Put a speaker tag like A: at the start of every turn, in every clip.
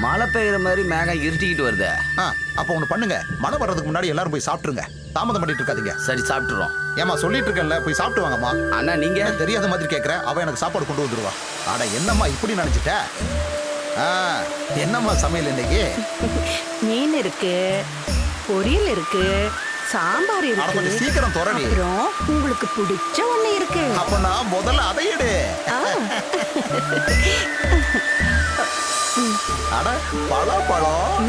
A: மழை பெய்யுற மாதிரி மேகம் இருட்டிக்கிட்டு வருதே.
B: அப்ப ஒண்ணு பண்ணுங்க, மழை வர்றதுக்கு முன்னாடி எல்லாரும் போய் சாப்பிட்டுருங்க. தாமதம் பண்ணிட்டு இருக்காதீங்க.
A: சரி சாப்பிட்டுறோம்.
B: ஏமா சொல்லிட்டு இருக்கல, போய் சாப்பிட்டு வாங்கம்மா.
A: அண்ணா நீங்க
B: தெரியாத மாதிரி கேட்குற, அவ எனக்கு சாப்பாடு கொண்டு வந்துருவா. அட என்னம்மா இப்படி நினைச்சிட்ட? என்னம்மா சமையல் இன்னைக்கு?
C: மீன் இருக்கு, பொரியல் இருக்கு, சாம்பார் இருக்கு.
B: கொஞ்சம் சீக்கிரம் தொடரி.
C: அப்புறம் உங்களுக்கு பிடிச்ச ஒண்ணு இருக்கு.
B: அப்ப நான் முதல்ல அதை எடு. அட பழம்.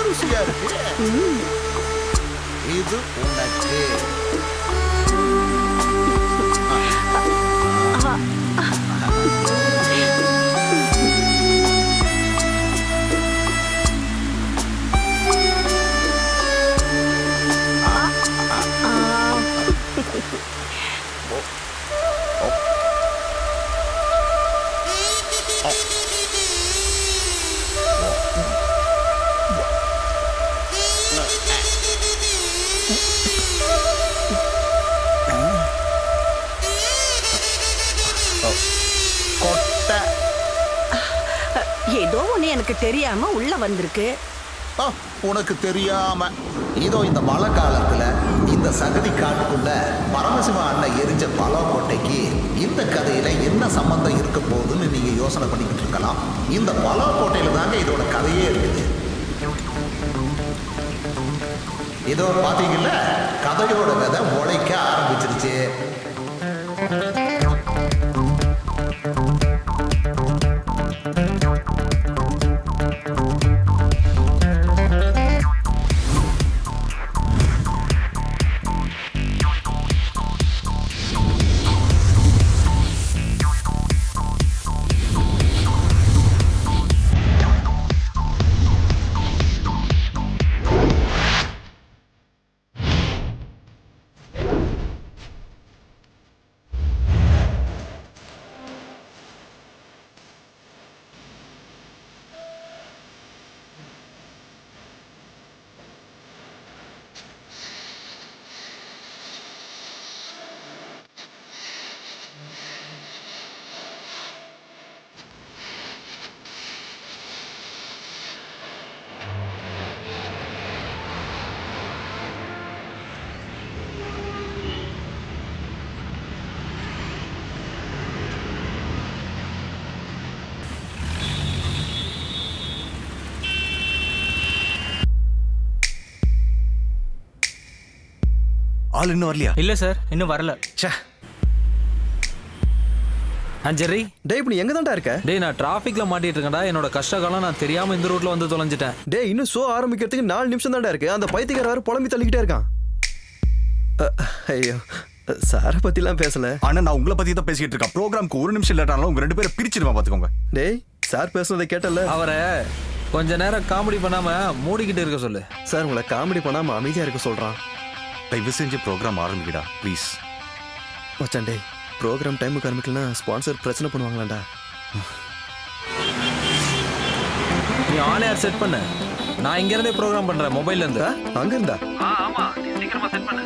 B: ருசியா இருக்கு. இது உனக்கு.
C: ஏதோ ஒண்ணு எனக்கு தெரியாம உள்ள வந்திருக்கு.
B: உனக்கு தெரியாம இதோ இந்த மழை காலத்துல இந்த சகதி காட்டுக்குள்ள பரமசிவ அண்ணன் எரிஞ்ச பலாக்கோட்டைக்கு இந்த கதையில என்ன சம்பந்தம் இருக்க போகுதுன்னு நீங்க யோசனை பண்ணிக்கிட்டு இருக்கலாம். இந்த பலாக்கோட்டையில தாங்க இதோட கதையே இருக்குது. இதோ பாத்தீங்கல்ல, கதையோட கதை முளைக்க ஆரம்பிச்சிருச்சு.
D: ஆள் இன்னும் வரலையா?
E: இல்ல சார், இன்னும் வரல. ஜெர்ரி,
F: டேய் இப்ப நீ எங்க தான்டா இருக்க?
E: டேய் நான் டிராஃபிக்ல மாட்டிட்டு இருக்கேன்டா. என்னோட கஷ்ட காலம் நான் தெரியாம இந்த ரூட்ல வந்து தொலைஞ்சிட்டேன்.
F: டேய் இன்னும் ஷோ ஆரம்பிக்கிறதுக்கு 4 நிமிஷம் தான்டா இருக்கு. அந்த பைத்தியக்கார வேற புலம்பி தள்ளிக்கிட்டே இருக்கான். ஐயோ, சாரை பத்திலாம் பேசல.
D: ஆனா நான் உங்களை பத்தி தான் பேசிக்கிட்டு இருக்கேன். ப்ரோக்ராம்க்கு 1 நிமிஷம் லேட் ஆனாலும் உங்க 2 பேரை பிரிச்சிடுவேன் பாத்துக்கோங்க.
F: டேய் சார் பேசுனதை கேட்டல.
E: அவரை கொஞ்ச நேரம் காமெடி பண்ணாம மூடிக்கிட்டு இருக்க சொல்லு.
F: சார் உங்களை காமெடி பண்ணாம அமைதியா இருக்க சொல்றான்.
D: தயவு செஞ்சு ப்ரோக்ராம் ஆரம்பிக்கடா ப்ளீஸ்.
F: மச்சான் டேய், ப்ரோக்ராம் டைமுக்கு ஆரம்பிக்கலனா ஸ்பான்சர் பிரச்சனை பண்ணுவாங்களாண்டா.
E: நீ ஆன் ஏர் செட் பண்ணு. நான் இங்க இருந்தே ப்ரோக்ராம் பண்றேன் மொபைல்ல இருந்து.
F: அங்க இருந்தா?
E: ஆமா, நீ சீக்கிரமா செட் பண்ணு.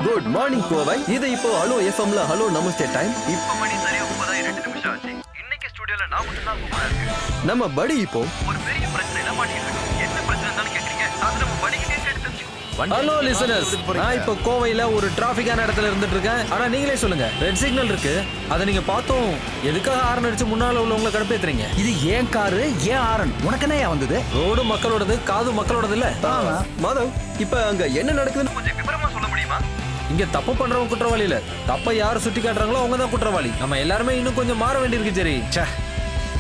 F: Good morning Kovai. இது இப்போ ஹலோ எஃப்எம்ல ஹலோ நமஸ்தே டைம்.
G: இப்போ மணி சரியா 9:02 நிமிஷம் ஆச்சு. இன்னைக்கு ஸ்டுடியோல நான் மட்டும் தான் கூப்பிட இருக்கேன்.
F: நம்ம படி இப்போ
G: ஒரு பெரிய பிரச்சனையில மாட்டிட்டு இருக்கோம். என்ன பிரச்சனை இருந்தாலும் கேக்குறீங்க. அது நம்ம படிக்கிட்டே கேட்டு தெரிஞ்சுக்கோ.
E: ஹலோ லிசனர்ஸ், நான் இப்போ கோவையில ஒரு டிராஃபிக்கான இடத்துல இருந்துட்டு இருக்கேன். ஆனா நீங்களே சொல்லுங்க, ரெட் சிக்னல் இருக்கு, அதை நீங்க பார்த்தோம் எதுக்காக ஹார்ன் அடிச்சு முன்னால உள்ளவங்களை கடுப்பேத்துறீங்க?
A: இது ஏன் காரு, ஏன் ஆரன்? உனக்கு என்ன வந்தது?
E: ரோடு மக்களோடது, காது மக்களோடது இல்ல.
F: மாதவ், இப்ப அங்க என்ன நடக்குதுன்னு
G: கொஞ்சம் விவரமா சொல்ல முடியுமா?
E: இங்க தப்பு பண்றவங்க குற்றவாளி இல்ல. தப்ப யாரு சுட்டி காட்டுறாங்களோ அவங்க தான் குற்றவாளி. நம்ம எல்லாருமே இன்னும் கொஞ்சம் மாற வேண்டியிருக்கு. சரி,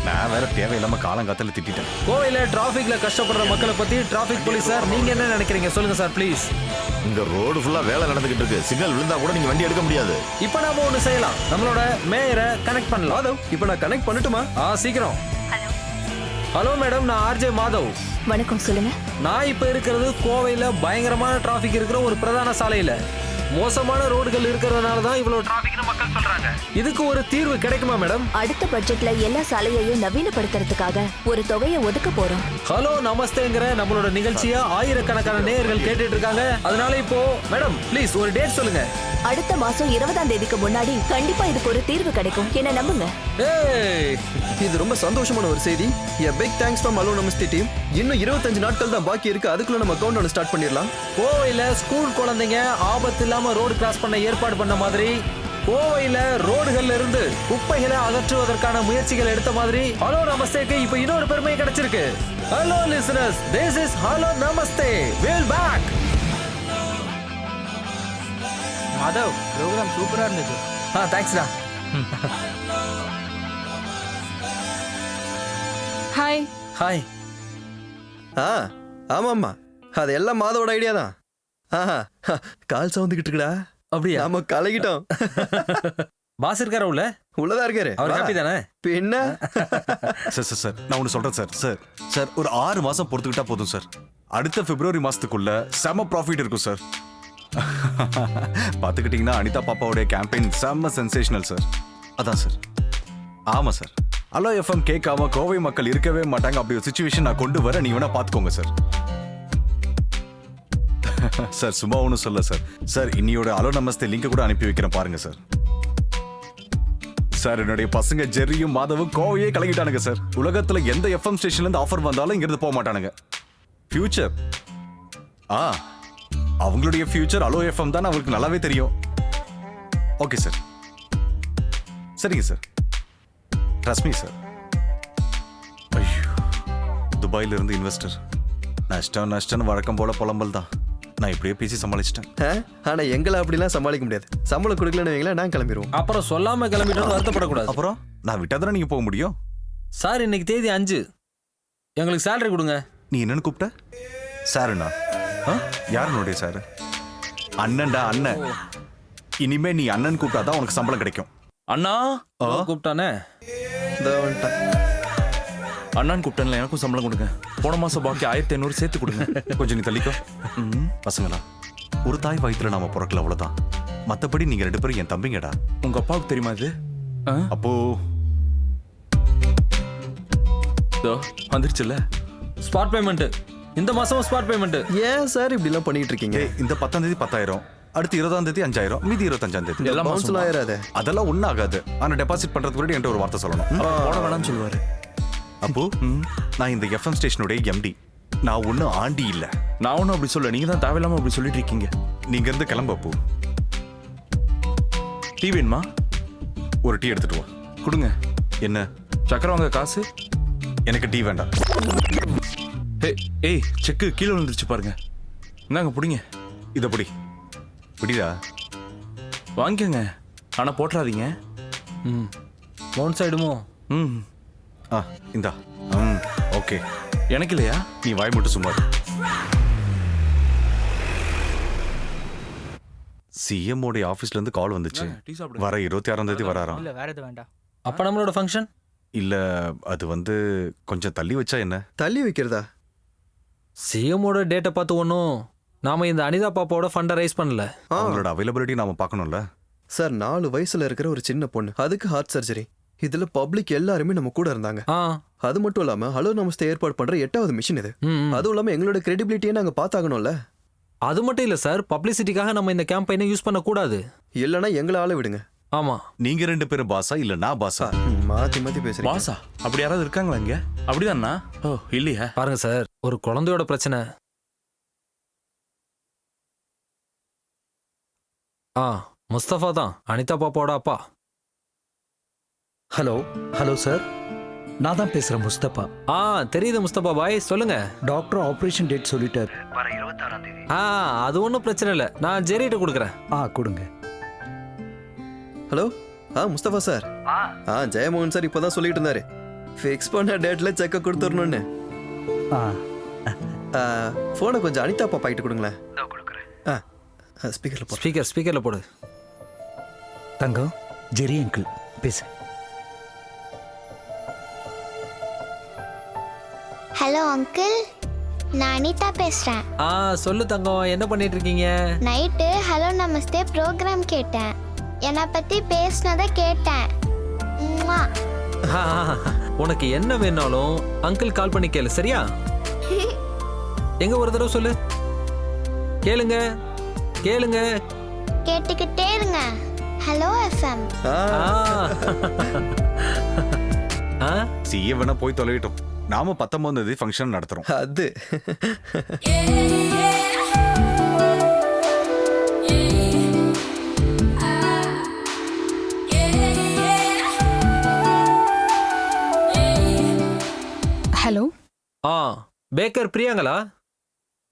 D: நான் வேற தேவையில்லாம காலங்காத்தால திட்டிட்டேன்.
E: கோவையில டிராஃபிக்ல கஷ்டப்படுற மக்களை பத்தி டிராஃபிக் போலீஸ் சார் நீங்க என்ன நினைக்கிறீங்க சொல்லுங்க சார் ப்ளீஸ்.
D: இந்த ரோடு ஃபுல்லா வேலை நடந்துகிட்டு இருக்கு. சிக்னல் விழுந்தா கூட நீங்க வண்டி எடுக்க முடியாது.
E: இப்போ நாம ஒண்ணு செய்யலாம், நம்மளோட மேயரை கனெக்ட் பண்ணலாம்.
F: மாதவ், இப்போ நான் கனெக்ட் பண்ணட்டுமா?
E: சீக்கிரம். ஹலோ மேடம், நான் ஆர்ஜே மாதவ்.
H: வணக்கம், சொல்லுங்க.
E: நான் இப்ப இருக்கிறது கோவையில பயங்கரமான டிராஃபிக் இருக்கிற ஒரு பிரதான சாலையில. மோசமான ரோடுகள் இருக்கிறதுனால தான் இவ்வளவு
G: டிராபிக்னு மக்கள் சொல்றாங்க.
E: இதுக்கு ஒரு தீர்வு கிடைக்குமா மேடம்?
H: அடுத்த பட்ஜெட்ல எல்லா சாலையையும் நவீனப்படுத்துறதுக்காக ஒரு தொகையை ஒதுக்க போறோம்.
E: ஹலோ நமஸ்தேங்கிற நம்மளோட நிகழ்ச்சியா ஆயிரக்கணக்கான நேயர்கள் கேட்டுட்டு இருக்காங்க. அதனால இப்போ மேடம் ப்ளீஸ் ஒரு டேட் சொல்லுங்க.
H: அடுத்த மாசம் 20ஆம் தேதிக்கு முன்னாடி கண்டிப்பா இதுக்கு ஒரு தீர்வு கிடைக்கும். என்ன நம்புங்க.
E: ஏய்
F: இது ரொம்ப சந்தோஷமான ஒரு செய்தி. A big thanks from Hello Namaste team. இன்னும் 25 நாட்கள் தான் பாக்கி இருக்கு. அதுக்குள்ள நம்ம கவுண்ட் டவுன் ஸ்டார்ட் பண்ணிடலாம்.
E: கோவையில ஸ்கூல் குழந்தைங்க ஆபத்து இல்லாம ரோடு கிராஸ் பண்ண ஏற்பாடு பண்ண மாதிரி, கோவையில ரோடுகள்ல இருந்து குப்பைகளை அகற்றுவதற்கான முயற்சிகள் எடுத்த மாதிரி ஹலோ நமஸ்தேக்கு இப்ப இன்னொரு பெருமை கிடைச்சிருக்கு. Hello listeners, this is hello நமஸ்தே. Well back.
A: மாதவ், ப்ரோக்ராம் சூப்பரா இருந்தது.
E: தேங்க்ஸ்டா.
H: ஹாய்.
E: ஹாய்.
F: ஆமாம்மா, அது எல்லாம் மாதவோட ஐடியா தான். கால் சவுந்துகிட்டு இருக்குடா.
E: அப்படியா?
F: நாம கலகிட்டோம்.
E: பாஸ் இருக்காரா உள்ள?
F: உள்ளதா இருக்காரு.
E: அவர் ஹாப்பி தானே?
F: பின்ன
D: சார் நான் ஒன்று சொல்றேன் சார் ஒரு 6 மாசம் பொறுத்துக்கிட்டா போதும் சார். அடுத்த பிப்ரவரி மாசத்துக்குள்ள செம ப்ராஃபிட் இருக்கும் சார். பார்த்துக்கிட்டீங்கன்னா அனிதா பாப்பாவுடைய கேம்பெயின் செம்ம சென்சேஷனல் சார். அதான் சார். ஆமா சார். ஹலோ எஃப்எம் கேட்காம கோவை மக்கள் இருக்கவே மாட்டாங்க. அப்படி ஒரு சுச்சுவேஷன் நான் கொண்டு வர நீ வேணா பார்த்துக்கோங்க சார். சார் சும்மா ஒன்றும் சொல்ல சார். சார் இன்னியோட ஹலோ நமஸ்தே லிங்க் கூட அனுப்பி வைக்கிறேன் பாருங்க சார். சார் என்னுடைய பசங்க ஜெர்ரியும் மாதவும் கோவையே கலங்கிட்டானுங்க சார். உலகத்துல எந்த எஃப்எம் ஸ்டேஷன்ல இருந்து ஆஃபர் வந்தாலும் இங்கிருந்து போக மாட்டானுங்க. ஃபியூச்சர் அவங்களுடைய ஃபியூச்சர் ஹலோ எஃப்எம் தான் அவங்களுக்கு நல்லாவே தெரியும். Okay sir. சரிங்க சார். Trust me sir. ஐயோ, துபாயில இருந்து இன்வெஸ்டர். நஷ்டம் வழக்கம் போல புலம்பல் தான். நான் இப்படியே பேசி சமாளிச்சிட்டேன்.
F: ஆனா எங்களை அப்படிலாம் சமாளிக்க முடியாது. சம்பளம் கொடுக்கலன்னு வைங்களேன், நான் கிளம்பிடுவோம்.
E: அப்புறம் சொல்லாம கிளம்பிட்டு வருத்தப்படக்கூடாது.
D: அப்புறம் நான் விட்டாதானே நீங்க போக முடியும்.
E: சார் இன்னைக்கு தேதி 5. எங்களுக்கு சேலரி கொடுங்க.
D: நீ என்னன்னு கூப்பிட்ட? சாருண்ணா? யாருனுடைய சாரு? அண்ணன்டா அண்ணன். இனிமே நீ அண்ணன் கூப்பிட்டாதான் உனக்கு சம்பளம் கிடைக்கும்.
I: அண்ணா
E: கூப்பிட்டானே.
I: அண்ணான்னு கூப்பிட்டேன்ல, எனக்கும் சம்பளம் கொடுங்க. போன மாசம் பாக்கி 1500 சேர்த்து கொடுங்க.
D: கொஞ்சம் நீ தள்ளிக்கோ. பசங்களா, ஒரு தாய் வயிற்றுல நாம பிறக்கல, அவ்வளவுதான். மத்தபடி நீங்க 2 பேரும் என் தம்பிங்கடா.
I: உங்க அப்பாவுக்கு தெரியுமா இது?
D: அப்போ
I: வந்துருச்சுல்ல
E: ஸ்பாட் பேமெண்ட். இந்த மாசம் ஸ்பாட் பேமெண்ட்.
F: ஏன் சார் இப்படி எல்லாம் பண்ணிட்டு இருக்கீங்க?
D: இந்த 10ஆம் தேதி 10,000, அடுத்து 20ஆம் தேதி 5,000, மீதி 25ஆம் தேதி
F: எல்லாம் பவுன்ஸ்ல ஆயிராதே.
D: அதெல்லாம் ஒன்றும் ஆகாது. ஆனா டெபாசிட் பண்றதுக்கு முன்னாடி என்கிட்ட ஒரு வார்த்தை சொல்லணும்.
I: போட வேணாம்னு சொல்லுவாரு.
D: அப்போ நான் இந்த எஃப்எம் ஸ்டேஷனுடைய எம்டி. நான் ஒன்றும் ஆண்டி இல்ல.
I: நான் ஒன்றும் அப்படி சொல்ல, நீங்க தான் தேவையில்லாம அப்படி சொல்லிட்டு இருக்கீங்க.
D: நீங்க இருந்து கிளம்பு. அப்போ
I: டீ வேணுமா?
D: ஒரு டீ எடுத்துட்டு வா.
I: கொடுங்க.
D: என்ன?
I: சக்கரை வாங்க காசு.
D: எனக்கு டீ வேண்டாம்.
I: ஏய் செக்கு கீழே விழுந்துருச்சு பாருங்க. இந்தாங்க பிடிங்க.
D: இதை பிடி. பிடிடா.
I: வாங்கிக்கோங்க, ஆனா போட்டுறாதீங்க.
E: பவுன்ஸ் ஆயிடுமோ?
D: இந்தா. ஓகே.
I: எனக்கு இல்லையா?
D: நீ வாய் மட்டும் சும்மா. சிஎம் உடைய ஆபீஸ்ல இருந்து கால் வந்துச்சு. வர 26ஆம் தேதி வராராம்.
A: இல்ல வேற எது வேண்டாம்.
E: அப்ப நம்மளோட ஃபங்க்ஷன்
D: இல்ல, அது கொஞ்சம் தள்ளி வச்சா என்ன?
F: தள்ளி வைக்கிறதா?
E: சிஎம்மோட டேட்டை பார்த்து ஒன்றும் நாம இந்த அனிதா பாப்பாவோட ஃபண்டை ரைஸ் பண்ணல.
D: அவங்களோட அவைலபிலிட்டி நாம பார்க்கணும்ல
F: சார். 4 வயசுல இருக்கிற ஒரு சின்ன பொண்ணு, அதுக்கு ஹார்ட் சர்ஜரி. இதுல பப்ளிக் எல்லாருமே நம்ம கூட இருந்தாங்க. அது மட்டும் இல்லாம ஹலோ நமஸ்தே ஏற்பாடு பண்ற 8வது மிஷன் இது. அதுவும் இல்லாம எங்களோட கிரெடிபிலிட்டியை நாங்க பாத்தாகணும்ல.
E: அது மட்டும் இல்ல சார், பப்ளிசிட்டிக்காக நம்ம இந்த கேம்பெயினை யூஸ் பண்ண கூடாது.
F: இல்லனா எங்களை ஆள விடுங்க.
E: ஆமா.
D: நீங்க 2 பேரும் பாஸா இல்ல நான் பாஸா?
F: மாத்தி மாத்தி பேசுறீங்க.
I: பாஸா? அப்படி யாராவது இருக்காங்களா இங்க? அப்படிதானா? ஓ இல்லையா?
E: பாருங்க சார், ஒரு குழந்தையோட பிரச்சனை. முஸ்தபா தான் அனிதா பாப்பாவோட அப்பா.
A: ஹலோ சார், நான் தான் பேசுறேன் முஸ்தபா.
E: தெரியுது முஸ்தபா பாய், சொல்லுங்க.
A: டாக்டர் ஆபரேஷன் டேட் சொல்லிட்டாரு.
G: வர 26ஆம் தேதி.
E: அது ஒன்றும் பிரச்சனை இல்லை, நான் ஜெரிட்ட கொடுக்குறேன்.
A: கொடுங்க.
F: Hello Mustafa sir. Jeyamohan sir இப்பதான் சொல்லிட்டு இருந்தாரு, ஃபிக்ஸ் பண்ண டேட்ல செக்க கொடுத்துடணும்னு. போனை கொஞ்சம் அனிதா பாப்பா கிட்ட கொடுங்களேன்.
E: ஸ்பீக்கர்ல போடு.
A: தங்கம், ஜெரி அங்கிள் பேசு.
J: Hello uncle. நான் அனிதா பேசுறேன்.
E: சொல்லு தங்கம், என்ன பண்ணிட்டு இருக்கீங்க?
J: நைட்டு ஹலோ நமஸ்தே ப்ரோக்ராம் கேட்டேன். என்னை பத்தி பேசினதை கேட்டேன். உம்மா.
E: உனக்கு என்ன வேணாலும் அங்கிள் கால் பண்ணி கேளு, சரியா? எங்க ஒரு தடவை சொல்லு. கேளுங்க கேளுங்க.
J: கேட்டுக்கிட்டே இருங்க. Hello FM.
D: சிஏ வேணா போய் தொலைவிட்டோம். நாம 19ஆம் தேதி ஃபங்க்ஷன் நடத்துறோம்.
F: அது
K: ஹலோ.
E: பேக்கர் பிரியாங்களா?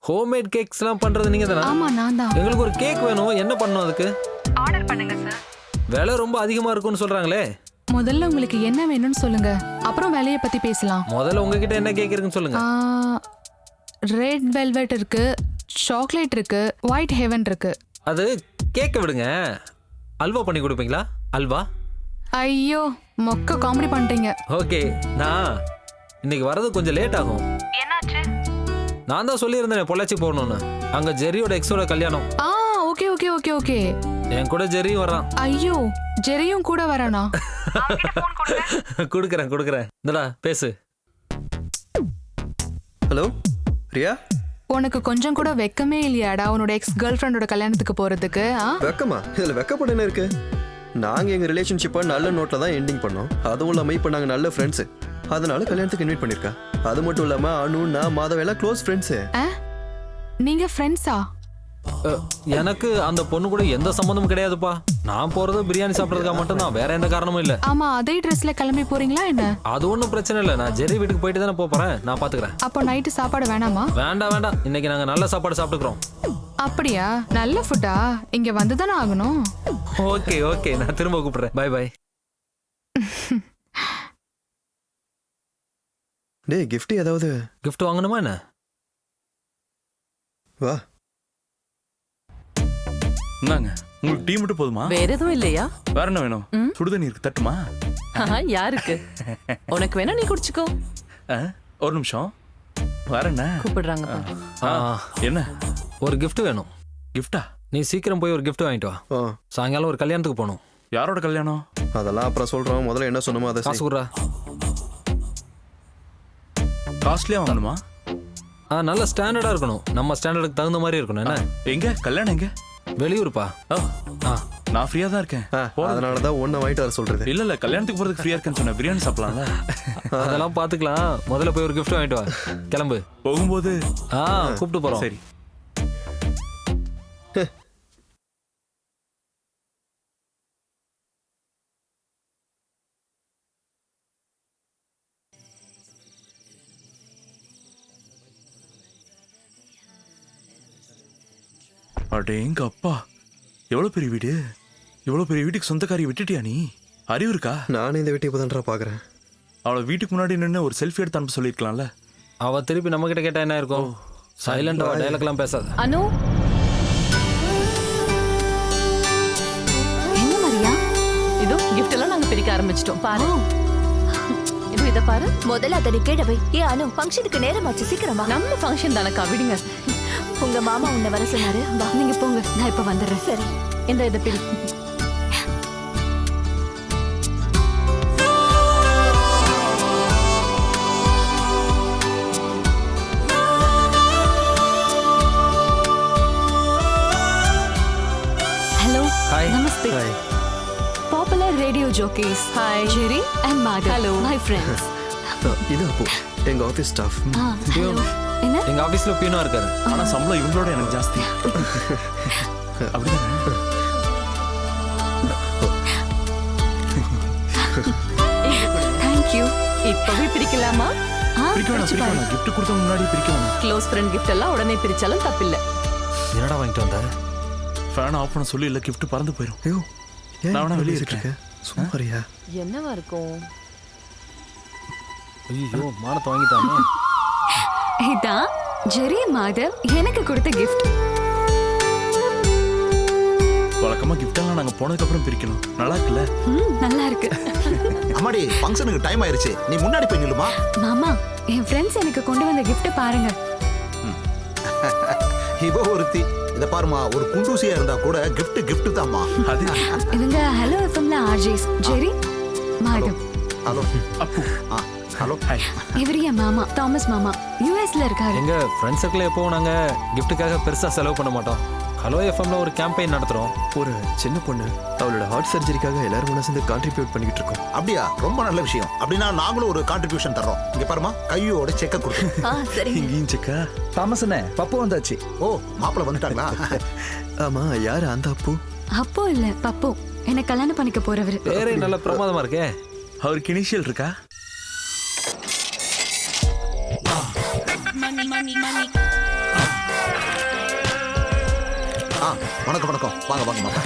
E: ஹோம்மேட் கேக்ஸ்லாம் பண்றது நீங்க தானா?
K: ஆமா, நான் தான்.
E: எங்களுக்கு ஒரு கேக் வேணும். என்ன பண்ணணும் அதுக்கு?
K: ஆர்டர் பண்ணுங்க சார்.
E: விலை ரொம்ப அதிகமா இருக்கும்னு சொல்றாங்களே.
K: முதல்ல உங்களுக்கு என்ன வேணும்னு சொல்லுங்க, அப்புறம் விலைய பத்தி பேசலாம்.
E: முதல்ல உங்ககிட்ட என்ன கேக் இருக்குன்னு சொல்லுங்க.
K: ரெட் வெல்வெட் இருக்கு, சாக்லேட் இருக்கு, ஒயிட் ஹெவன் இருக்கு.
E: அது கேக்க விடுங்க. அல்வா பண்ணி கொடுப்பீங்களா? அல்வா?
K: ஐயோ, மொக்க காமெடி பண்ணிட்டீங்க.
E: ஓகே, நான் இன்னைக்கு வரது கொஞ்சம் லேட் ஆகும்.
K: என்னாச்சு?
E: நான் தான் சொல்லியிருந்தேன் பொள்ளாச்சி போகணும்னு. அங்க ஜெரியோட எக்ஸோட கல்யாணம்.
K: Okay okay okay okay.
E: என் கூட ஜெரியும் வரான்.
K: ஐயோ, ஜெரியும் கூட வரானா?
E: குடுக்கறேன். இந்தடா பேசு.
F: ஹலோ ரியா.
K: உனக்கு கொஞ்சம் கூட வெக்கமே இல்லையாடா உன்னோட எக்ஸ் கேர்ள் ஃப்ரெண்டோட கல்யாணத்துக்கு போறதுக்கு?
F: வெக்கமா? இதுல வெக்கப்பட என்ன இருக்கு? நாங்க எங்க ரிலேஷன்ஷிப்பை நல்ல நோட்ல தான் எண்டிங் பண்ணோம். அதுவும் இல்லாம இப்ப நாங்க நல்ல ஃப்ரெண்ட்ஸ். அதனால கல்யாணத்துக்கு இன்வைட் பண்ணிருக்கா. அது மட்டும் இல்லாம அனு, நான், மாதவ எல்லாம் க்ளோஸ் ஃப்ரெண்ட்ஸ்.
K: நீங்க ஃப்ரெண்ட்ஸா?
E: எனக்கு அந்த பொண்ணு கூட எந்த சம்பந்தமும் கிடையாதுப்பா. நான் போறது பிரியாணி சாப்பிடறதுக்காக மட்டும் தான், வேற எந்த காரணமும் இல்ல.
K: ஆமா, அதே ட்ரெஸ்ல கிளம்பி போறீங்களா என்ன?
E: அது ஒன்றும் பிரச்சனை இல்லை. நான் ஜெரி வீட்டுக்கு போயிட்டு தானே போறேன். நான் பாத்துக்கிறேன்.
K: அப்போ நைட்டு சாப்பாடு வேணாமா?
E: வேண்டாம். இன்னைக்கு நாங்க நல்ல சாப்பாடு சாப்பிட்டுக்கிறோம்.
K: அப்படியா? நல்ல ஃபுட்டா? இங்க வந்து தானே ஆகணும்.
E: ஓகே, நான் திரும்ப கூப்பிடுறேன். பை.
F: டேய், gift ஏதாவது?
E: கிஃப்ட் வாங்கணுமா என்ன?
F: வா.
I: இந்தாங்க, உங்களுக்கு டீ மட்டும் போதுமா?
C: வேற எதுவும் இல்லையா?
I: வேற என்ன வேணும்? சுடுதண்ணி இருக்கு, தட்டுமா?
C: யாருக்கு? உனக்கு வேணா நீ குடிச்சுக்கோ.
I: ஒரு நிமிஷம். வேற என்ன
C: கூப்பிடுறாங்க?
I: என்ன?
E: ஒரு gift வேணும்.
I: கிஃப்டா?
E: நீ சீக்கிரம் போய் ஒரு gift வாங்கிட்டு வா. சாயங்காலம் ஒரு கல்யாணத்துக்கு போகணும்.
I: யாரோட கல்யாணம்?
F: அதெல்லாம் அப்புறம் சொல்றோம். முதல்ல என்ன சொன்னமோ அதை
E: காசு குடுறா.
I: காஸ்ட்லியா வாங்கணுமா?
E: நல்ல ஸ்டாண்டர்டா இருக்கணும். நம்ம ஸ்டாண்டர்டுக்கு தகுந்த மாதிரி இருக்கணும். என்ன?
I: எங்க கல்யாணம்? எங்க?
E: வெளியூர்ப்பா.
I: நான் ஃப்ரீயா தான் இருக்கேன்.
F: அதனால தான் ஒண்ணு வாங்கிட்டு வர சொல்றது.
I: இல்ல கல்யாணத்துக்கு போறதுக்கு ஃப்ரீயா இருக்கேன்னு சொன்ன. பிரியாணி சாப்பிடலாம்ல?
E: அதெல்லாம் பாத்துக்கலாம். முதல்ல போய் ஒரு gift வாங்கிட்டு வா. கிளம்பு.
I: போகும்போது
E: கூப்பிட்டு போறோம்.
I: சரி. அடேங்க அப்பா, எவ்வளவு பெரிய வீடு! இவ்வளவு பெரிய வீட்டுக்கு சொந்தக்காரி விட்டுட்டியா நீ? அறிவு இருக்கா?
F: நானே இந்த வீட்டை இப்பதான்டா பாக்குறேன்.
I: அவளை வீட்டுக்கு முன்னாடி நின்று ஒரு செல்ஃபி எடுத்து அனுப்ப சொல்லிருக்கலாம்ல.
E: அவ திருப்பி நம்ம கிட்ட கேட்டா என்ன இருக்கும்? சைலண்டா டயலாக் எல்லாம் பேசாத.
K: அனு, என்ன மரியா?
C: இதோ gift எல்லாம் நாங்க பிரிக்க ஆரம்பிச்சிட்டோம். பாரு. இத பாரு.
H: முதல்ல அதை கீழே வை. அனு, ஃபங்க்ஷனுக்கு நேரமாச்சு, சீக்கிரமா.
C: நம்ம ஃபங்க்ஷன் தானக்கா, விடுங்க.
H: உங்க மாமா உன்னை வர சொன்னாரு.
C: வா, நீங்க போங்க, நான் இப்ப வந்துடுறேன்.
H: சரி.
C: இத பிடி.
K: Hello.
E: Hi.
K: Namaste. Popular radio jockeys.
C: Hi.
K: Jerry and Madhav.
C: Hello.
K: My friends.
F: இது அப்போ எங்க ஆபீஸ் ஸ்டாஃப்.
K: என்ன?
E: எங்க ஆபீஸ்ல பியூனா இருக்காரு.
I: ஆனா சம்பளம் இவங்களோட எனக்கு ஜாஸ்தி. அப்படிதானே?
K: Thank you.
C: இப்பவே பிரிக்கலாமா?
I: பிரிக்க வேணாம். gift கொடுத்த முன்னாடி பிரிக்க வேணாம்.
C: க்ளோஸ் ஃப்ரெண்ட் gift எல்லாம் உடனே பிரிச்சாலும் தப்பில்லை.
E: என்னடா வாங்கிட்டு வந்த?
I: ஃபேன் ஆஃப் பண்ண சொல்லி இல்ல, gift பறந்து போயிடும்.
F: ஐயோ,
I: நான் வேணா வெளியே இருக்கேன்.
F: சும்மாரியா?
C: என்னவா இருக்கும்?
E: ஐயோ, மானத்தை வாங்கிட்டானே.
K: இதான் ஜெரி மாதவ் எனக்கு கொடுத்த gift.
I: வழக்கமா gift எல்லாம் நாங்க போனதுக்கு அப்புறம் பிரிக்கணும். நல்லா இருக்குல்ல?
K: நல்லா இருக்கு.
B: அம்மாடி, ஃபங்க்ஷனுக்கு டைம் ஆயிருச்சு. நீ முன்னாடி போய் நில்லுமா.
K: மாமா, என் ஃப்ரெண்ட்ஸ் எனக்கு கொண்டு வந்த gift பாருங்க.
B: இவ ஒருத்தி இத பாருமா, ஒரு குண்டூசியா இருந்தா கூட gift தாம்மா.
I: அது
H: இவங்க ஹலோ எஃப்எம்ல ஆர்ஜேஸ் ஜெரி மாதவ்.
B: ஹலோ
I: அப்பு.
B: ஹலோ.
H: இவர் என் மாமா தாமஸ் மாமா, யூஎஸ்ல இருக்காரு.
E: எங்க ஃப்ரெண்ட் சர்க்கிள் எப்பவும் நாங்க கிஃப்ட்டுக்காக பெருசா செலவு பண்ண மாட்டோம். ஹலோ எஃப்எம்ல ஒரு கேம்பெயின் நடத்துறோம்.
F: ஒரு சின்ன பொண்ணு அவளோட ஹார்ட் சர்ஜரிக்காக எல்லாரும் ஒண்ணா சேர்ந்து கான்ட்ரிபியூட் பண்ணிட்டு இருக்கோம்.
B: அப்படியா? ரொம்ப நல்ல விஷயம். அப்படின்னா நாங்களும் ஒரு கான்ட்ரிபியூஷன் தர்றோம். இங்க பாருமா, கையோட செக்க கொடுத்து.
H: சரி.
I: இங்கேயும் செக்கா?
A: தாமஸ் அண்ணே, பப்பு வந்தாச்சு.
B: ஓ, மாப்பிள்ள வந்துட்டாங்களா?
F: ஆமா, யாரு அந்த அப்பு?
H: அப்போ இல்ல பப்பு, என்ன கல்யாணம் பண்ணிக்க போறவரு.
E: பேரே நல்ல பிரமாதமா இருக்கே.
I: அவருக்கு இனிஷியல் இருக்கா?
B: வணக்கம் வணக்கம், வாங்க வாங்க வாங்க.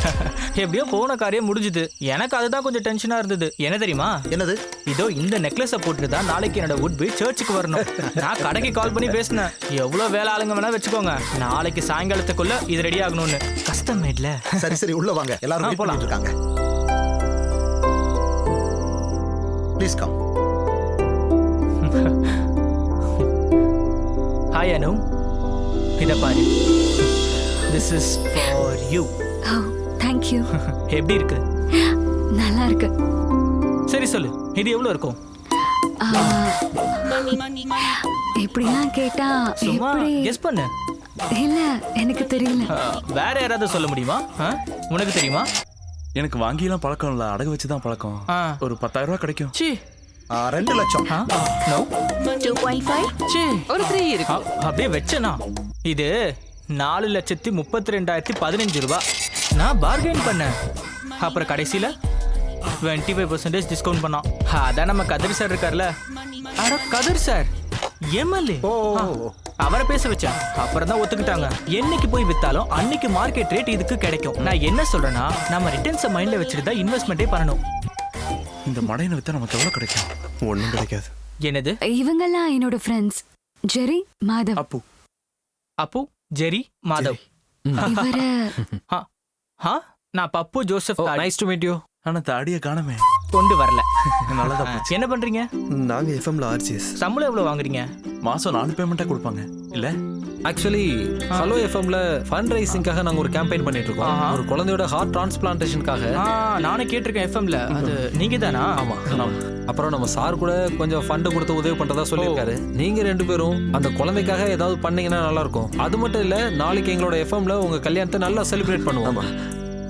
L: எப்படியோ போன காரியம் முடிஞ்சுது. எனக்கு அதுதான் கொஞ்சம் டென்ஷனா இருந்தது. என்ன தெரியுமா?
B: என்னது?
L: இதோ இந்த நெக்லஸ போட்டுட்டு தான் நாளைக்கு என்னோட உட்பி சர்ச்சுக்கு வரணும். நான் கடைக்கு கால் பண்ணி பேசினேன். எவ்வளவு வேலை ஆளுங்க வேணா வச்சுக்கோங்க, நாளைக்கு சாயங்காலத்துக்குள்ள இது ரெடி ஆகணும்னு. கஷ்டமேட்ல.
B: சரி சரி, உள்ள வாங்க. எல்லாரும் வெயிட் பண்ணிட்டு இருக்காங்க. Please come.
L: ஹாய் அனு, இத பாரு. This is for you.
H: Oh, thank you.
L: எப்படி இருக்கு?
H: நல்லா இருக்கு.
L: சரி சொல்லு, இது எவ்வளவு இருக்கும்?
H: இப்படிலாம் கேட்டா
L: சும்மா
H: எப்படி?
L: கெஸ் பண்ணு.
H: இல்ல, எனக்கு தெரியல.
L: வேற யாராவது சொல்ல முடியுமா? உனக்கு தெரியுமா?
I: எனக்கு வாங்கிலாம் பழக்கம் இல்ல, அடகு வச்சுதான் பழக்கம். ஒரு 10,000 ரூபாய் கிடைக்கும்.
L: சி
B: 2 லட்சம்.
L: நோ
H: 2.5.
L: சி
C: ஒரு 3 இருக்கு.
L: அப்படியே வச்சனா. இது 4,32,015 ரூபாய். நான் பார்கெயின் பண்ணேன். அப்புறம் கடைசியில 25% டிஸ்கவுண்ட் பண்ணோம். அதான் நம்ம கதிர் சார் இருக்கார்ல. அட கதிர் சார் எம்எல்ஏ, அவரை பேச வச்சேன். அப்புறம் தான் ஒத்துக்கிட்டாங்க. என்னைக்கு போய் வித்தாலும் அன்னைக்கு மார்க்கெட் ரேட் இதுக்கு கிடைக்கும். நான் என்ன சொல்றேன்னா, நம்ம ரிட்டர்ன்ஸை மைண்ட்ல வச்சுட்டு தான் இன்வெஸ்ட்மெண்ட்டே பண்ணணும்.
I: இந்த மடையின வித்தா நமக்கு எவ்வளவு கிடைக்கும்?
F: ஒண்ணும் கிடைக்காது.
L: என்னது?
H: இவங்கெல்லாம் என்னோட friends. Jerry Madhav.
I: Appu.
L: Appu Jerry Madhav.
H: இவரு
L: நான் Pappu Joseph.
E: Nice to meet you.
I: ஆனா தாடிய காணமே.
L: கொண்டு வரல.
I: நல்லதா.
L: என்ன பண்றீங்க?
F: நாங்க எஃப்எம்ல ஆர்ஜிஎஸ்.
L: சம்பளம் எவ்வளவு வாங்குறீங்க?
I: மாசம் 4 பேமெண்டா கொடுப்பாங்க இல்ல?
E: ஆக்சுவலி ஹலோ எஃப்எம்ல ஃபண்ட் ரைசிங்காக நாங்க ஒரு கேம்பெயின் பண்ணிட்டு இருக்கோம். ஒரு குழந்தையோட ஹார்ட் டிரான்ஸ்பிளான்டேஷனுக்காக.
L: நானே கேட்டிருக்கேன் எஃப்எம்ல. அது நீங்க தானா?
E: ஆமா. அப்புறம் நம்ம சார் கூட கொஞ்சம் ஃபண்ட் கொடுத்து உதவி பண்றதா சொல்லியிருக்காரு. நீங்க 2 பேரும் அந்த குழந்தைக்காக ஏதாவது பண்ணீங்கன்னா நல்லா இருக்கும். அது மட்டும் இல்ல, நாளைக்கு எங்களோட எஃப்எம்ல உங்க கல்யாணத்தை நல்லா செலிப்ரேட் பண்ணுவோம்.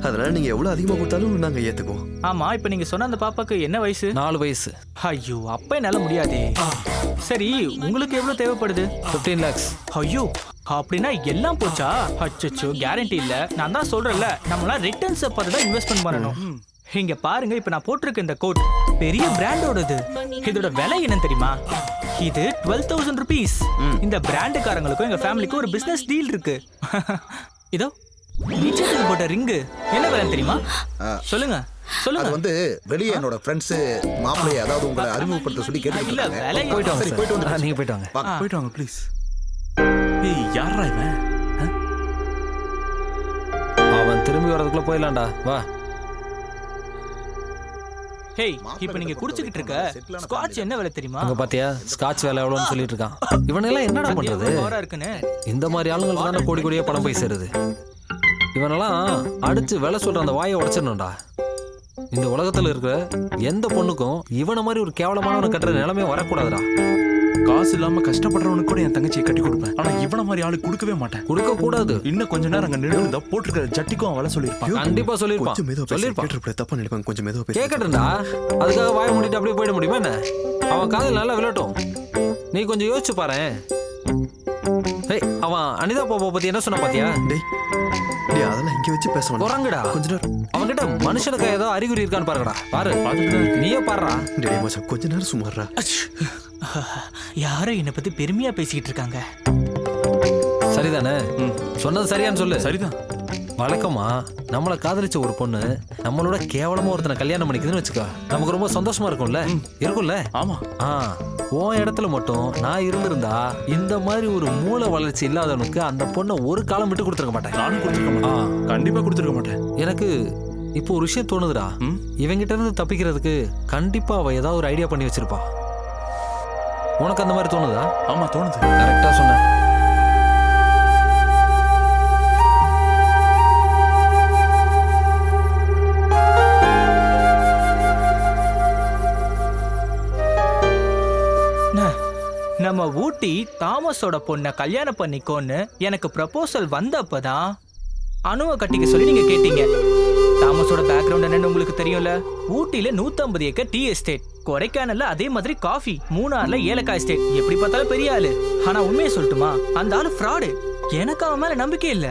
F: அதனால நீங்க எவ்வளவு அதிகமா கொடுத்தாலும் நாங்க ஏத்துக்குவோம்.
L: ஆமா, இப்ப நீங்க சொன்ன அந்த பாப்பாக்கு என்ன வயசு?
E: 4 வயசு.
L: ஐயோ, அப்ப என்னால முடியாதே. சரி, உங்களுக்கு எவ்வளவு தேவைப்படுது?
E: 15 lakhs.
L: ஐயோ, அப்படின்னா எல்லாம் போச்சா? அச்சச்சோ, கேரண்டி இல்ல. நான் தான் சொல்றேன்ல, நம்மளாம் ரிட்டர்ன்ஸ் பார்த்து தான் இன்வெஸ்ட்மெண்ட் பண்ணணும். இங்க பாருங்க, இப்ப நான் போட்டிருக்க இந்த கோட் பெரிய பிராண்டோடது. இதோட விலை என்ன தெரியுமா? இது 12,000 rupees. இந்த பிராண்டுக்காரங்களுக்கும் எங்க ஃபேமிலிக்கும் ஒரு பிசினஸ் டீல் இருக்கு. இதோ நிச்சயத்துக்கு போட்ட ரிங்கு என்ன விலை தெரியுமா? சொல்லுங்க சொல்லுங்க.
B: அது வந்து வெளியே என்னோட ஃப்ரெண்ட்ஸ் மாப்பிள்ளைய, அதாவது உங்களை அறிமுகப்படுத்த சொல்லி கேட்டுட்டு
L: இல்ல,
B: இருக்காங்க.
L: விலை
E: போயிட்டு வாங்க.
B: சரி, போயிட்டு வந்து
E: நீங்க போயிட்டு வாங்க.
I: போயிட்டு வாங்க ப்ளீஸ். ஏய், யாரா இவன்?
E: அவன் திரும்பி வரதுக்குள்ள போயிடலாம்டா. வா.
L: ஹேய், இப்போ நீங்க குடிச்சிட்டு இருக்க ஸ்காட்ச் என்ன விலை தெரியுமா?
E: அங்க பாத்தியா, ஸ்காட்ச் விலை எவ்வளவுன்னு சொல்லிட்டு இருக்கான். இவனெல்லாம் என்னடா பண்றது?
L: ஓவரா இருக்குன்னு.
E: இந்த மாதிரி ஆளுங்களுக்கு தானே கோடி கோடியா பணம் போய் சேருது. இவனெல்லாம் அடிச்சு விலை சொல்ற அந்த வாயை உடைச்சிடணும்டா. இந்த உலகத்துல இருக்கிற எந்த பொண்ணுக்கும் இவனை மாதிரி ஒரு கேவலமானவனை கட்டுற நிலைமை வரக்கூடாதுடா.
I: காசு இல்லாம கஷ்டப்படுறவனுக்கு கூட என் தங்கச்சியை கட்டி கொடுப்பேன். ஆனா இவன மாதிரி ஆளு கொடுக்கவே மாட்டேன்.
E: கொடுக்க கூடாது.
I: இன்னும் கொஞ்ச நேரம் அங்க நின்று போட்டிருக்கிற ஜட்டிக்கும் அவளை சொல்லியிருப்பான்.
E: கண்டிப்பா சொல்லிருப்பான்.
F: கொஞ்சம் மெதுவா பேசு.
E: சொல்லிருப்பான்.
F: கேட்டிருப்பா, தப்பா நினைப்பாங்க. கொஞ்சம் மெதுவா பேசு.
E: கேட்கட்டும்டா. அதுக்காக வாயை மூடிட்டு அப்படியே போயிட முடியுமா என்ன? அவன் காதல் நல்லா விளட்டும். நீ கொஞ்சம் யோசிச்சு பாரு. அவன் அனிதா பாப்பா பத்தி என்ன சொன்ன பாத்தியா?
F: டேய், அதெல்லாம் இங்க வச்சு பேச வேண்டாம்.
E: குரங்குடா.
F: கொஞ்ச நேரம்
E: அவன்கிட்ட மனுஷனுக்கு ஏதோ அறிகுறி இருக்கான்னு பாருங்கடா. பாரு, நீயே பாருடா.
F: டேய் மச்சான், கொஞ்ச நேரம் சும்மாறா.
L: யாரோ என்னை பத்தி பெருமையா பேசிக்கிட்டு இருக்காங்க.
E: சரிதானே? சொன்னது சரியான்னு சொல்லு.
I: சரிதான்.
E: வழக்கமா நம்மளை காதலிச்ச ஒரு பொண்ணு நம்மளோட கேவலமா ஒருத்தனை கல்யாணம் பண்ணிக்குதுன்னு வச்சுக்கோ, நமக்கு ரொம்ப சந்தோஷமா இருக்கும்ல? இருக்கும்ல?
I: ஆமா.
E: உன் இடத்துல மட்டும் நான் இருந்திருந்தா இந்த மாதிரி ஒரு மூளை வளர்ச்சி இல்லாதவனுக்கு அந்த பொண்ணை ஒரு காலம் விட்டு கொடுத்துருக்க மாட்டேன்.
I: நானும் கொடுத்துருக்க மாட்டேன். கண்டிப்பா கொடுத்துருக்க மாட்டேன்.
E: எனக்கு இப்போ ஒரு விஷயம் தோணுதுடா. இவங்கிட்ட இருந்து தப்பிக்கிறதுக்கு கண்டிப்பா அவ ஏதாவது ஒரு ஐடியா பண்ணி வச்சிருப்பா. உனக்கு அந்த மாதிரி தோணுதா?
I: ஆமா, தோணுது.
E: கரெக்டா சொன்ன.
L: ஊட்டி தாமஸோட பொண்ணை கல்யாணம் பண்ணிக்கோன்னு எனக்கு ப்ரப்போசல் வந்தப்பதான் அனுவை கட்டிக்க சொல்லி நீங்க கேட்டீங்க. தாமஸோட பேக்ரவுண்ட் என்னன்னு உங்களுக்கு தெரியும்ல. ஊட்டியில 150 ஏக்கர் டீ எஸ்டேட், கொடைக்கானல்ல அதே மாதிரி காஃபி, மூணார்ல ஏலக்காய் எஸ்டேட். எப்படி பார்த்தாலும் பெரிய ஆளு. ஆனா உண்மையை சொல்லட்டுமா, அந்த ஆளு ஃப்ராடு. எனக்கு அவன் மேல நம்பிக்கை இல்ல,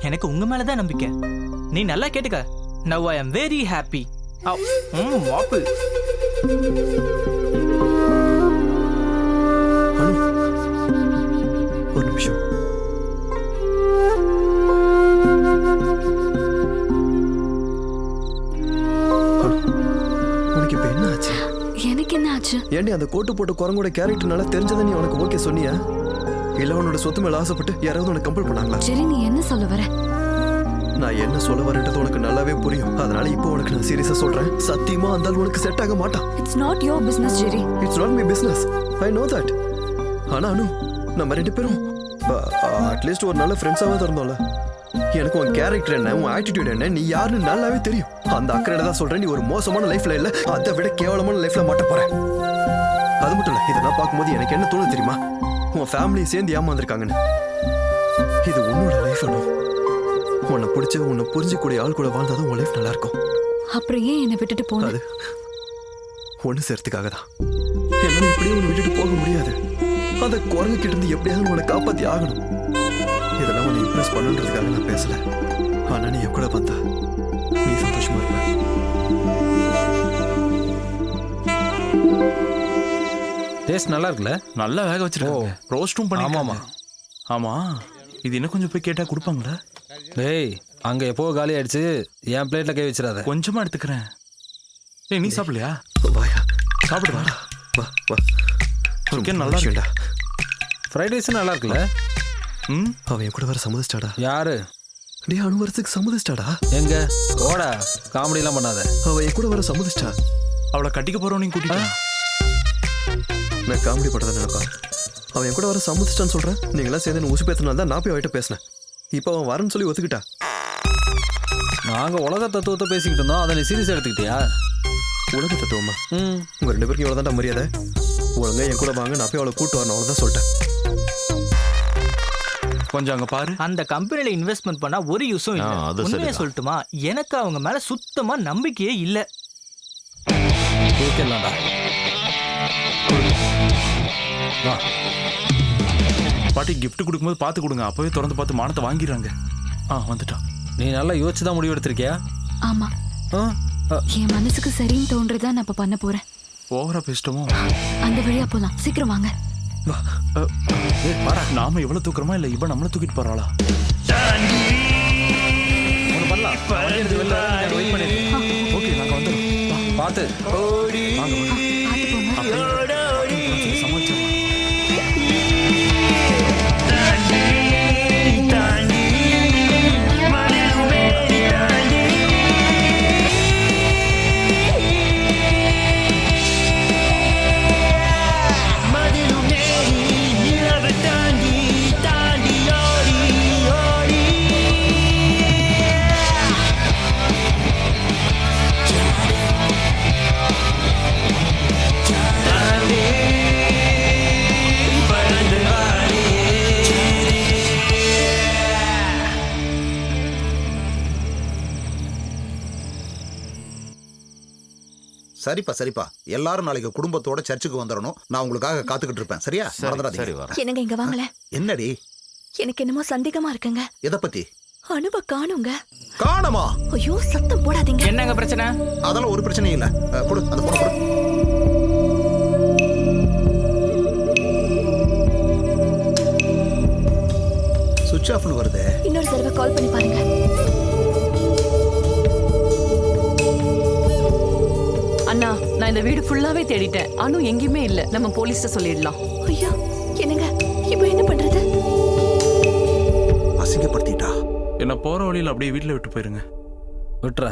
L: எனக்கு உங்க மேலதான் நம்பிக்கை. நீ நல்லா கேட்டுக்க. Now I am very happy. வாப்பு
F: ஒரு நிமிஷம். உனக்கு இப்ப என்ன ஆச்சு?
K: எனக்கு என்ன ஆச்சு?
F: ஏண்டி அந்த கோட்டு போட்ட குரங்கோட கேரக்டர்னால தெரிஞ்சதை நீ உனக்கு ஓகே சொன்னியா? இல்ல உன்னோட சொத்து மேல ஆசைப்பட்டு யாராவது உனக்கு கம்பல் பண்ணாங்களா?
K: சரி, நீ என்ன சொல்ல வர?
F: நான் என்ன சொல்ல வரேன்றது உனக்கு நல்லாவே புரியும். அதனால இப்போ உனக்கு நான் சீரியஸா சொல்றேன். சத்தியமா அந்த ஆள் உனக்கு செட் ஆக மாட்டான்.
K: It's not your business Jerry.
F: It's not my business. I know that. ஆனா அனு, நம்ம ரெண்டு பேரும் அட்லீஸ்ட் ஒரு நல்ல ஃப்ரெண்ட்ஸாவே இருந்தோம்ல. எனக்கு உன் கேரக்டர் என்ன, உன் ஆட்டிடியூட் என்ன, நீ யாருன்னு நல்லாவே தெரியும். அந்த அக்கறையில தான் சொல்றேன். நீ ஒரு மோசமான லைஃப்ல இல்ல, அதை விட கேவலமான லைஃப்ல மாட்ட போற. அது மட்டும் இல்ல, இதெல்லாம் பார்க்கும்போது எனக்கு என்ன தோணுது தெரியுமா? உன் ஃபேமிலியை சேர்ந்து ஏமாந்துருக்காங்கன்னு. இது உன்னோட லைஃப் அனு. உன்னை பிடிச்ச, உன்னை புரிஞ்சக்கூடிய ஆள் கூட வாழ்ந்தாதான் உன் லைஃப் நல்லா இருக்கும்.
K: அப்புறம் ஏன் என்னை விட்டுட்டு போன?
F: அது ஒண்ணு சேர்த்துக்காக தான். என்னால இப்படியே உன்னை விட்டுட்டு போக முடியாது. அந்த குரங்கு கிட்ட இருந்து எப்படியாவது உன்னை காப்பாத்தி ஆகணும். இதெல்லாம் உன்னை இம்ப்ரெஸ் பண்ணுன்றதுக்காக நான் பேசல. ஆனா நீ என் கூட வந்தா நீ சந்தோஷமா இருப்ப.
E: டேஸ்ட் நல்லா இருக்குல்ல?
I: நல்லா வேக வச்சிருக்கோம். ரோஸ்டும் பண்ணி.
E: ஆமாமா.
I: ஆமா, இது இன்னும் கொஞ்சம் போய் கேட்டா கொடுப்பாங்களா?
E: டேய், அங்க எப்போ காலி ஆயிடுச்சு. என் பிளேட்ல கை வச்சிடாத.
I: கொஞ்சமா எடுத்துக்கிறேன். ஏய், நீ சாப்பிடலையா?
F: வாயா,
I: சாப்பிடு.
F: வா வா.
I: சிக்கன் நல்லா இருக்குடா.
E: ஃப்ரைட் ரைஸ் நல்லா இருக்குல்ல?
F: அவன் என் கூட வர சம்மதிச்சிட்டாடா.
E: யாரு?
F: டே, அனு வரதுக்கு சம்மதிச்சிட்டாடா.
E: எங்க ஓடா, காமெடி எல்லாம் பண்ணாத.
F: அவன் என் கூட வர சம்மதிச்சிட்டா.
I: அவளை கட்டிக்க போறோம். நீ கூட்டிட்டா?
F: நான் காமெடி பண்றதா நினைப்பா. அவன் என் கூட வர சம்மதிச்சிட்டான்னு சொல்றேன். நீங்களாம் சேர்ந்து உசு பேத்தினால தான் நான் போய் அவகிட்ட பேசினேன். இப்போ அவன் வரேன்னு சொல்லி ஒத்துக்கிட்டா.
E: நாங்க உலக தத்துவத்தை பேசிக்கிட்டு இருந்தோம், அதை நீ சீரியஸ் எடுத்துக்கிட்டியா?
F: உலக தத்துவமா? உங்க ரெண்டு பேருக்கும் இவ்வளவுதான் மரியாதை. ஒழுங்கா என் கூட வாங்க, நான் போய் அவளை கூட்டு வரணும், அவ்வளவுதான் சொல்லிட்டேன்.
I: கொஞ்சம் அங்க பாரு.
L: அந்த கம்பெனில இன்வெஸ்ட்மெண்ட் பண்ணா ஒரு யூஸும் இல்ல. உண்மையை சொல்லட்டுமா, எனக்கு அவங்க மேல சுத்தமா நம்பிக்கையே இல்ல.
E: கேட்கலாம்டா.
I: பாட்டி கிஃப்ட் கொடுக்கும்போது பார்த்து கொடுங்க. அப்பவே திறந்து பார்த்து மானத்தை வாங்கிடுறாங்க. வந்துட்டான்.
E: நீ நல்லா யோசிச்சு தான் முடிவு எடுத்திருக்கியா?
K: ஆமா, என் மனசுக்கு சரின்னு தோன்றதா நான் இப்ப பண்ண போறேன்.
I: ஓவரா பேசிட்டோமோ?
K: அந்த வழியா போலாம், சீக்கிரம் வாங்க.
I: நாம எவ்வளவு தூக்குறோமா இல்ல இவ நம்மள தூக்கிட்டு போறாளா?
E: ஒண்ணு பண்ணலாம். வெயிட் பண்ணி.
I: ஓகே, நாங்க வந்துறோம்.
E: பாத்து
I: வாங்க வாங்க. சமாளிச்சு
B: சரிப்பா சரிப்பா. எல்லாரும் நாளைக்கு குடும்பத்தோட சர்ச்சுக்கு வந்துடணும். நான் உங்களுக்காக காத்துக்கிட்டு இருப்பேன். சரியா? மறந்துடாதீங்க.
H: என்னங்க இங்க வாங்கல.
B: என்னடி?
H: எனக்கு என்னமோ சந்தேகமா இருக்குங்க.
B: எதை பத்தி?
H: அனுப காணுங்க.
B: காணமா?
H: ஐயோ, சத்தம் போடாதீங்க.
L: என்னங்க பிரச்சனை?
B: அதெல்லாம் ஒரு பிரச்சனையும் இல்ல. கொடு அந்த போன கொடு. சுவிட்ச் ஆஃப்னு வருது.
H: இன்னொரு தடவை கால் பண்ணி பாருங்க.
C: அண்ணா, நான் இந்த வீடு ஃபுல்லாவே தேடிட்டேன். அனு எங்கேயுமே இல்ல. நம்ம போலீஸ்ட்ட சொல்லிடலாம்.
H: ஐயோ, என்னங்க இப்போ என்ன பண்றது?
B: அசிங்கப்படுத்திட்டா.
I: என்ன போற வழியில அப்படியே வீட்டுல விட்டு போயிருங்க.
E: விட்டுற.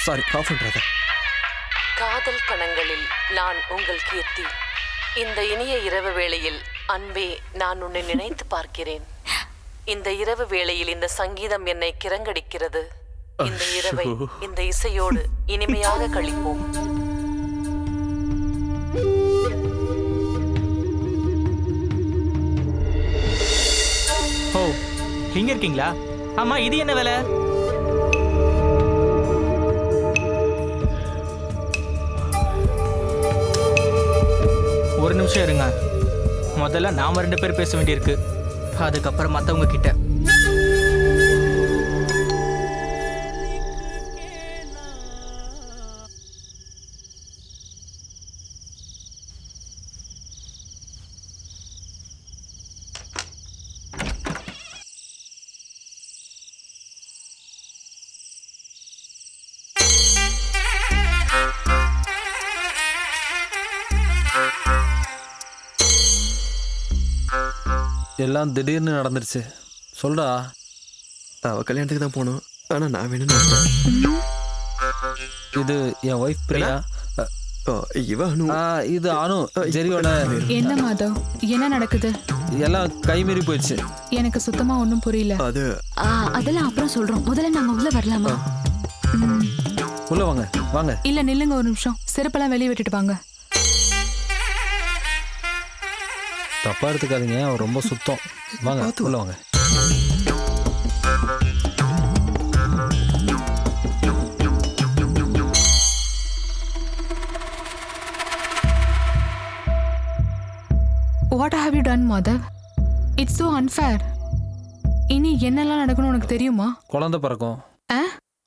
F: சாரி, ஆஃப் பண்றத.
C: காதல் கணங்களில் நான் உங்கள் கீர்த்தி. இந்த இனிய இரவு வேளையில் அன்பே, நான் உன்னை நினைத்து பார்க்கிறேன். இந்த இரவு வேளையில் இந்த சங்கீதம் என்னை கிறங்கடிக்கிறது. இந்த இரவை இந்த இசையோடு இனிமையாக கழிப்போம்.
L: ஓ, இங்க இருக்கீங்களா? ஆமா, இது என்ன வேலை? ஒரு நிமிஷம் இருங்க. முதல்ல நாம 2 பேர் பேச வேண்டியிருக்கு, அதுக்கப்புறம் மத்தவங்க கிட்ட.
E: எல்லாம் திடீர்னு நடந்துருச்சு. சொல்டா.
F: அவ கல்யாணத்துக்கு தான் போகணும், ஆனா நான் வேணும்னு.
E: இது என் ஒய்ஃப் பிரியா.
F: இவ அனு.
E: இது அனு, ஜெரியோட.
K: என்ன மாதவ், என்ன நடக்குது?
E: எல்லாம் கைமீறி போயிடுச்சு.
K: எனக்கு சுத்தமா ஒன்றும் புரியல.
H: அதெல்லாம் அப்புறம் சொல்றோம், முதல்ல நாங்க உள்ள வரலாமா?
E: உள்ள வாங்க வாங்க.
K: இல்ல நில்லுங்க ஒரு நிமிஷம், செருப்பெல்லாம் வெளியே விட்டுட்டு வாங்க.
E: தப்பா எடுத்துக்காதீங்க, அவர் ரொம்ப சுத்தம். வாங்க உள்ள வாங்க.
K: What have you done, Madhav? It's so unfair. இனி என்னெல்லாம் நடக்கணும் உனக்கு தெரியுமா?
E: குழந்தை பிறக்கும்.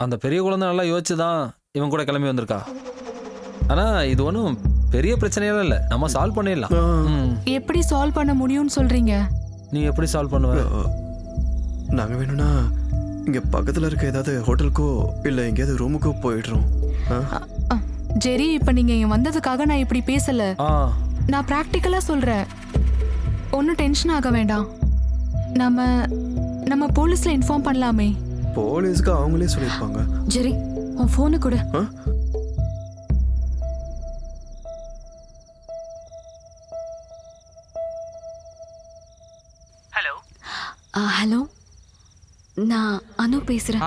E: அந்த பெரிய குழந்தை நல்லா யோசிச்சு தான் இவன் கூட கிளம்பி வந்திருக்கா. ஆனா இது ஒன்றும் பெரிய பிரச்சனையெல்லாம் இல்லை, நம்ம சால்வ் பண்ணிடலாம்.
K: எப்படி சால்வ் பண்ண முடியும்னு சொல்றீங்க?
E: நீ எப்படி சால்வ் பண்ணுவ?
F: நாங்க வேணும்னா இங்க பக்கத்துல இருக்க ஏதாவது ஹோட்டலுக்கோ இல்ல எங்கேயாவது ரூமுக்கோ போயிடுறோம்.
K: ஜெரி, இப்ப நீங்க இங்க வந்ததுக்காக நான் இப்படி பேசல. நான் பிராக்டிக்கலா சொல்றேன். ஒன்னும் டென்ஷன் ஆக வேண்டாம். நம்ம போலீஸ்ல இன்ஃபார்ம் பண்ணலாமே.
F: போலீஸ்க்கு அவங்களே சொல்லிருப்பாங்க.
H: ஜெரி, உன் போனை கொடு. ஹலோ, நான் அனு பேசுறேன்.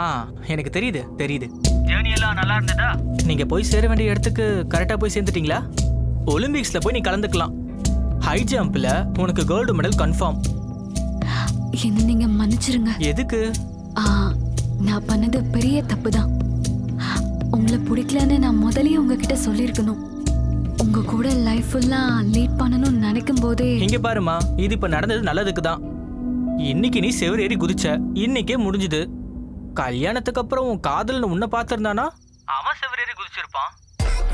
L: எனக்கு தெரியுது. ஜேர்னி எல்லாம் நல்லா இருந்ததா? நீங்க போய் சேர வேண்டிய இடத்துக்கு கரெக்டா போய் சேர்ந்துட்டீங்களா? ஒலிம்பிக்ஸ்ல போய் நீ கலந்துக்கலாம். ஹை ஜம்ப்ல உனக்கு கோல்டு மெடல் கன்ஃபார்ம்.
H: என்ன நீங்க மன்னிச்சிருங்க.
L: எதுக்கு?
H: நான் பண்ணது பெரிய தப்பு தான். உங்களை பிடிக்கலன்னு நான் முதல்லயே உங்ககிட்ட சொல்லியிருக்கணும். உங்க கூட லைஃப் ஃபுல்லா லீட் பண்ணணும்னு நினைக்கும் போதே.
L: இங்க பாருமா, இது இப்ப நடந்தது நல்லதுக்கு தான். இன்னைக்கு நீ செவர் ஏறி குதிச்ச, இன்னைக்கே முடிஞ்சுது. கல்யாணத்துக்கு அப்புறம் உன் காதல்னு உன்னை பார்த்திருந்தானா அவன் செவர் ஏறி குதிச்சிருப்பான்.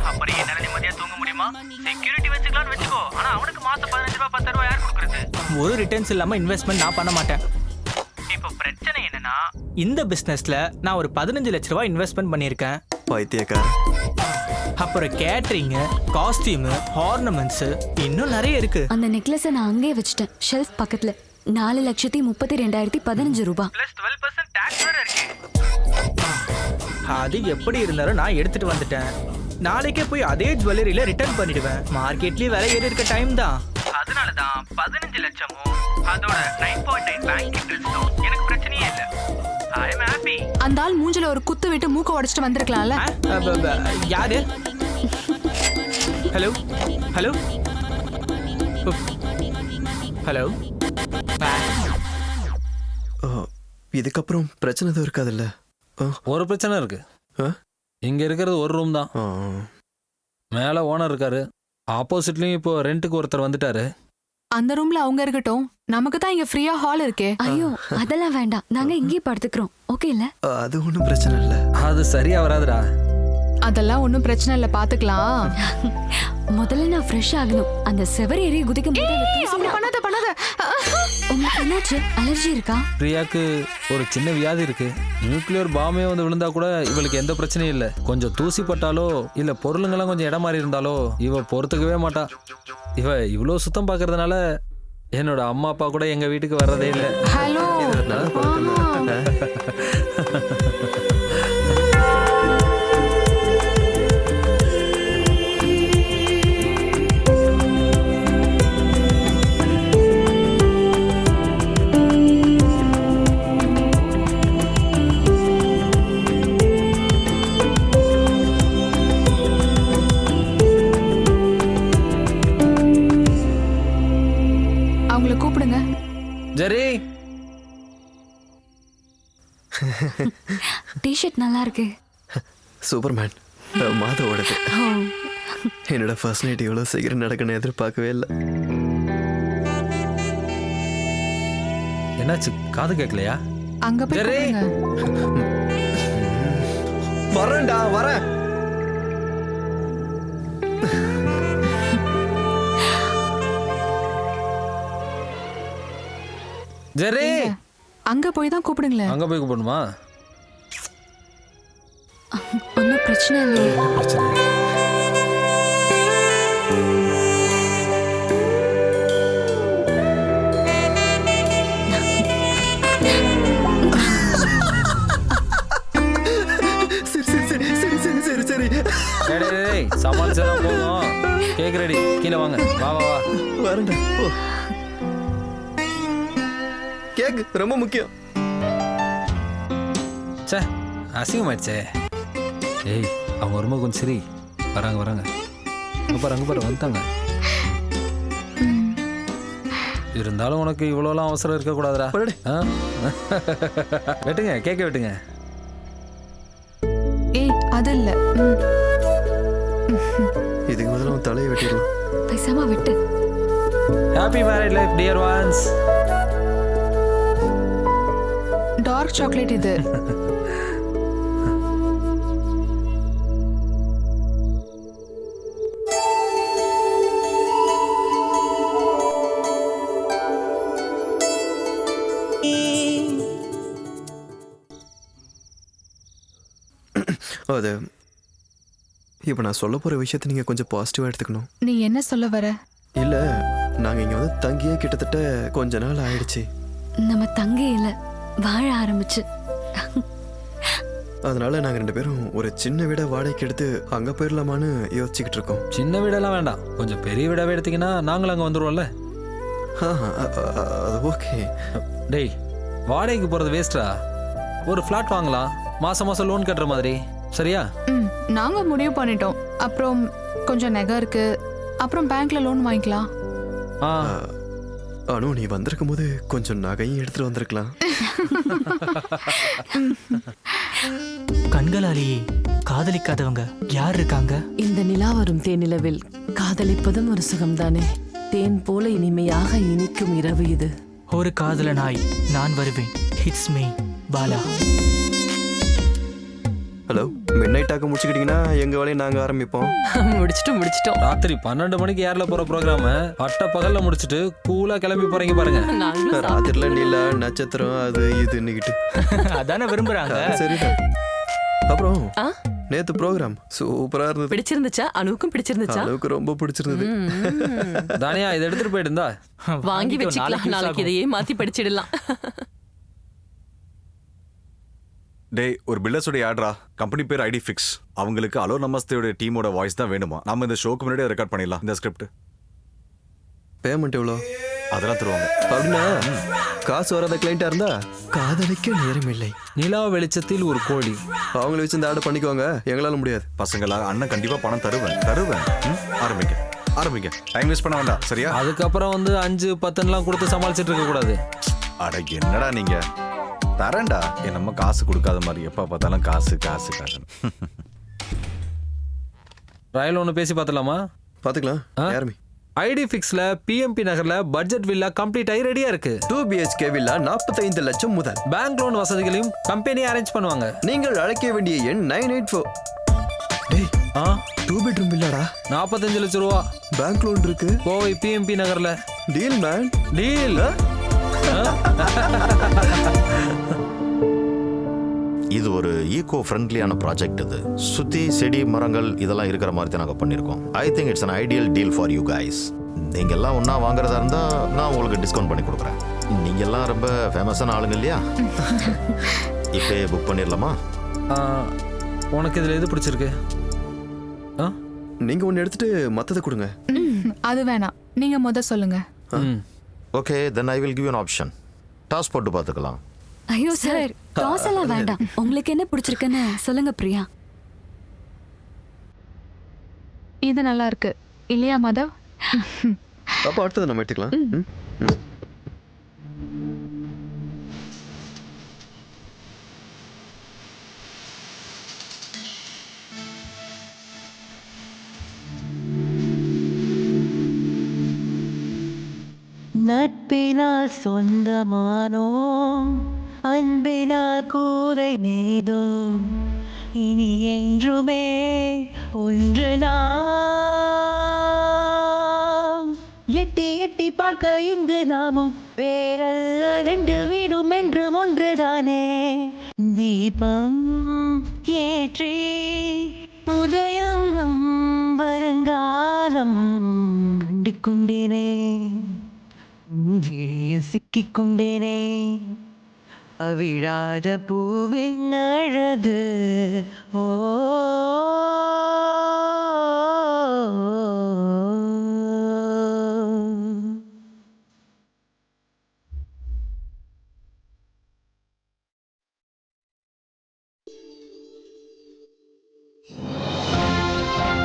L: அப்படி என்னால நிம்மதியா தூங்க முடியுமா? செக்யூரிட்டி வச்சுக்கலாம்னு வச்சுக்கோ, ஆனா அவனுக்கு மாசம் 15 ரூபாய் 10 ரூபாய் யார் கொடுக்கறது? ஒரு ரிட்டர்ன்ஸ் இல்லாம இன்வெஸ்ட்மெண்ட் நான் பண்ண மாட்டேன். இப்போ பிரச்சனை என்னன்னா, இந்த பிசினஸ்ல நான் ஒரு 15 லட்ச ரூபாய் இன்வெஸ்ட்மெண்ட் பண்ணியிருக்கேன்.
F: பைத்தியக்கார.
L: அப்புறம் கேட்டரிங், காஸ்டியூம், ஆர்னமெண்ட்ஸ், இன்னும் நிறைய இருக்கு.
H: அந்த நெக்லஸை நான் அங்கேயே வச்சுட்டேன், ஷெல்ஃப் பக்கத்துல. 4,32,15 ரூபாய்.
L: பிளஸ் 12% டாக்ஸ் வேற இருக்கு. அது எப்படி இருந்தாலும் நான் எடுத்துட்டு வந்துட்டேன். நாளைக்கே போய் அதே ஜுவல்லரியில ரிட்டர்ன் பண்ணிடுவேன். மார்க்கெட்லயே விலை ஏறி இருக்க டைம் தான். அதனால தான் 15 லட்சமும் அதோட 9.9 பேங்க் இன்ட்ரெஸ்டும் எனக்கு பிரச்சனையே இல்ல. ஐ அம் ஹாப்பி.
K: அந்த ஆள் மூஞ்சில ஒரு குத்து விட்டு மூக்க உடைச்சிட்டு வந்திருக்கலாம்ல.
L: யாரு? Hello hello hello.
F: இதுக்கப்புறம் பிரச்சனை எதுவும் இருக்காதுல்ல?
E: ஒரு பிரச்சனை இருக்கு. இங்க இருக்கிறது ஒரு ரூம் தான். மேல ஓனர் இருக்காரு, ஆப்போசிட்லயும் இப்போ ரெண்டுக்கு ஒருத்தர் வந்துட்டாரு.
K: அந்த ரூம்ல அவங்க இருக்கட்டும், நமக்கு தான் இங்க ஃப்ரீயா ஹால் இருக்கே.
H: ஐயோ, அதெல்லாம் வேண்டாம், நாங்க இங்கேயே படுத்துக்கிறோம். ஓகே இல்ல?
F: அது ஒன்றும் பிரச்சனை இல்லை.
E: அது சரியா வராதுடா.
K: அதெல்லாம் ஒன்றும் பிரச்சனை இல்லை, பாத்துக்கலாம்.
H: முதல்ல நான் ஃப்ரெஷ் ஆகணும். அந்த செவர் ஏறி குதிக்கும் போது
K: பண்ணாத.
H: உங்களுக்கு என்னாச்சு? அலர்ஜி இருக்கா?
E: பிரியாக்கு ஒரு சின்ன வியாதி இருக்கு. நியூக்ளியர் பாமே வந்து விழுந்தா கூட இவளுக்கு எந்த பிரச்சனையும் இல்லை. கொஞ்சம் தூசி பட்டாலோ இல்ல பொருளுங்கெல்லாம் கொஞ்சம் இடம் மாறி இருந்தாலோ இவ பொறுத்துக்கவே மாட்டா. இவ இவ்வளோ சுத்தம் பார்க்கறதுனால என்னோட அம்மா அப்பா கூட எங்க வீட்டுக்கு வர்றதே இல்லை.
K: ஹலோ.
H: டிஷர்ட் நல்லா இருக்கு.
F: சூப்பர்மேன் மாதவோடது. என்னோட ஃபர்ஸ்ட் நைட் இவ்வளோ சீக்கிரம் நடக்கணும்னு எதிர்பார்க்கவே இல்லை.
E: என்னாச்சு, காது கேட்கலையா?
K: அங்க போய்
E: ஜெர்ரி!
K: கூப்பிடுங்க.
F: வரேன்டா வரேன்.
E: ஜெர்ரி!
K: அங்க போய் தான் கூப்பிடுங்களேன்.
E: அங்க போய் கூப்பிடணுமா?
H: ஒன்றும் பிரச்சனை இல்லையே.
E: பிரச்சனை இல்லை. சமாளிச்சதான் போதும். கேக் ரெடி, கீழே வாங்க. வா வா வா.
F: வரேன்டா போ. கேக் ரொம்ப முக்கியம்.
E: சே, அசிங்கமாயிடுச்சே. ஏய், அவங்க வரும்போது கொஞ்சம் சரி. வராங்க வராங்க. அங்க பாரு வந்துட்டாங்க. இருந்தாலும் உனக்கு இவ்வளோலாம் அவசரம் இருக்கக்கூடாதுடா. வெட்டுங்க, கேக்க வெட்டுங்க.
K: ஏய், அது இல்ல.
F: இதுக்கு முதல்ல உன் தலையை வெட்டிடலாம்.
H: பேசாம விட்டு.
E: Happy married life dear ones.
K: Dark chocolate இது.
F: அது இப்போ நான் சொல்ல போகிற விஷயத்தை நீங்கள் கொஞ்சம் பாசிட்டிவாக எடுத்துக்கணும்.
K: நீ என்ன சொல்ல வர?
F: இல்லை, நாங்கள் இங்கே வந்து தங்கியே கிட்டத்தட்ட கொஞ்ச நாள் ஆயிடுச்சு.
H: நம்ம தங்கி இல்லை, வாழ ஆரம்பிச்சு.
F: அதனால நாங்கள் 2 பேரும் ஒரு சின்ன வீடை வாடகைக்கு எடுத்து அங்கே போயிடலாமான்னு யோசிச்சுக்கிட்டு இருக்கோம்.
E: சின்ன வீடெல்லாம் வேண்டாம், கொஞ்சம் பெரிய வீடாவே எடுத்தீங்கன்னா நாங்களும் அங்கே வந்துடுவோம்ல.
F: அது ஓகே.
E: டேய், வாடகைக்கு போகிறது வேஸ்டா. ஒரு ஃப்ளாட் வாங்கலாம், மாதம் மாதம் லோன் கட்டுற மாதிரி. சரியா?
K: நாங்க முடிவு பண்ணிட்டோம். அப்புறம் கொஞ்சம் நகை இருக்கு, அப்புறம் பேங்க்ல லோன் வாங்கிக்கலாம்.
F: அனு, நீ வந்திருக்கும் போது கொஞ்சம் நகையும் எடுத்துட்டு வந்திருக்கலாம்.
L: கண்களாலேயே காதலிக்காதவங்க யார் இருக்காங்க?
C: இந்த நிலா வரும் தேனிலவில் காதலிப்பதும் ஒரு சுகம்தானே. தேன் போல இனிமையாக இனிக்கும் இரவு இது.
L: ஒரு காதலனாய் நான் வருவேன். Hits me Bala.
F: Hello, mid night ஆக்க முடிச்சுக்கிட்டீங்கன்னா எங்க வேலையை நாங்க ஆரம்பிப்போம்.
C: முடிச்சிட்டோம்.
E: ராத்திரி 12 மணிக்கு ஏர்ல போற ப்ரோக்ராம பட்ட பகல்ல முடிச்சிட்டு கூலா கிளம்பி போறீங்க பாருங்க.
F: ராத்திரில நீல நட்சத்திரம் அது இதுன்னுகிட்டு
L: அதானே விரும்புறாங்க.
F: சரிடா. அப்புறம் நேத்து ப்ரோக்ராம் சூப்பரா இருந்தது.
C: பிடிச்சிருந்துச்சா? அனுவுக்கும் பிடிச்சிருந்துச்சா?
F: அனுவுக்கு ரொம்ப பிடிச்சிருந்தது.
E: தானியா, இதை எடுத்துட்டு போயிட்டு இருந்தா
C: வாங்கி வச்சுக்கலாம். நாளைக்கு இதையே மாத்தி படிச்சிடலாம்.
D: டேய், ஒரு பில்டர்ஸோட ஆட்ரா. கம்பெனி பேர் ஐடி ஃபிக்ஸ். அவங்களுக்கு அலோ நமஸ்தேயோட டீமோட வாய்ஸ் தான் வேணுமா. நம்ம இந்த ஷோக்கு முன்னாடியே ரெக்கார்ட் பண்ணிடலாம். இந்த ஸ்கிரிப்ட்
F: பேமெண்ட் எவ்வளோ?
D: அதெல்லாம் தருவாங்க.
F: அப்படின்னா காசு வராத கிளைண்டா இருந்தா காதலிக்க நேரம் இல்லை.
E: நிலா வெளிச்சத்தில் ஒரு கோழி.
F: அவங்கள வச்சு இந்த ஆர்டர் பண்ணிக்குவாங்க, எங்களால முடியாது.
D: பசங்களா, அண்ணன் கண்டிப்பா பணம் தருவேன். ஆரம்பிங்க. டைம் வேஸ்ட் பண்ண வேண்டாம். சரியா?
E: அதுக்கப்புறம் வந்து 5, 10 கொடுத்து சமாளிச்சுட்டு இருக்க கூடாது.
D: அட என்னடா நீங்க, தரேன்டா. என்னமோ காசு கொடுக்காத மாதிரி எப்ப பார்த்தாலும் காசு.
E: ரயில் ஒன்று பேசி பார்த்துலாமா?
F: பார்த்துக்கலாம். யாருமே
E: ஐடி ஃபிக்ஸ்ல பிஎம்பி நகர்ல பட்ஜெட் வில்லா கம்ப்ளீட் ஆகி ரெடியா இருக்கு.
F: 2 BHK வில்லா 45 லட்சம் முதல்.
E: பேங்க் லோன் வசதிகளையும் கம்பெனி அரேஞ்ச் பண்ணுவாங்க.
F: நீங்கள் அழைக்க வேண்டிய எண் 984. டேய், 2 பெட்ரூம் வில்லாடா,
E: 45 லட்சம் ரூபா.
F: பேங்க் லோன் இருக்கு.
E: கோவை பிஎம்பி நகர்ல.
F: Deal man,
E: deal.
M: இது ஒரு ஈகோ ஃப்ரெண்ட்லியான ப்ராஜெக்ட். இது சுற்றி செடி மரங்கள் இதெல்லாம் இருக்கிற மாதிரி தான் நாங்கள் பண்ணியிருக்கோம். I think it's an ideal deal for you guys. நீங்கள் எல்லாம் ஒன்றா வாங்குறதா இருந்தால் நான் உங்களுக்கு டிஸ்கவுண்ட் பண்ணி கொடுக்குறேன். நீங்கள் எல்லாம் ரொம்ப ஃபேமஸான ஆளுங்க இல்லையா? இப்போ புக் பண்ணிடலாமா?
E: உனக்கு இதில் எது பிடிச்சிருக்கு?
F: நீங்கள் ஒன்று எடுத்துட்டு மற்றதை கொடுங்க.
K: அது வேணாம், நீங்கள் சொல்லுங்க.
M: Okay, then I will give you an option. Toss போட்டு பார்த்துக்கலாம்.
H: ஐயோ சார், டாஸ் எல்லாம் வேண்டாம். உங்களுக்கு என்ன பிடிச்சிருக்குன்னு சொல்லுங்க பிரியா.
K: இது நல்லா இருக்கு இல்லையா மாதவ்?
F: அப்போ அடுத்தது நம்ம எடுத்துக்கலாம்.
N: நட்பினால் சொந்தமானோம், அன்பினால் கூரை நேதோம், இனி என்றுமே ஒன்று நாம். எட்டி எட்டி பார்க்க இங்கு நாமும் வேறல்ல, ரெண்டு வீடும் என்றும் ஒன்றுதானே. தீபம் ஏற்றி உதயம் வருங்காலம் கண்டு கொண்டேனே, சிக்கிக் கொண்டேனே. அவிழாத பூவின் அழகு ஓ.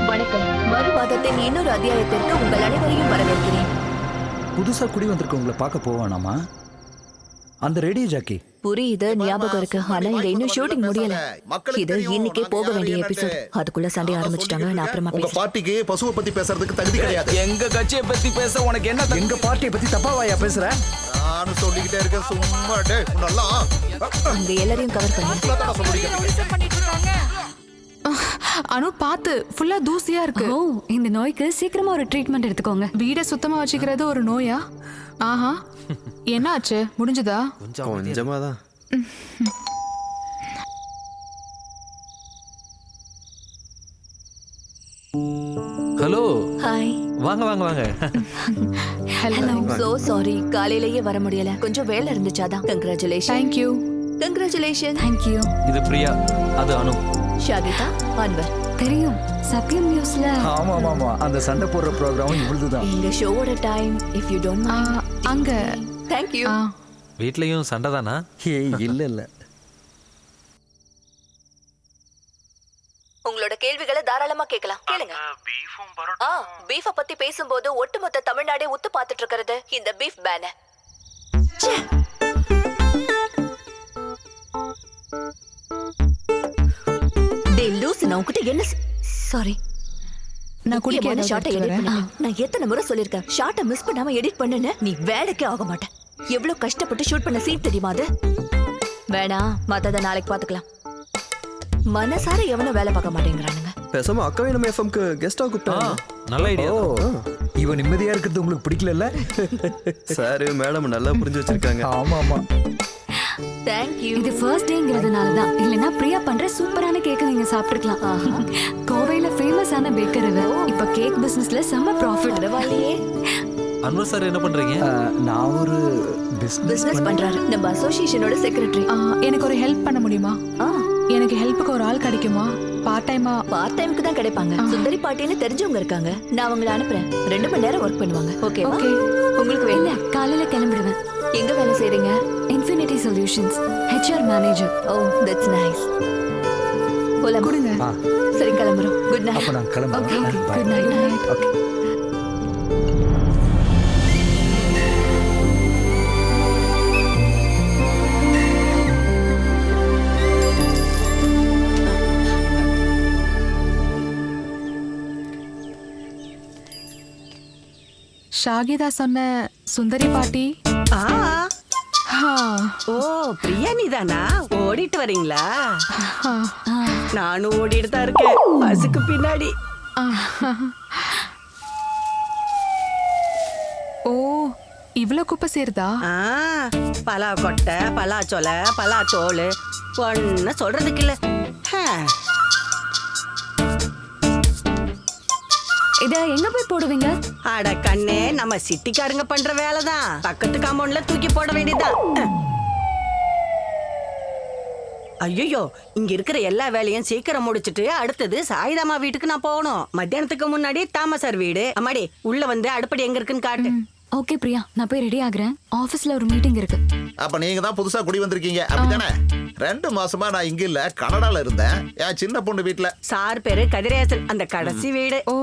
H: வணக்கம். மறுவாதத்தின் இன்னொரு அத்தியாயத்திற்கு உங்கள் அனைவரையும் வரவேற்கிறேன்.
A: புதுசா குடி வந்திருக்கவங்களை பார்க்க போவானாமா? அந்த ரேடியோ ஜாக்கி
H: புரியுது, ஞாபகம் இருக்கு. ஆனா இங்க இன்னும் ஷூட்டிங் முடியல. இது இன்னைக்கே போக வேண்டிய எபிசோட். அதுக்குள்ள சண்டை ஆரம்பிச்சிட்டாங்க. நான் அப்புறமா
B: உங்க பார்ட்டிக்கு பசுவை பத்தி பேசுறதுக்கு தகுதி கிடையாது.
A: எங்க கட்சியை பத்தி பேச உனக்கு என்ன? எங்க பார்ட்டியை பத்தி தப்பாவாயா பேசுற?
B: நானும் சொல்லிக்கிட்டே இருக்கேன் சும்மா. டேய் நல்லா
H: அங்க எல்லாரையும் கவர் பண்ணி
K: அனு பாத்து, ஃபுல்லா தூசியா இருக்கு.
H: ஓ, இந்த நோய்க்கு சீக்கிரமா ஒரு ட்ரீட்மெண்ட் எடுத்துக்கோங்க.
K: வீட சுத்தமா வச்சுக்கிறது ஒரு நோயா? ஆஹா, என்ன ஆச்சு? முடிஞ்சதா?
F: கொஞ்சமா தான்.
E: Hello,
H: hi.
E: வாங்க வாங்க வாங்க.
H: ஹலோ. சோ சாரி, காலையிலேயே வர முடியல. கொஞ்சம் வேலை இருந்துச்சாதான். Congratulation.
K: Thank you.
H: Congratulation. Thank you.
E: இது பிரியா, அது அனு.
H: ஷாகிதா, அன்வர். தெரியும், சத்யம் நியூஸ்ல.
A: ஆமா ஆமா, அந்த சண்டை போடுற ப்ரோகிராம் இவ்வளவுதான்.
H: எங்க ஷோவோட time, if you don't mind.
K: அங்க.
H: Thank you.
E: வீட்லயும் சண்டை தானா?
A: ஏய் இல்ல இல்ல.
H: உங்களோட கேள்விகளை தாராளமா கேட்கலாம். கேளுங்க. பீஃப பத்தி பேசும்போது ஒட்டுமொத்த தமிழ்நாடே உத்து பார்த்துட்டு இருக்கிறது இந்த பீஃப் பேனர். டேய் லூஸ், நான் உன்கிட்ட என்ன சாரி.
K: நான் குடிக்காத
H: ஷார்ட்டை எடிட் பண்ண. நான் எத்தனை முறை சொல்லிருக்கேன், ஷார்ட்டை மிஸ் பண்ணாம எடிட் பண்ணுன்னு. நீ வேலைக்கே ஆக மாட்டேன். எவ்வளவு கஷ்டப்பட்டு ஷூட் பண்ண சீன் தெரியுமா அது? வேணாம், மத்தத நாளைக்கு பாத்துக்கலாம். மனசார எவனும் வேலை பார்க்க மாட்டேங்கிறானுங்க.
F: பேசாம அக்காவே நம்ம எஃப்எம்க்கு கெஸ்டா கூப்பிட்டாங்க.
E: நல்ல ஐடியா.
A: இவன் நிம்மதியா இருக்கிறது உங்களுக்கு பிடிக்கல?
F: சார் மேடம் நல்லா புரிஞ்சு வச்சிருக்காங்க.
A: ஆமா ஆமா.
H: Thank you. இது ஃபர்ஸ்ட் டேங்கிறதுனால தான். இல்லனா பிரியா பண்ற சூப்பரான கேக் நீங்க சாப்பிட்டுக்கலாம். கோவையில ஃபேமஸான பேக்கர் இவ. இப்ப கேக் பிசினஸ்ல செம்ம ப்ராஃபிட். பரவாயில்லையே.
E: அன்வர் சார் என்ன பண்றீங்க?
A: நான் ஒரு
H: பிசினஸ் பண்றாரு. நம்ம அசோசியேஷனோட செக்ரட்டரி.
K: எனக்கு ஒரு ஹெல்ப் பண்ண முடியுமா? எனக்கு ஹெல்ப்புக்கு ஒரு ஆள் கிடைக்குமா? பார்ட்
H: டைமுக்கு தான் கிடைப்பாங்க. சுந்தரி பாட்டின்னு தெரிஞ்சவங்க இருக்காங்க. நான் அவங்கள அனுப்புறேன். 2 மணி நேரம் ஒர்க் பண்ணுவாங்க. Okay okay. உங்களுக்கு வேலை காலையில கிளம்பிடுவேன். எங்க வேலை செய்றீங்க? Infinity solutions, HR manager. Oh, that's nice. போலாம். கொடுங்க. சரி, கிளம்புறோம். Good night.
A: அப்ப நான் கிளம்புறேன்.
H: Okay, good night.
A: Okay.
K: Shahida சொன்ன சுந்தரி பாட்டி.
N: ஓ, பிரியா நீதானா? ஓடிட்டு வரீங்களா? நானும் ஓடிட்டு தான் இருக்கேன், பஸ்ஸுக்கு பின்னாடி.
K: ஓ, இவ்ளோ குப்பை சேருதா?
N: பலா கொட்டை, பலாச்சொலை, பலாத்தோல், ஒன்னு சொல்றதுக்கு இல்ல.
H: இத எங்க போய் போடுவீங்க?
N: அட கண்ணே, நம்ம சிட்டிக்காரங்க பண்ற வேலைதான். பக்கத்து காம்பவுண்ட்ல தூக்கி போட வேண்டியதுதான். ஐயோ, இங்க இருக்கிற எல்லா வேலையும் சீக்கிரம் முடிச்சிட்டு அடுத்தது சாயிதாமா வீட்டுக்கு நான் போகணும். மத்தியானத்துக்கு முன்னாடி தாமசார் வீடு. அம்மாடி, உள்ள வந்து அடுப்படி எங்க இருக்குன்னு காட்டு.
H: ஓகே பிரியா, நான் போய் ரெடி ஆகுறேன். ஆபீஸ்ல ஒரு மீட்டிங் இருக்கு.
B: அப்ப நீங்க தான் புதுசா குடி வந்திருக்கீங்க அப்படிதானே? 2 மாசமா நான் இங்க இல்ல, கனடால இருந்தேன். என் சின்ன பொண்ணு வீட்டுல.
N: சார் பேரு கதிரேசன், அந்த கடைசி வீடு.
K: ஓ,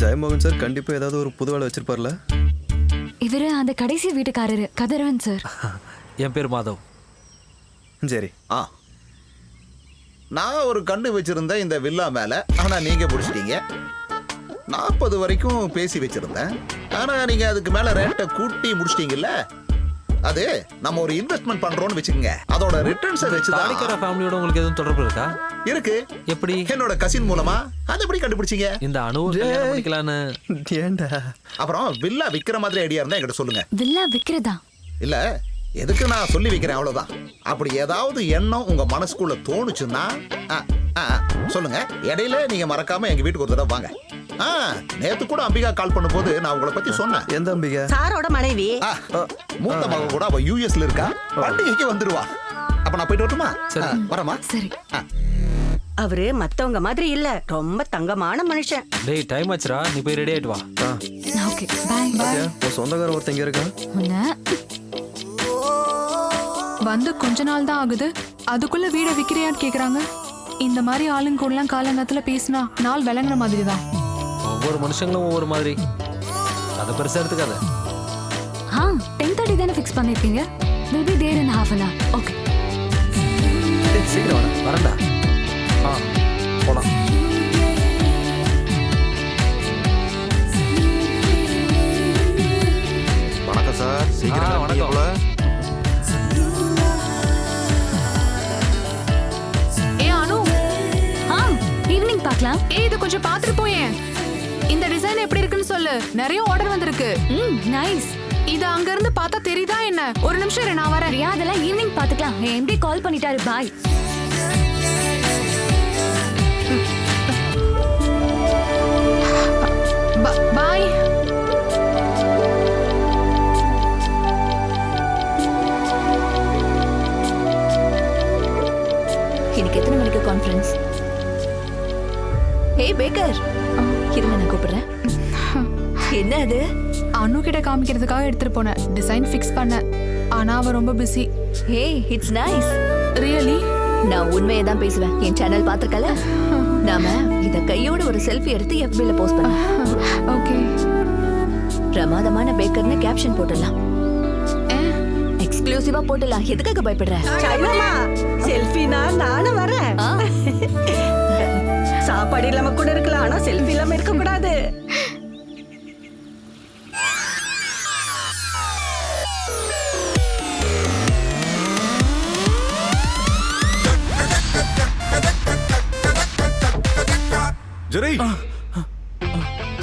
F: ஜெயமோகன் சார் கண்டிப்பா ஏதாவது ஒரு புது வேலை வச்சிருப்பார்ல.
H: இவரு அந்த கடைசி வீட்டுக்காரரு கதிரவன் சார்.
E: என் பேர் மாதவ்.
F: சரி.
B: நான் ஒரு கண்ணு வச்சிருந்தேன் இந்த வில்லா மேல. ஆனா நீங்க பிடிச்சிட்டீங்க. 40 வரைக்கும் பேசி வச்சிருந்தேன். ஆனா நீங்க அதுக்கு மேல ரேட்டை கூட்டி முடிச்சிட்டீங்கல்ல. அது நம்ம ஒரு இன்வெஸ்ட்மெண்ட் பண்றோம்னு வெச்சுக்கங்க. அதோட ரிட்டர்ன்ஸை வச்சு
E: தாடிக்கார ஃபேமிலியோட உங்களுக்கு எதுவும் தொடர்பு இருக்கா?
B: இருக்கு.
E: எப்படி?
B: என்னோட கசின் மூலமா. அது எப்படி கண்டுபிடிச்சீங்க?
E: இந்த அனுவை கல்யாணம் பண்ணிக்கலான்னு.
F: ஏண்டா?
B: அப்புறம் வில்லா விக்கிற மாதிரி ஐடியா இருந்தா என்கிட்ட சொல்லுங்க.
H: வில்லா விக்கிறதா?
B: இல்ல, எதுக்கு நான் சொல்லி வைக்கிறேன் அவ்வளவுதான். அப்படி ஏதாவது எண்ணம் உங்க மனசுக்குள்ள தோணுச்சுன்னா சொல்லுங்க. இடையில நீங்க மறக்காம எங்க வீட்டுக்கு ஒரு தடவை வாங்க. நேத்து கூட அம்பிகா கால் பண்ணும்போது நான் உங்களை பத்தி சொன்னேன்.
F: எந்த அம்பிகா?
N: சாரோட மனைவி.
B: மூத்த மக கூட அவ யூஎஸ்ல இருக்கா. பண்டிகைக்கு வந்துருவா. அப்ப நான் போயிட்டு வரட்டுமா? வரமா?
H: சரி.
N: அவரு மத்தவங்க மாதிரி இல்ல, ரொம்ப தங்கமான மனுஷன்.
E: டேய் டைம் ஆச்சுடா, நீ போய் ரெடி ஆயிட்டு வா.
H: Okay bye.
F: உன் சொந்தக்காரர் ஒருத்தங்க இருக்கான்.
K: வந்து கொஞ்ச நாள் தான் ஆகுது, அதுக்குள்ள வீட விக்கிறியான்னு கேக்குறாங்க. இந்த மாதிரி ஆளுங்க கூடலாம் காலங்கத்துல பேசினா நாள் விளங்குற மாதிரி தான்.
E: ஒவ்வொரு மனுஷங்களும் ஒவ்வொரு மாதிரி. அதை பெருசா எடுத்துக்காத.
H: 10:30 தானே ஃபிக்ஸ் பண்ணிருக்கீங்க. We'll be there in half an hour. Okay.
E: சீக்கிரம் வரேன்டா. போலாம்.
M: வணக்கம் சார். சீக்கிரம்
E: வணக்கம்.
H: ஈவினிங் பார்க்கலாம்.
K: இது கொஞ்சம் பாத்துட்டு போயேன். இந்த டிசைன் எப்படி இருக்குன்னு சொல்லு. நிறைய ஆர்டர் வந்திருக்கு.
H: நைஸ்.
K: இது அங்க இருந்து பார்த்தா தெரியுதா என்ன? ஒரு நிமிஷம் இரு, நான் வரேன்.
H: அதெல்லாம் ஈவினிங் பாத்துக்கலாம். எம்டி கால் பண்ணிட்டாரு. பாய்.
K: பாய்.
H: இன்னைக்கு எத்தனை மணிக்கு கான்ஃபரன்ஸ்? ஹே பேக்கர், இருங்க நான் கூப்பிடுறேன். என்ன அது?
K: அனு கிட்ட காமிக்கிறதுக்காக எடுத்துட்டு போனேன். டிசைன் ஃபிக்ஸ் பண்ண. ஆனா அவ ரொம்ப busy.
H: Hey, it's nice.
K: Really?
H: நான் உண்மையை தான் பேசுவேன். என் சேனல் பாத்துக்கல. நாம இத கையோட ஒரு செல்ஃபி எடுத்து FB-ல போஸ்ட் பண்ணலாம்.
K: ஓகே.
H: பிரமாதமான பேக்கர்னு கேப்ஷன் போட்டுடலாம். எக்ஸ்க்ளூசிவா போட்டுடலாம். எதுக்காக பயப்படுற?
N: செல்ஃபினா நானும் வரேன். சாப்பாடு இல்லாம கூட இருக்கலாம், ஆனா செல்ஃபி இல்லாம இருக்க கூடாது.
D: ஜெரி,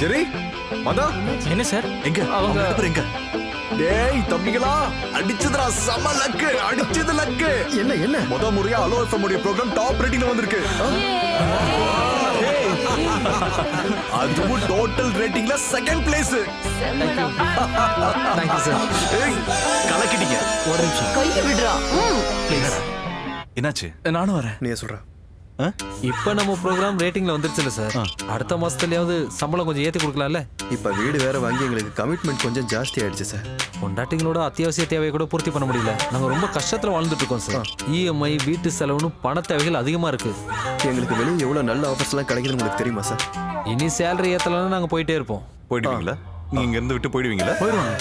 D: ஜெரி, மதா.
L: என்ன சார்?
D: எங்க அவங்க எங்க? டேய் தம்பிகளா, அடிச்சதுடா. செம லக்கு, அடிச்சது லக்கு.
F: என்ன என்ன?
D: முத முறையா அலோ எஃப்எம் உடைய ப்ரோகிராம் டாப் ரேட்டிங்ல வந்திருக்கு. அதுவும் டோட்டல் ரேட்டிங்ல செகண்ட் பிளேஸ்.
E: Thank you sir.
D: கலக்கிட்டீங்க.
E: ஒரு நிமிஷம்.
H: கையை விடுறா.
D: ப்ளீஸ். என்னாச்சு?
I: நானும் வரேன்.
F: நீ சொல்ற.
E: இப்ப நம்ம ப்ரோகிராம் ரேட்டிங்ல வந்துருச்சுல சார். அடுத்த மாசத்துலயாவது சம்பளம் கொஞ்சம் ஏத்தி கொடுக்கலாம்ல.
F: இப்ப வீடு வேற வாங்கி எங்களுக்கு கமிட்மெண்ட் கொஞ்சம் ஜாஸ்தி ஆயிடுச்சு சார்.
E: பொண்டாட்டிங்களோட அத்தியாவசிய தேவையை கூட பூர்த்தி பண்ண முடியல. நாங்க ரொம்ப கஷ்டத்துல வாழ்ந்துட்டு இருக்கோம் சார். EMI, வீட்டு செலவுன்னு பண தேவைகள் அதிகமா இருக்கு.
F: எங்களுக்கு வெளியே எவ்வளவு நல்ல ஆஃபர்ஸ் எல்லாம் கிடைக்குதுன்னு உங்களுக்கு தெரியுமா சார்?
E: இனி சேலரி ஏத்தலன்னா நாங்க போயிட்டே இருப்போம்.
D: போயிடுவீங்களா? நீங்க இங்க இருந்து விட்டு போயிடுவீங்களா?
I: போயிடுவாங்க.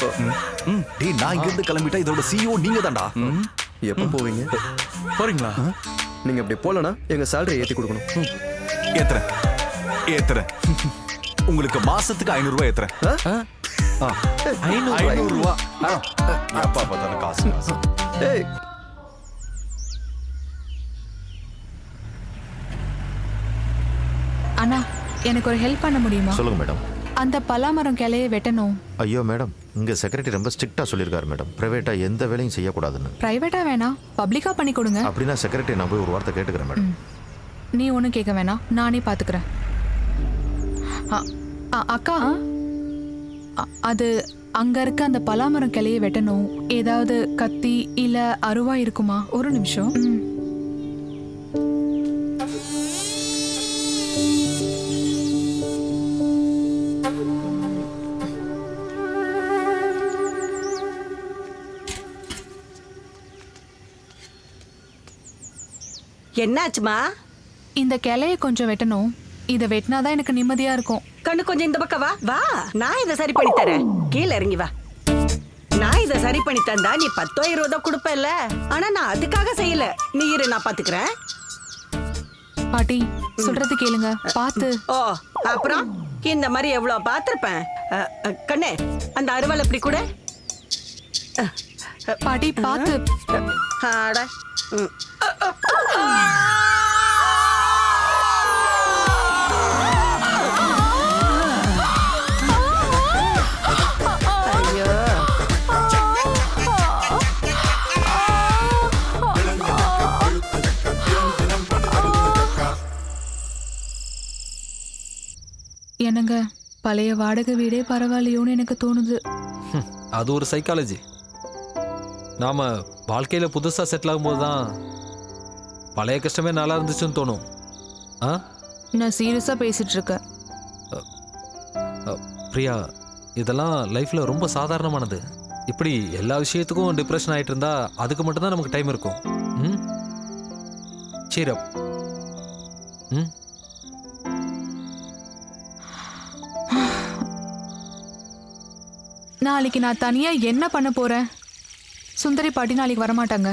D: டேய், நான் இங்க இருந்து கிளம்பிட்டா இதோட CEO நீங்க தான்டா.
F: எப்போ போவீங்க?
I: போறீங்களா?
F: நீங்க அப்படி போலனா எங்க சேலரி ஏத்தி கொடுக்கணும்.
D: ஏத்துறேன். உங்களுக்கு மாசத்துக்கு 500 ரூபாய் ஏத்துறேன். 500 ரூபாய். அப்பா பார்த்தாலும் காசு.
F: ஏய்,
K: அண்ணா, எனக்கு ஒரு ஹெல்ப் பண்ண முடியுமா?
M: சொல்லுங்க மேடம்.
K: அந்த பலாமரம் கிளையை வெட்டணும்.
M: ஐயோ மேடம், இங்க செக்ரட்டரி ரொம்ப ஸ்ட்ரிக்டா சொல்லியிருக்காரு மேடம். பிரைவேட்டா எந்த வேலையும் செய்யக்கூடாதுன்னு.
K: பிரைவேட்டா வேணாம், பப்ளிக்கா பண்ணி கொடுங்க.
M: அப்படின்னா செக்ரட்டரி நான் போய் ஒரு வார்த்தை கேட்டுக்கிறேன் மேடம்.
K: நீ ஒன்றும் கேட்க வேணாம், நானே பார்த்துக்கிறேன். அக்கா, அது அங்க இருக்க அந்த பலாமரம் கிளையை வெட்டணும். ஏதாவது கத்தி இல்ல அருவா இருக்குமா? ஒரு நிமிஷம்.
N: என்னாச்சுமா?
K: இந்த கிளையை கொஞ்சம் வெட்டணும். இதை வெட்டினாதான் எனக்கு நிம்மதியா இருக்கும்.
N: கண்ணு கொஞ்சம் இந்த பக்கம் வா. வா, நான் இதை சரி பண்ணி தரேன். கீழே இறங்கி வா. நான் இதை சரி பண்ணி தந்தா நீ 10 20 கொடுப்பல. ஆனா நான் அதுக்காக செய்யல. நீ இரு, நான் பாத்துக்கிறேன்.
K: பாட்டி சொல்றது கேளுங்க பார்த்து.
N: ஓ அப்புறம் இந்த மாதிரி எவ்வளவு பார்த்திருப்பேன். கண்ணே அந்த அருவாள் எப்படி கூட
K: பாட்டி பார்த்து.
N: ஆட ஐயோ
K: என்னங்க பழைய வாடகை வீடே பரவாயில்லையோன்னு எனக்கு தோணுது.
E: அது ஒரு சைக்காலஜி. நாம வாழ்க்கையில புதுசா செட்டில் ஆகும்போது தான் பழைய கஷ்டமே நல்லா இருந்துச்சுன்னு தோணும். ஆ
K: நான் சீரியஸா பேசிட்டு இருக்கேன்.
E: பிரியா, இதெல்லாம் லைஃப்ல ரொம்ப சாதாரணமானது. இப்படி எல்லா விஷயத்துக்கும் டிப்ரெஷன் ஆயிட்டு இருந்தா அதுக்கு மட்டும்தான் நமக்கு டைம் இருக்கும். ம் cheer up. ம்
K: நாளைக்கு நான் தனியா என்ன பண்ண போறேன்? சுந்தரி பாட்டி நாளைக்கு வரமாட்டாங்க.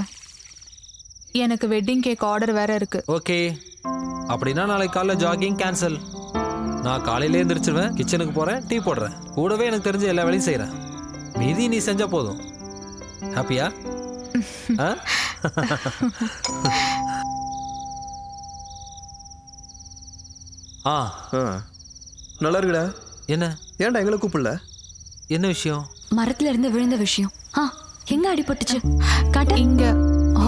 K: எனக்கு வெட்டிங் கேக் ஆர்டர் வேற இருக்கு.
E: ஓகே, அப்படின்னா நாளைக்கு காலைல ஜாகிங் கேன்சல். நான் காலையில எழுந்திரிச்சிருவேன், கிச்சனுக்கு போறேன், டீ போடுறேன், கூடவே எனக்கு தெரிஞ்ச எல்லா வேலையும் செய்யறேன். மீதி நீ செஞ்சா போதும். ஹாப்பியா? ஆ
F: நல்லா இருக்குடா.
E: என்ன
F: ஏன்டா எங்களை கூப்பிடல?
E: என்ன விஷயம்?
H: மரத்துல இருந்து விழுந்த விஷயம். எங்க அடிபட்டுச்சு? காட்ட இங்க. ஓ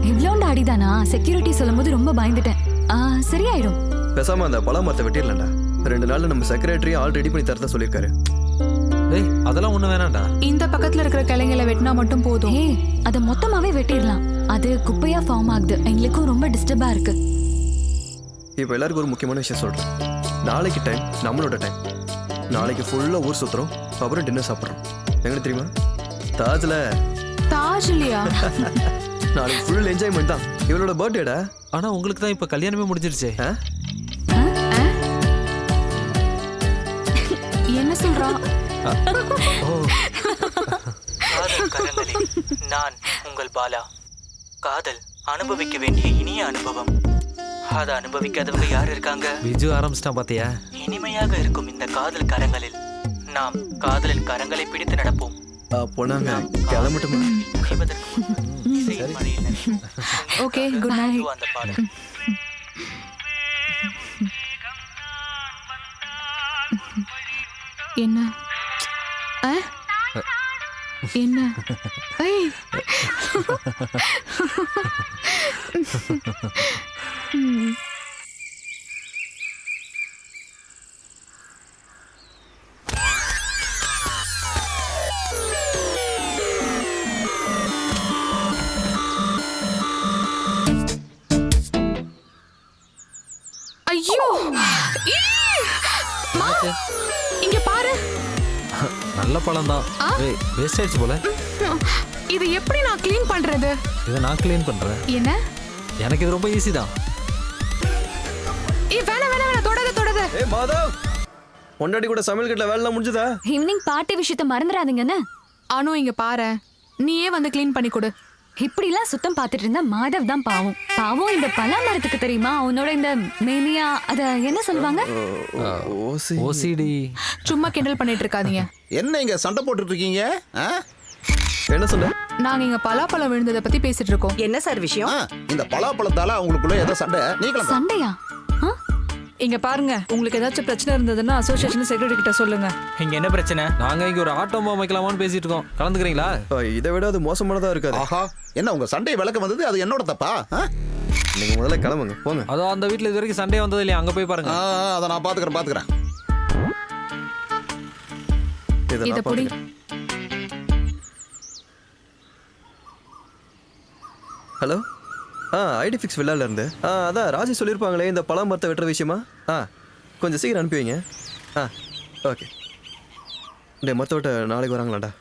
H: இவ்வளோண்டு அடிதானா? செக்யூரிட்டி சொல்லும் போது ரொம்ப பயந்துட்டேன். சரியாயிடும்.
F: பேசாம அந்த பழ மரத்தை வெட்டிடலாம்டா. 2 நாள்ல நம்ம செக்ரட்டரி ஆல் ரெடி பண்ணி தரதா சொல்லியிருக்காரு.
E: ஏய் அதெல்லாம் ஒண்ணு வேணாம்டா.
K: இந்த பக்கத்துல இருக்கிற கிளைங்களை வெட்டினா மட்டும் போதும்.
H: அதை மொத்தமாவே வெட்டிடலாம். அது குப்பையா ஃபார்ம் ஆகுது. எங்களுக்கும் ரொம்ப டிஸ்டர்பா இருக்கு.
F: இப்போ எல்லாருக்கும் ஒரு முக்கியமான விஷயம் சொல்றேன். நாளைக்கு டைம் நம்மளோட டைம். நாளைக்கு ஃபுல்லா ஊர் சுத்துறோம், அப்புறம் டின்னர் சாப்பிட்றோம். எங்க தெரியுமா? தாஜ்ல.
K: தாஜ்லியா?
F: நாளைக்கு ஃபுல் என்ஜாய்மெண்ட் தான். இவளோட பர்த்டேடா.
E: ஆனா உங்களுக்கு தான் இப்ப கல்யாணமே முடிஞ்சிருச்சே.
K: என்ன சொல்றா?
L: காதல் கரங்களில் நான் உங்கள் பாலா. காதல் அனுபவிக்க வேண்டிய இனிய அனுபவம். அதை அனுபவிக்காதவங்க யார் இருக்காங்க?
E: விஜு ஆரம்பிச்சிட்டான் பாத்தியா?
L: இனிமையாக இருக்கும் இந்த காதல் கரங்களில் நாம் காதலின் கரங்களை பிடித்து நடப்போம்.
F: போனாங்க கிளம்பட்டுமா?
K: Okay good night.
L: அந்த பாடல்
K: என்ன என்ன? ஏய் ஐயோ இங்க பாரு.
E: நல்ல பழம் தான். வேஸ்ட் ஆயிடுச்சு போல.
K: இது எப்படி நான் க்ளீன் பண்றது?
E: இதை நான் க்ளீன் பண்றேன்.
K: என்ன?
E: எனக்கு இது ரொம்ப ஈஸி தான்.
K: வேணா வேணா வேணா தொடாத தொடாத.
F: ஏய் மாதவ், பொண்டாட்டி கூட சமையல் கட்டல வேலை முடிஞ்சதா?
H: ஈவினிங் பார்ட்டி விஷயத்தை மறந்துடாதீங்கன்னு.
K: அனு இங்க பாரு, நீயே வந்து க்ளீன் பண்ணி கொடு.
H: இப்படிலாம் சுத்தம் பார்த்துட்டு இருந்தா மாதவ் தான் பாவம். பாவம் இந்த பலா மரத்துக்கு தெரியுமா அவனோட இந்த மேனியா, அத என்ன சொல்லுவாங்க?
E: ஓசிடி.
K: சும்மா கிண்டல் பண்ணிட்டு இருக்காதீங்க.
B: என்ன இங்க சண்டை போட்டுட்டு இருக்கீங்க?
F: என்ன சொன்ன?
K: நாங்க இங்க பலாப்பழம் விழுந்ததை பத்தி பேசிட்டு இருக்கோம்.
N: என்ன சார் விஷயம்?
B: இந்த பலாப்பழத்தால அவங்களுக்குள்ள ஏதோ சண்டை. நீங்களும்
H: சண்டையா?
O: இங்க பாருங்க, உங்களுக்கு ஏதாச்சும் பிரச்சனை இருந்ததுன்னா அசோசியேஷன் செக்ரட்டரி கிட்ட சொல்லுங்க.
L: இங்க என்ன பிரச்சனை?
E: நாங்க இங்க ஒரு ஆட்டோமா வைக்கலாமான்னு பேசிட்டு இருக்கோம். கலந்துக்கிறீங்களா?
F: இதை விட அது மோசமானதா இருக்காது.
B: ஆஹா, என்ன உங்க சண்டை விளக்கம் வந்தது? அது என்னோட தப்பா?
F: நீங்க முதல்ல கிளம்புங்க போங்க.
E: அதோ அந்த வீட்ல இது வரைக்கும் சண்டே வந்தது இல்லையா? அங்க போய் பாருங்க.
B: அதை நான் பாத்துக்கிறேன்.
K: இத புடி.
F: ஹலோ, ஐடி ஃபிக்ஸ் வில்லால இருந்து. அதான் ராஜி சொல்லியிருப்பாங்களே இந்த பழம் மரத்தை வெட்டுற விஷயமா. கொஞ்சம் சீக்கிரம் அனுப்பி வைங்க. ஓகே. இந்த மரத்தை வெட்ட நாளைக்கு வராங்களாடா?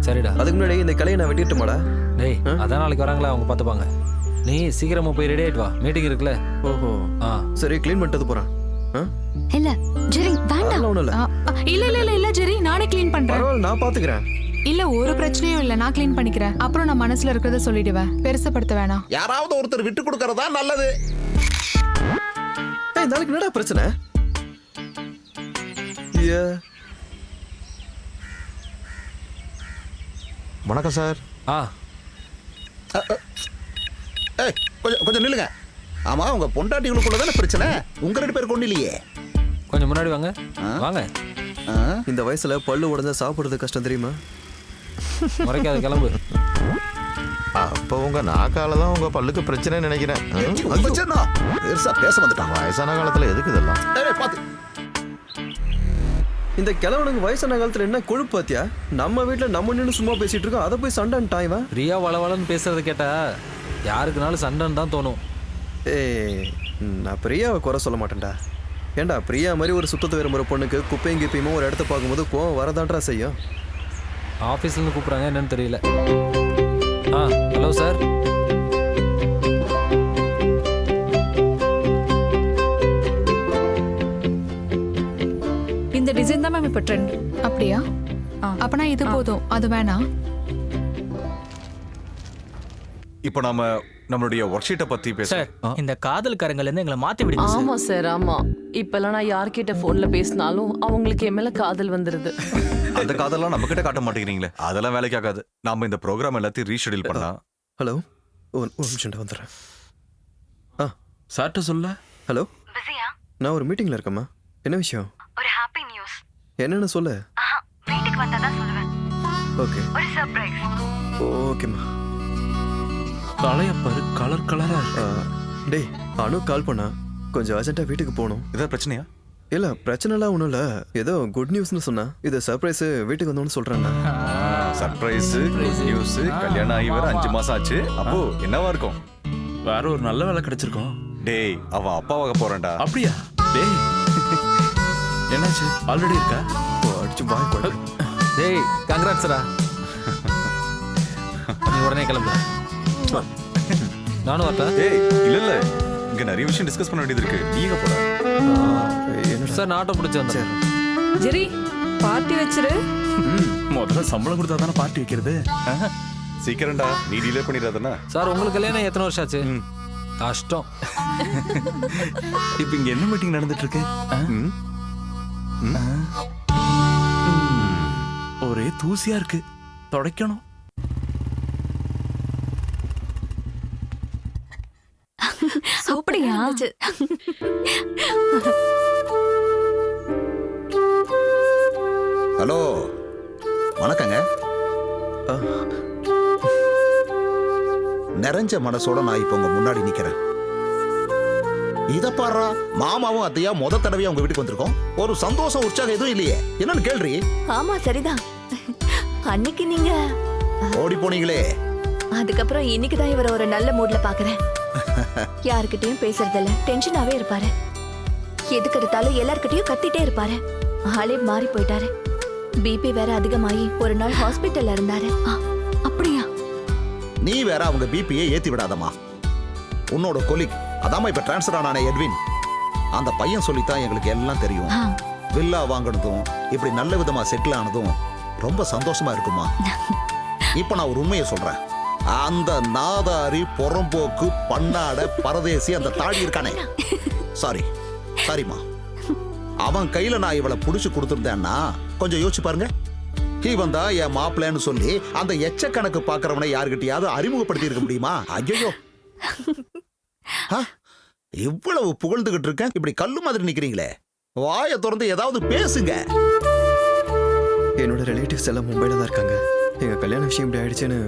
E: சரிடா.
F: அதுக்கு முன்னாடி இந்த கலையை நான் வெட்டிட்டுமாடா?
E: டேய் அதான் நாளைக்கு வராங்களா, அவங்க பார்த்துப்பாங்க. நீ சீக்கிரமா போய் ரெடி ஆயிட்டு வா, மீட்டிங் இருக்குல்ல.
F: ஓஹோ சரி, க்ளீன் பண்ணிட்டு போறேன்.
H: இல்ல ஜெரி வேண்டாம்.
K: இல்ல இல்ல இல்ல இல்ல ஜெரி, நானே க்ளீன் பண்றேன்.
F: பரவாயில்லை, நான் பாத்துக்கிறேன்.
K: இல்ல ஒரு பிரச்சனையும் இல்ல, நான் க்ளீன் பண்ணிக்கிறேன். அப்புறம் நான் மனசுல இருக்கிறத சொல்லிடுவேன், பெருசுப்படுத்த வேணாம்.
B: யாராவது ஒருத்தர் விட்டு கொடுக்கறதா நல்லது.
F: இந்த ஆளுக்கு என்னடா பிரச்சனை?
M: வணக்கம் சார்.
B: கொஞ்சம் நில்லுங்க. ஆமா, உங்க பொண்டாட்டிகளுக்குள்ள தானே பிரச்சனை, உங்க 2 பேருக்கு ஒண்ணு இல்லையே.
E: கொஞ்சம் முன்னாடி வாங்க வாங்க.
F: இந்த வயசுல பல்லு உடஞ்சா சாப்பிடுறது கஷ்டம் தெரியுமா?
E: முறைக்காத கிளம்பு.
M: அப்போ உங்க நாக்கால தான் உங்க பல்லுக்கு பிரச்சனை நினைக்கிறேன்.
B: பெருசா பேச வந்துட்டான்.
M: வயசான காலத்துல எதுக்கு இதெல்லாம்?
F: இந்த கிழவனுக்கு வயசான காலத்துல என்ன கொழுப்பு பாத்தியா? நம்ம வீட்டுல நம்ம நின்று சும்மா பேசிட்டு இருக்கோம், அதை போய் சண்டைன்னு டாய்வா.
E: பிரியா வளவளன்னு பேசுறத கேட்டா யாருக்குனாலும் சண்டைன்னு தான் தோணும்.
F: நான் பிரியாவை குறை சொல்ல மாட்டேன்டா. ஏண்டா பிரியா மாதிரி ஒரு சுத்தத்தை விரும்புகிற பொண்ணுக்கு குப்பையும் கிப்பையுமோ ஒரு இடத்த பார்க்கும்போது கோவம் வரதான்றா செய்யும்.
E: ஆஃபீஸ்லேருந்து கூப்பிட்றாங்க, என்னன்னு தெரியல. Hello sir.
O: இந்த டிசைன் தான் மேம் இப்போ ட்ரெண்ட்.
K: அப்படியா? அப்பனா இது போதும், அது வேணாம்.
D: இப்போ நாம நம்மளுடைய ஒர்க் ஷீட்டை பத்தி
L: சார், இந்த காதல்காரங்கல இருந்து எங்களை மாத்தி விடுங்க சார்.
C: ஆமா சார், ஆமா. இப்பெல்லாம் நான் யார்கிட்ட போன்ல பேசினாலும் அவங்களுக்கு என் மேல காதல் வந்துருது.
D: அந்த காதெல்லாம் நம்ம கிட்ட காட்ட மாட்டேங்கிறீங்களே, அதெல்லாம் வேலைக்கு ஆகாது. நாம இந்த ப்ரோக்ராம் எல்லாத்தையும் ரீஷெடியூல் பண்ணலாம்.
F: ஹலோ, ஒரு நிமிஷம் வந்துடுறேன்.
I: சார்ட்ட சொல்ல.
F: ஹலோ, நான் ஒரு மீட்டிங்ல இருக்கேம்மா. என்ன விஷயம்?
P: ஒரு ஹாப்பி நியூஸ்.
F: என்னன்னு சொல்லு.
P: வீட்டுக்கு வந்தா தான் சொல்லுவேன்.
F: ஓகே.
P: ஒரு சர்ப்ரைஸ்.
F: ஓகேம்மா.
I: தலையப்பாரு கலர் கலரா.
F: டேய், அனு கால் பண்ணா, கொஞ்சம் அர்ஜென்ட்டா வீட்டுக்கு போகணும்.
D: ஏதாவது பிரச்சனையா?
F: இல்ல, பிரச்சனைலாம் ஒன்றும் இல்லை. ஏதோ குட் நியூஸ்னு சொன்னா. இது சர்ப்ரைஸ், வீட்டுக்கு வந்தோன்னு சொல்றாங்க.
D: Surprise news. கல்யாணம் ஆகி வர 5 மாசம் ஆச்சு. அப்போ என்னவா இருக்கும்?
I: வேற ஒரு நல்ல வேலை கிடைச்சிருக்கோம்.
D: டேய், அவ அப்பாவாக போறான்டா.
I: அப்படியா? டேய், என்னாச்சு? ஆல்ரெடி இருக்கா?
F: அடிச்சு பாய் கொடு.
E: டேய், கங்க்ராட்ஸ்டா. நீ உடனே கிளம்பு. நானும் வரட்டா?
D: ஏய், இல்ல இங்க நிறைய விஷயம் டிஸ்கஸ் பண்ண வேண்டியது இருக்கு. நீங்க போற.
E: சார், நான் ஆட்டோ பிடிச்சு வந்தேன்.
O: ஜெரி, பார்ட்டி வச்சிரு.
I: முதல்ல சம்பளம் கொடுத்தா தானே பார்ட்டி வைக்கிறது.
D: சீக்கிரம்டா, நீ டிலே பண்ணிடாதனா.
E: சார், உங்களுக்கு கல்யாணம் எத்தனை வருஷம் ஆச்சு? கஷ்டம்.
I: இப்போ இங்க என்ன மீட்டிங் நடந்துட்டு இருக்கு? ஒரே தூசியா இருக்கு, துடைக்கணும்.
H: அப்படியா?
B: ஹலோ, வணக்கங்க. நிறைஞ்ச மனசோட நான் இப்ப உங்க முன்னாடி நிக்கிறேன். இத பாரு, மாமாவும் அத்தையா முத தடவையா உங்க வீட்டுக்கு வந்திருக்கோம். ஒரு சந்தோஷம் உற்சாகம் எதுவும் இல்லையே, என்னன்னு கேள்றி?
H: ஆமா, சரிதான். அன்னைக்கு நீங்க
B: ஓடி போனீங்களே,
H: அதுக்கப்புறம் இன்னைக்கு தான் இவரை ஒரு நல்ல மூட்ல பாக்குறேன். யாருக்கிட்டையும் பேசுறதில்ல, டென்ஷனாவே இருப்பாரு. எதுக்கு எடுத்தாலும் எல்லார்கிட்டயும் கத்திட்டே இருப்பாரு. ஆளே மாறி போயிட்டாரு. பிபி வேற அதிகமாயி ஒரு நாள் ஹாஸ்பிட்டல்ல இருந்தாரு.
O: அப்படியா?
B: நீ வேற அவங்க பிபியை ஏத்தி விடாதமா. உன்னோட கொலிக் அதாம இப்ப டிரான்ஸ்ஃபர் ஆனானே எட்வின், அந்த பையன் சொல்லித்தான் எங்களுக்கு எல்லாம் தெரியும். வில்லா வாங்கினதும் இப்படி நல்ல விதமா செட்டில் ஆனதும் ரொம்ப சந்தோஷமா இருக்குமா. இப்ப நான் ஒரு உண்மையை சொல்றேன். அந்த நாதாரி புறம்போக்கு பண்ணாட பரதேசி அந்த தாடி இருக்கானே, சாரிமா, அவன் கையில நான் இவளை புடிச்சு கொடுத்துருந்தேன்னா கொஞ்சம் யோசிச்சு பாருங்க. இவன் தான் என் மாப்பிள்ளைன்னு சொல்லி அந்த எச்சக்கணக்கு பாக்குறவனை யாருக்கிட்டையாவது அறிமுகப்படுத்தி இருக்க முடியுமா? ஐயோ, இவ்வளவு புகழ்ந்துகிட்டு இருக்கேன், இப்படி கல்லு மாதிரி நிக்கிறீங்களே. வாயை திறந்து ஏதாவது பேசுங்க.
F: என்னோட ரிலேட்டிவ்ஸ் எல்லாம் மும்பைல தான் இருக்காங்க. எங்க கல்யாண விஷயம் இப்படி ஆயிடுச்சுன்னு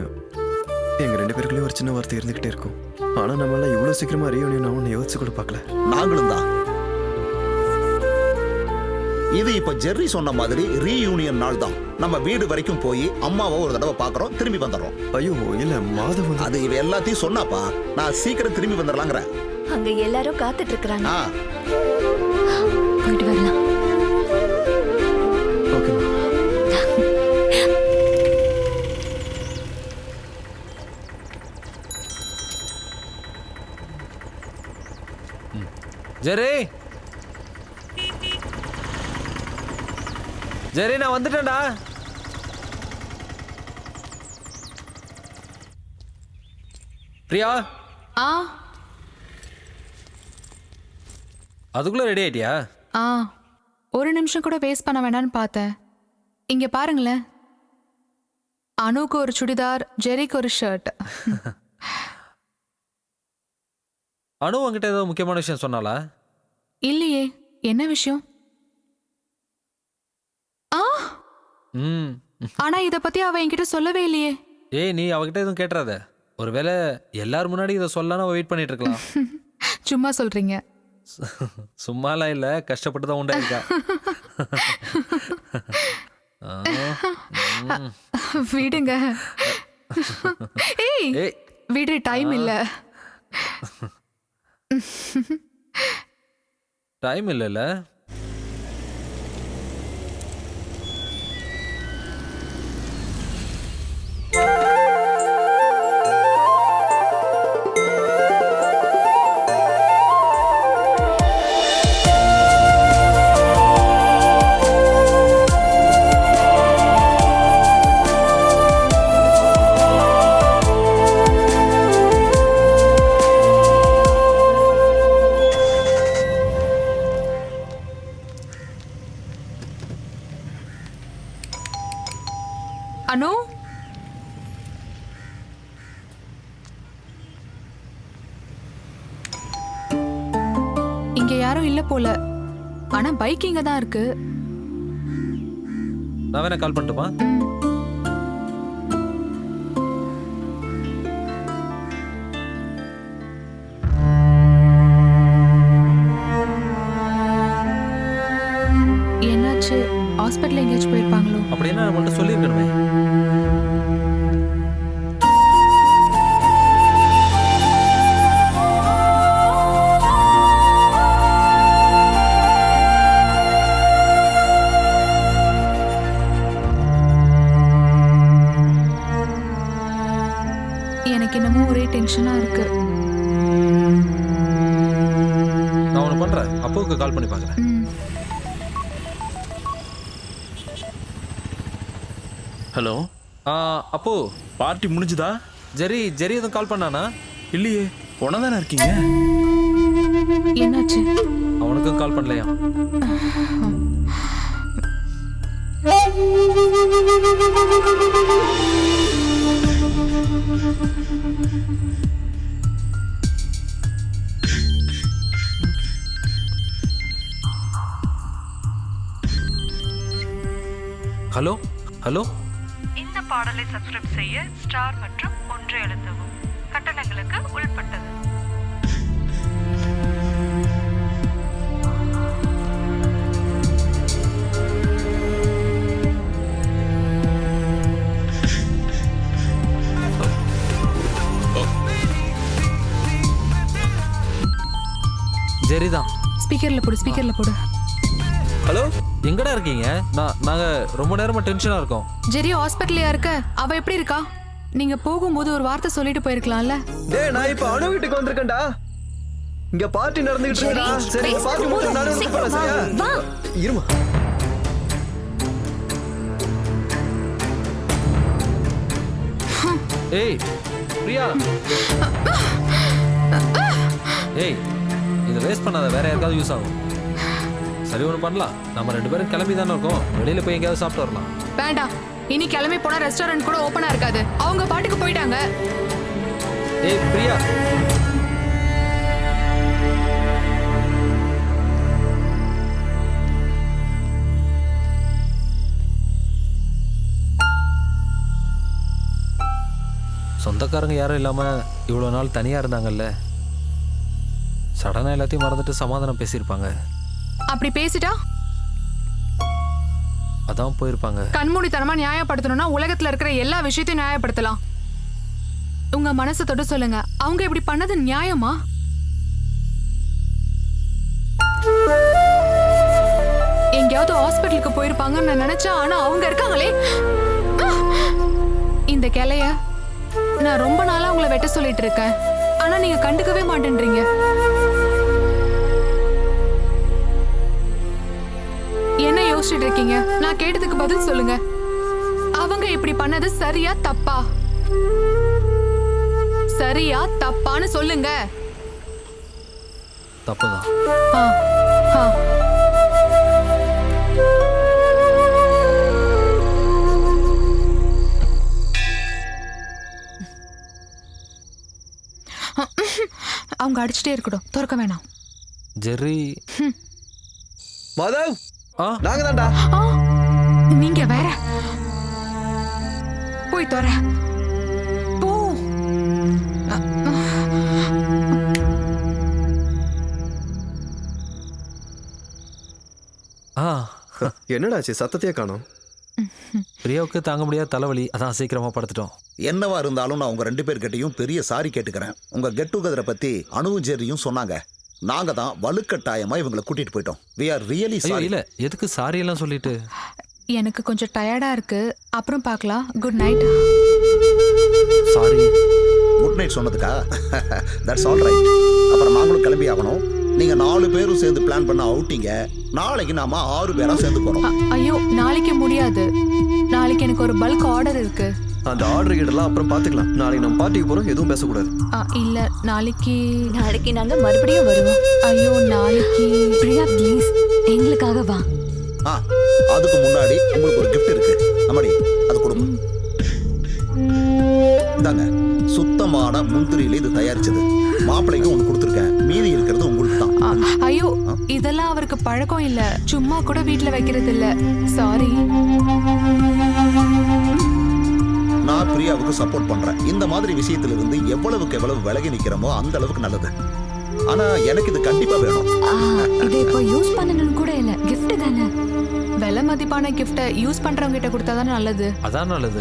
F: எங்க 2 பேருக்குள்ளேயும் ஒரு சின்ன வார்த்தை இருந்துகிட்டே இருக்கும். ஆனா நம்மளால இவ்வளவு சீக்கிரமா ரீயூனியன் ஆகும்னு யோசிச்சு கூட பார்க்கல.
B: நாங்களும் தான். இது இப்ப ஜெர்ரி சொன்ன மாதிரி ரீயூனியன் நாள் தான். நம்ம வீடு வரைக்கும் போய் அம்மாவை ஒரு தடவை பாக்குறோம், திரும்பி வந்துடுறோம்.
F: ஐயோ இல்ல, மாதம்
B: அது இவ எல்லாத்தையும் சொன்னாப்பா. நான் சீக்கிரம் திரும்பி வந்துடலாங்கிறேன்.
H: அங்க எல்லாரும் காத்துட்டு இருக்காங்க.
O: போயிட்டு வரலாம்.
E: ஜெரி, ஜெரி, நான் வந்துட்டேன்டா. பிரியா, அதுக்குள்ள ரெடி ஆயிட்டியா?
K: ஆ ஒரு நிமிஷம் கூட வேஸ்ட் பண்ண வேணான்னு பார்த்தேன். இங்க பாருங்களேன், அனுக்கு ஒரு சுடிதார், ஜெரிக்கு ஒரு ஷர்ட்.
E: அனு உங்ககிட்ட ஏதோ முக்கியமான விஷயம் சொன்னாலா?
K: இல்லையே, என்ன விஷயம்? ஆ ஆனா இத பத்தி அவ என்கிட்ட சொல்லவே இல்லையே.
E: ஏய், நீ அவகிட்ட எதுவும் கேட்டுறாத. ஒருவேளை எல்லாரும் முன்னாடி இதை சொல்லலாம் வெயிட் பண்ணிட்டு இருக்கலாம்.
K: சும்மா சொல்றீங்க.
E: சும்மாலாம் இல்ல, கஷ்டப்பட்டு தான் உண்டாயிருக்கா.
K: விடுங்க. ஏய் விடு, டைம் இல்ல.
E: டைம் இல்லைல்ல?
K: அனு, இங்க யாரும் இல்ல போல. ஆனா பைக் இங்க தான் இருக்கு.
E: நான் வேணா கால் பண்ணட்டுமா?
K: என்னாச்சு? ஹாஸ்பிட்டல் எங்கேயாச்சும் போயிருப்பாங்களோ?
E: அப்படின்னா நம்மள்ட்ட சொல்லியிருக்கணுமே.
K: எனக்கு என்னமோ ஒரே டென்ஷனா இருக்கு.
E: நான் ஒன்று பண்றேன், அப்பாவுக்கு கால் பண்ணி பார்க்குறேன்.
I: ஹலோ.
E: அப்போ
I: பார்ட்டி முடிஞ்சுதா?
E: ஜெரி எதுவும் கால் பண்ணானா?
I: இல்லையே, உன தானே இருக்கீங்க.
K: என்னாச்சு?
E: அவனுக்கும் கால் பண்ணலையா? Hello hello.
P: இந்த பாடலை சப்ஸ்கிரைப் செய்ய ஸ்டார் மற்றும் 1 அழுத்தவும். கட்டணங்களுக்கு உள்பட்டது.
E: ஜெரிதான்.
K: ஸ்பீக்கர்ல போடு.
E: ஹலோ, எங்கடா இருக்கீங்க? நாங்க ரொம்ப நேரமா டென்ஷனா இருக்கோம்.
K: ஜெரி ஹாஸ்பிட்டல்லையா இருக்க? அவ எப்படி இருக்கா? நீங்க போகும்போது ஒரு வார்த்தை சொல்லிட்டு போயிருக்கலாம்ல.
F: டேய், நான் இப்ப அனு வீட்டுக்கு வந்திருக்கேன்டா. இங்க பார்ட்டி நடந்துகிட்டு இருக்குடா. சரி, பார்ட்டி முடிஞ்சு நானே வந்து போறேன். சரியா? வா. இருமா.
E: ஏய் பிரியா. ஏய், இதை வேஸ்ட் பண்ணாத, வேற யாருக்காவது யூஸ் ஆகும். சரி, ஒன்று பண்ணலாம். நம்ம 2 பேரும் கிளம்பி தானே இருக்கோம். வெளியில போய் எங்கேயாவது சாப்பிட்டு வரலாம்.
K: வேண்டாம், இனி கிளம்பி போனா ரெஸ்டாரண்ட் கூட ஓப்பனா இருக்காது. அவங்க பாட்டுக்கு போயிட்டாங்க.
E: ஏய் பிரியா. சொந்தக்காரங்க யாரும் இல்லாம இவ்வளவு நாள் தனியா இருந்தாங்கல்ல, சடனா எல்லாத்தையும் மறந்துட்டு சமாதானம் பேசியிருப்பாங்க.
K: அப்படி பேசிட்டா
E: அதான் போயிருப்பாங்க.
K: கண்மூடித்தனமா நியாயப்படுத்தணும்னா உலகத்துல இருக்கிற எல்லா விஷயத்தையும் நியாயப்படுத்தலாம். உங்க மனசை தொட்டு சொல்லுங்க, அவங்க இப்படி பண்ணது நியாயமா? எங்கேயாவது ஹாஸ்பிட்டலுக்கு போயிருப்பாங்கன்னு நான் நினைச்சேன். ஆனா அவங்க இருக்காங்களே. இந்த கிளைய நான் ரொம்ப நாளா உங்களை வெட்ட சொல்லிட்டு இருக்கேன். ஆனா நீங்க கண்டுக்கவே மாட்டேன்றீங்க. என்ன யோசிச்சுட்டு இருக்கீங்க? நான் கேட்டதுக்கு பதில் சொல்லுங்க. அவங்க இப்படி பண்ணது சரியா தப்பா? சரியா தப்பான்னு சொல்லுங்க.
E: தப்புதான்.
K: அவங்க அடிச்சுட்டே இருக்கட்டும், திறக்க வேணாம்.
E: ஜெர்ரி.
F: மாதவ், நாங்க தான்டா.
K: நீங்க வேற போய் தர போ.
F: என்னடாச்சு, சத்தத்தையே காணோம்?
E: பிரியாவுக்கு தாங்க முடியாத தலைவலி, அதான் சீக்கிரமா படுத்துட்டோம்.
B: என்னவா இருந்தாலும் நான் உங்க 2 பேர்கிட்டையும் பெரிய சாரி கேட்டுக்கிறேன். உங்க கெட் டுகெதரை பத்தி அனுவும் ஜெர்ரியும் சொன்னாங்க. நாங்க தான் வலுக்கட்டாயமா இவங்களை கூட்டிட்டு போயிட்டோம். we are really sorry.
E: இல்ல, எதுக்கு சாரி எல்லாம் சொல்லிட்டு?
K: எனக்கு கொஞ்சம் டயர்டா இருக்கு, அப்புறம் பார்க்கலாம். Good night.
E: Sorry.
B: Good night சொன்னதுக்கா? That's all right. அப்புறம் நாங்களும் கிளம்பி ஆகணும். நீங்க 4 பேரும் சேர்ந்து பிளான் பண்ண அவுட்டிங்க. நாளைக்கு நாம 6 பேரா சேர்ந்து போறோம்.
K: ஐயோ, நாளைக்கு முடியாது. நாளைக்கு எனக்கு ஒரு பல்க் ஆர்டர் இருக்கு.
F: அந்த ஆர்டர் கிட்டலாம் அப்புறம் பாத்துக்கலாம். நாளைக்கு நம்ம பார்ட்டிக்கு போறோம், எதுவும் பேசக்கூடாது.
K: இல்ல, நாளைக்கு
H: நாங்க மறுபடியும் வருவோம்.
K: ஐயோ, நாளைக்கு
H: பிரியா ப்ளீஸ் எங்களுக்காக வா.
B: அதுக்கு முன்னாடி உங்களுக்கு ஒரு gift இருக்கு. அம்மாடி, அது கொடுங்க. இந்தாங்க, சுத்தமான முந்திரியில இது தயாரிச்சது. மாப்பிள்ளைக்கு ஒன்று கொடுத்துருக்கேன். மீதி இருக்கிறது உங்களுக்கு தான்.
K: ஐயோ, இதெல்லாம் அவருக்கு பழக்கம் இல்ல. சும்மா கூட வீட்ல வைக்கிறது இல்ல. சாரி.
B: நான் பிரியாவுக்கு சப்போர்ட் பண்றேன். இந்த மாதிரி விஷயத்துல இருந்து எவ்வளவுக்கு எவ்வளவு விலகி நிக்கிறோமோ அந்த அளவுக்கு நல்லது. ஆனா எனக்கு இது கண்டிப்பா வேணும்.
H: இதை இப்போ யூஸ் பண்ணணும்னு கூட இல்ல, கிஃப்ட் தானே.
K: விலை மதிப்பான கிஃப்ட யூஸ் பண்றவங்க கிட்ட கொடுத்தா தான் நல்லது.
E: அதான் நல்லது.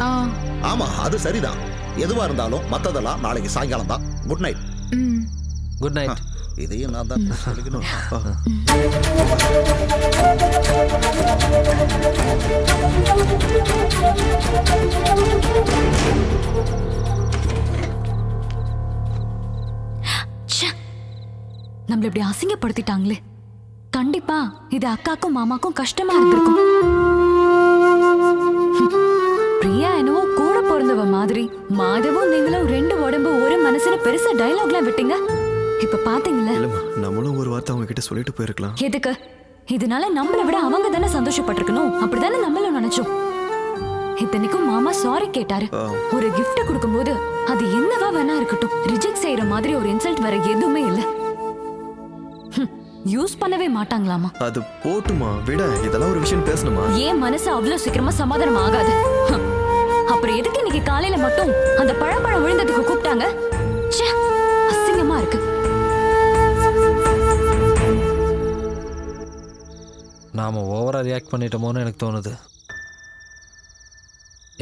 B: ஆமா, அது சரிதான். எதுவா இருந்தாலும் மத்ததெல்லாம் நாளைக்கு சாயங்காலம் தான். Good night.
E: Good night.
B: இதையும் நான் தான் சொல்லிக்கணும்.
H: நம்மள இப்படி அசிங்கப்படுத்திட்டாங்களே. கண்டிப்பா இது அக்காக்கும் மாமாக்கும் கஷ்டமா இருந்திருக்கும். பிரியா என்னவோ கூட பிறந்தவ மாதிரி, மாதவும் நீங்களும் 2 உடம்பு ஒரு மனசுல பெருசா டயலாக்லாம் விட்டீங்க. இப்ப பாத்தீங்களா?
F: நம்மளும் ஒரு வார்த்தை அவங்க கிட்ட சொல்லிட்டு போயிருக்கலாம்.
H: எதுக்கு? இதனால நம்மளை விட அவங்க தானே சந்தோஷப்பட்டிருக்கணும். அப்படிதானே நம்மளும் நினைச்சோம். இத்தனைக்கும் மாமா சாரி கேட்டாரு. ஒரு gift கொடுக்கும்போது அது என்னவா வேணா இருக்கட்டும், ரிஜெக்ட் செய்யற மாதிரி ஒரு இன்சல்ட் வேற எதுவுமே இல்ல. யூஸ் பண்ணவே மாட்டாங்களாமா.
F: அது போட்டுமா, விட. இதெல்லாம் ஒரு விஷயம் பேசணுமா?
H: ஏன் மனசு அவ்வளவு சீக்கிரமா சமாதானம் ஆகாது? அப்புறம் எதுக்கு இன்னைக்கு காலையில மட்டும் அந்த பழம் விழுந்ததுக்கு கூப்பிட்டாங்க? அசிங்கமா இருக்கு.
E: நாம ஓவரா ரியாக்ட் பண்ணிட்டோமோன்னு எனக்கு தோணுது.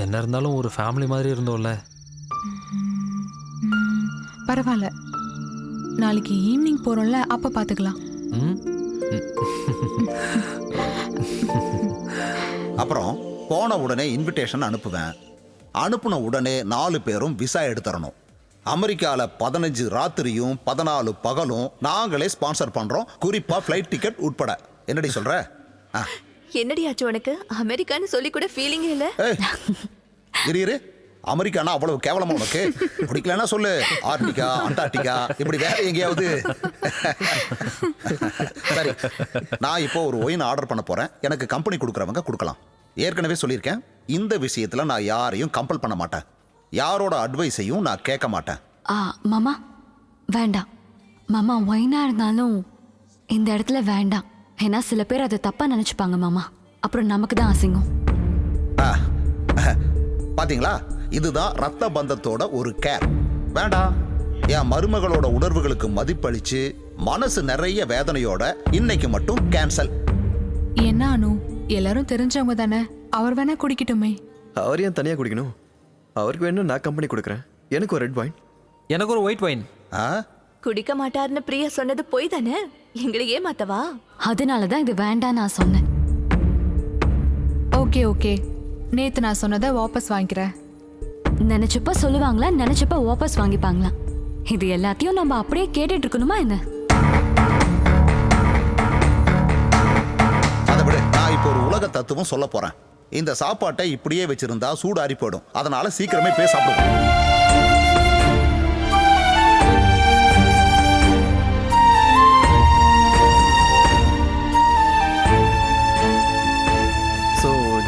E: என்ன இருந்தாலும் ஒரு ஃபேமிலி மாதிரி இருந்தோம்ல.
K: பரவாயில்ல, நாளைக்கு ஈவினிங் போறோம்ல, அப்ப பாத்துக்கலாம்.
B: அப்புறம் போன உடனே இன்விடேஷன் அனுப்புவேன். அனுப்புன உடனே 4 பேரும் விசா எடுத்துறணும். அமெரிக்கால 15 ராத்திரியும் 14 பகலும் நாங்களே ஸ்பான்சர் பண்றோம், குறிப்பா ஃப்ளைட் டிக்கெட் உட்பட. என்னடி சொல்ற?
H: என்னடி ஆச்சு உனக்கு? அமெரிக்கான்னு சொல்லி கூட ஃபீலிங் இல்ல.
B: இரு, அமெரிக்கானா அவ்வளவு கேவலமா உனக்கு? பிடிக்கலன்னா சொல்லு, ஆர்டிகா, அண்டார்டிகா, இப்படி வேற எங்கேயாவது. சரி, நான் இப்போ ஒரு ஒயின் ஆர்டர் பண்ண போறேன். எனக்கு கம்பெனி கொடுக்குறவங்க கொடுக்கலாம். ஏற்கனவே சொல்லியிருக்கேன், இந்த விஷயத்துல நான் யாரையும் கம்பல் பண்ண மாட்டேன். யாரோட அட்வைஸையும் நான் கேட்க மாட்டேன்.
H: மாமா வேண்டாம். மாமா ஒயினா இருந்தாலும் இந்த இடத்துல வேண்டாம். ஏன்னா சில பேர் அதை தப்பா நினைச்சுப்பாங்க மாமா. அப்புறம் நமக்கு தான் அசிங்கம்.
B: பாத்தீங்களா, இதுதான் ரத்த பந்தத்தோட ஒரு கேர். வேண்டாம். என் மருமகளோட உணர்வுகளுக்கு மதிப்பளிச்சு மனசு நிறைய வேதனையோட இன்னைக்கு மட்டும் கேன்சல்.
K: என்ன அனு, எல்லாரும் தெரிஞ்சவங்க தானே, அவர் வேணா குடிக்கட்டுமே.
F: அவர் ஏன் தனியா குடிக்கணும்? அவருக்கு வேணும் நான் கம்பெனி கொடுக்குறேன். எனக்கு ஒரு ரெட் வைன்.
E: எனக்கு ஒரு ஒயிட் வைன்.
H: குடிக்க மாட்டாருன்னு பிரியா சொன்னது போய் தானே, எங்களை ஏமாத்தவா? அதனாலதான் இது வேண்டாம் நான் சொன்னேன்.
K: ஓகே ஓகே, நேத்து நான் சொன்னதை வாபஸ் வாங்கிக்கிறேன்.
H: நினைச்சப்ப சொல்லுவாங்களா, நினைச்சப்ப வாபஸ் வாங்கிப்பாங்களா? இது எல்லாத்தையும் நம்ம அப்படியே கேட்டுட்டு இருக்கணுமா என்ன?
B: அதை விட நான் இப்போ ஒரு உலக தத்துவம் சொல்ல போறேன். இந்த சாப்பாட்டை இப்படியே வச்சிருந்தா சூடு ஆறி போயிடும். அதனால சீக்கிரமே போய் சாப்பிடுவோம்.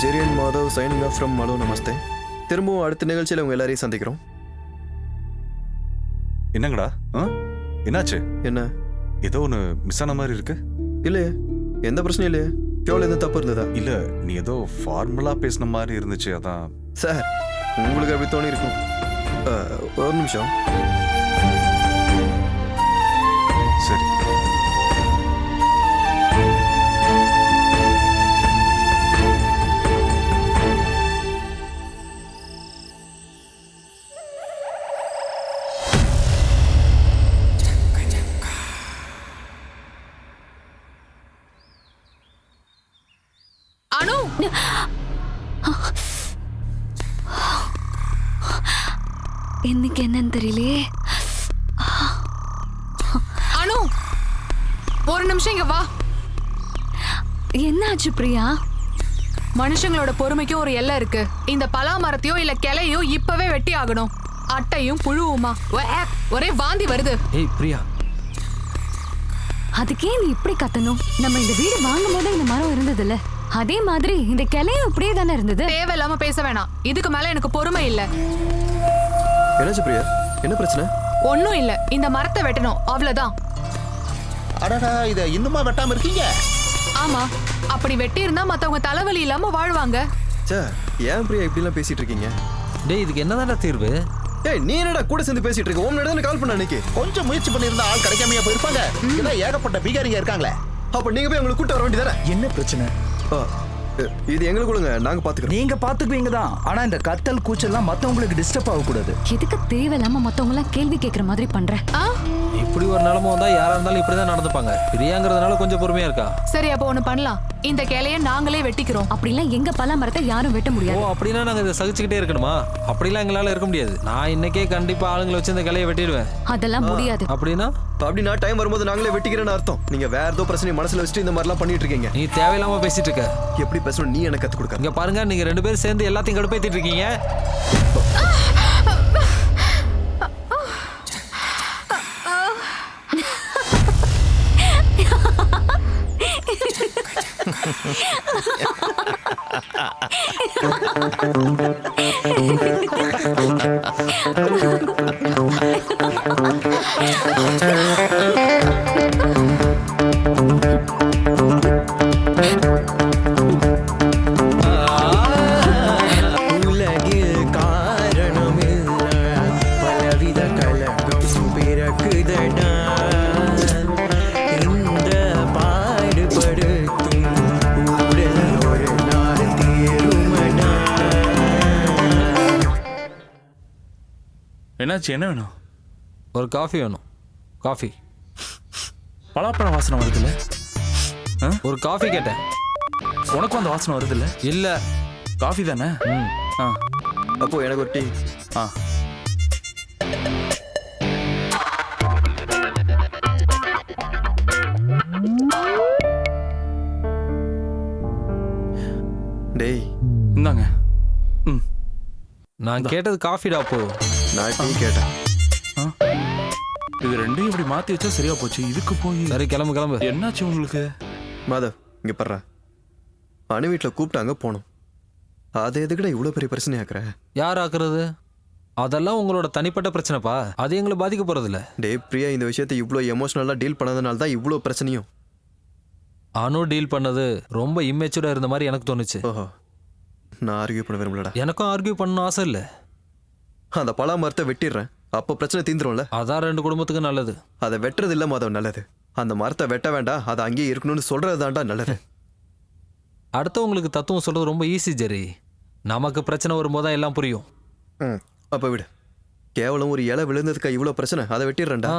F: Jerry and Madhav signing off from Hello Namaste. திரும்பவும் அடுத்த நிகழ்ச்சியில் உங்க எல்லாரையும் சந்திக்கிறோம்.
D: என்னங்கடா என்னாச்சு?
F: என்ன
D: ஏதோ ஒன்று மிஸ் ஆன மாதிரி இருக்கு.
F: இல்லையே, எந்த பிரச்சனையும் இல்லையே. கேவல எந்த தப்பு இருந்ததா?
D: இல்ல, நீ ஏதோ ஃபார்மலா பேசின மாதிரி இருந்துச்சு, அதான்.
F: சார், உங்களுக்கு அப்படி தோணி இருக்கும். ஒரு நிமிஷம்.
D: சரி.
K: அனு,
H: இன்னைக்கு என்னன்னு தெரியலையே.
K: அனு, ஒரு நிமிஷம் இங்க வா.
H: என்ன ஆச்சு பிரியா?
K: மனுஷங்களோட பொறுமைக்கும் ஒரு எல்லை இருக்கு. இந்த பலா மரத்தையோ இல்ல கிளையோ இப்பவே வெட்டி ஆகணும். அட்டையும் புழுவுமா ஒரே வாந்தி வருது.
E: ஏய் பிரியா,
H: அதுக்கே நீ இப்படி கத்தணும்? நம்ம இந்த வீடு வாங்கும் போது இந்த மரம் இருந்தது இல்ல, அதே மாதிரி இந்த கிளையும் இப்படியே தானே இருந்தது.
K: தேவையில்லாம பேச வேணாம். இதுக்கு மேல எனக்கு பொறுமை இல்ல.
F: என்னாச்சு பிரியா? என்ன பிரச்சனை?
K: ஒண்ணும் இல்ல, இந்த மரத்தை வெட்டணும், அவ்வளவுதான்.
B: அடடா, இத இன்னுமா வெட்டாம இருக்கீங்க?
K: ஆமா, அப்படி வெட்டி இருந்தா மத்தவங்க தலைவலி இல்லாம வாழ்வாங்க.
F: சே, ஏன் பிரியா இப்படி எல்லாம் பேசிட்டு இருக்கீங்க?
E: டேய், இதுக்கு என்னதான்டா தீர்வு?
F: ஏய், நீ என்னடா கூட சேர்ந்து பேசிட்டு இருக்க? உன் நடந்து கால் பண்ண அன்னைக்கு
B: கொஞ்சம் முயற்சி பண்ணியிருந்தா ஆள் கிடைக்காமையா போயிருப்பாங்க. இதான் ஏகப்பட்ட பீகாரிங்க இருக்காங்களே.
F: அப்ப நீங்க போய் அவங்களை கூட்ட வர வேண்டியதானே?
A: என்ன பிரச்சனை?
F: இது எங்களுக்குள்ளங்க, நாங்க பாத்துக்கிறோம்.
A: நீங்க பாத்துக்குவீங்க தான், ஆனா இந்த கத்தல் கூச்சல்லாம் மத்தவங்களுக்கு டிஸ்டர்ப் ஆக கூடாது.
H: எதுக்கு தேவையில்லாம மத்தவங்க எல்லாம் கேள்வி கேட்கற மாதிரி பண்ற?
E: இப்படி ஒரு நிலைமை வந்தா யாரா இருந்தாலும் இப்படிதான் நடந்துப்பாங்க. பிரியாங்கிறதுனால கொஞ்சம் பொறுமையா இருக்கா.
K: சரி, அப்போ ஒண்ணு பண்ணலாம். இந்த கிளைய நாங்களே வெட்டிக்கிறோம்.
H: அப்படிலாம் எங்க பலா மரத்தை யாரும் வெட்ட
E: ஓ,
H: முடியாது.
E: அப்படின்னா நாங்க இதை சகிச்சுக்கிட்டே இருக்கணுமா? அப்படிலாம் எங்களால இருக்க முடியாது. நான் இன்னைக்கே கண்டிப்பா ஆளுங்களை வச்சு இந்த கிளையை வெட்டிடுவேன்.
H: அதெல்லாம் முடியாது.
E: அப்படின்னா
F: டைம் வரும்போது நாங்களே வெட்டிக்கிறேன்னு அர்த்தம். நீங்க வேற ஏதோ பிரச்சனை மனசுல வச்சுட்டு இந்த மாதிரிலாம் பண்ணிட்டு இருக்கீங்க.
E: நீ தேவையில்லாம பேசிட்டு இருக்க.
F: எப்படி பேசணும் நீ எனக்கு கத்து கொடுக்க.
E: இங்க பாருங்க, நீங்க ரெண்டு பேரும் சேர்ந்து எல்லாத்தையும் கடுப்பேத்திட்டு இருக்கீங்க.
Q: உலகில் காரணமில்ல பலவித கலகம் பிறக்குதடா. இந்த பாடுபடுத்தும் உடல் ஒரு நாள் தீருமடா.
I: என்னாச்சு? என்ன வேணும்?
E: ஒரு காஃபி வேணும். காஃபி.
I: பலாப்பழம் வாசனை வருதுல்ல?
E: ஒரு காஃபி கேட்டேன்.
I: உனக்கும் அந்த வாசனை வருதுல்ல?
E: இல்ல,
I: காஃபி தானே?
F: அப்போ எனக்கு ஒரு டீ. டேய்,
I: இந்தாங்க.
E: நான் கேட்டது காஃபிடா. அப்போ
F: நான் டீ கேட்டேன்.
I: இது ரெண்டையும் இப்படி மாத்தி வச்சா சரியா போச்சு. இதுக்கு போய்
E: சரி, கிளம்பு கிளம்பு.
I: என்னாச்சு உங்களுக்கு?
F: மாதவ், இங்க பர்றா. அணு வீட்டில் கூப்பிட்டாங்க, போனோம். அதை எதுக்கிட்ட இவ்வளோ பெரிய பிரச்சனை ஆக்குற?
E: யார் ஆக்குறது? அதெல்லாம் உங்களோட தனிப்பட்ட பிரச்சனைப்பா. அது எங்களை பாதிக்க போறது இல்ல.
F: டே பிரியா, இந்த விஷயத்தை இவ்வளோ எமோஷனலாக டீல் பண்ணதுனால தான் இவ்வளோ பிரச்சனையும்.
E: அனு டீல் பண்ணது ரொம்ப இம்மெச்சூரா இருந்த மாதிரி எனக்கு தோணுச்சு.
F: ஓஹோ, நான் ஆர்கியூ பண்ண விரும்பலடா.
E: எனக்கும் ஆர்கியூ பண்ணணும் ஆசை இல்லை.
F: அந்த பலா மரத்தை வெட்டிடுறேன், அப்போ பிரச்சனை தீந்துரும்ல.
E: அதான் ரெண்டு குடும்பத்துக்கு நல்லது.
F: அதை வெட்டுறது இல்லை மாதவ், நல்லது. அந்த மரத்தை வெட்ட வேண்டாம், அதை அங்கேயே இருக்கணும்னு சொல்றது தான்டா நல்லது.
E: அடுத்தவங்களுக்கு தத்துவம் சொல்றது ரொம்ப ஈஸி ஜெரி. நமக்கு பிரச்சனை வரும்போது தான் எல்லாம் புரியும்.
F: அப்ப விடு. கேவலம் ஒரு இலை விழுந்ததுக்கா இவ்வளோ பிரச்சனை? அதை வெட்டிடுறேன்டா.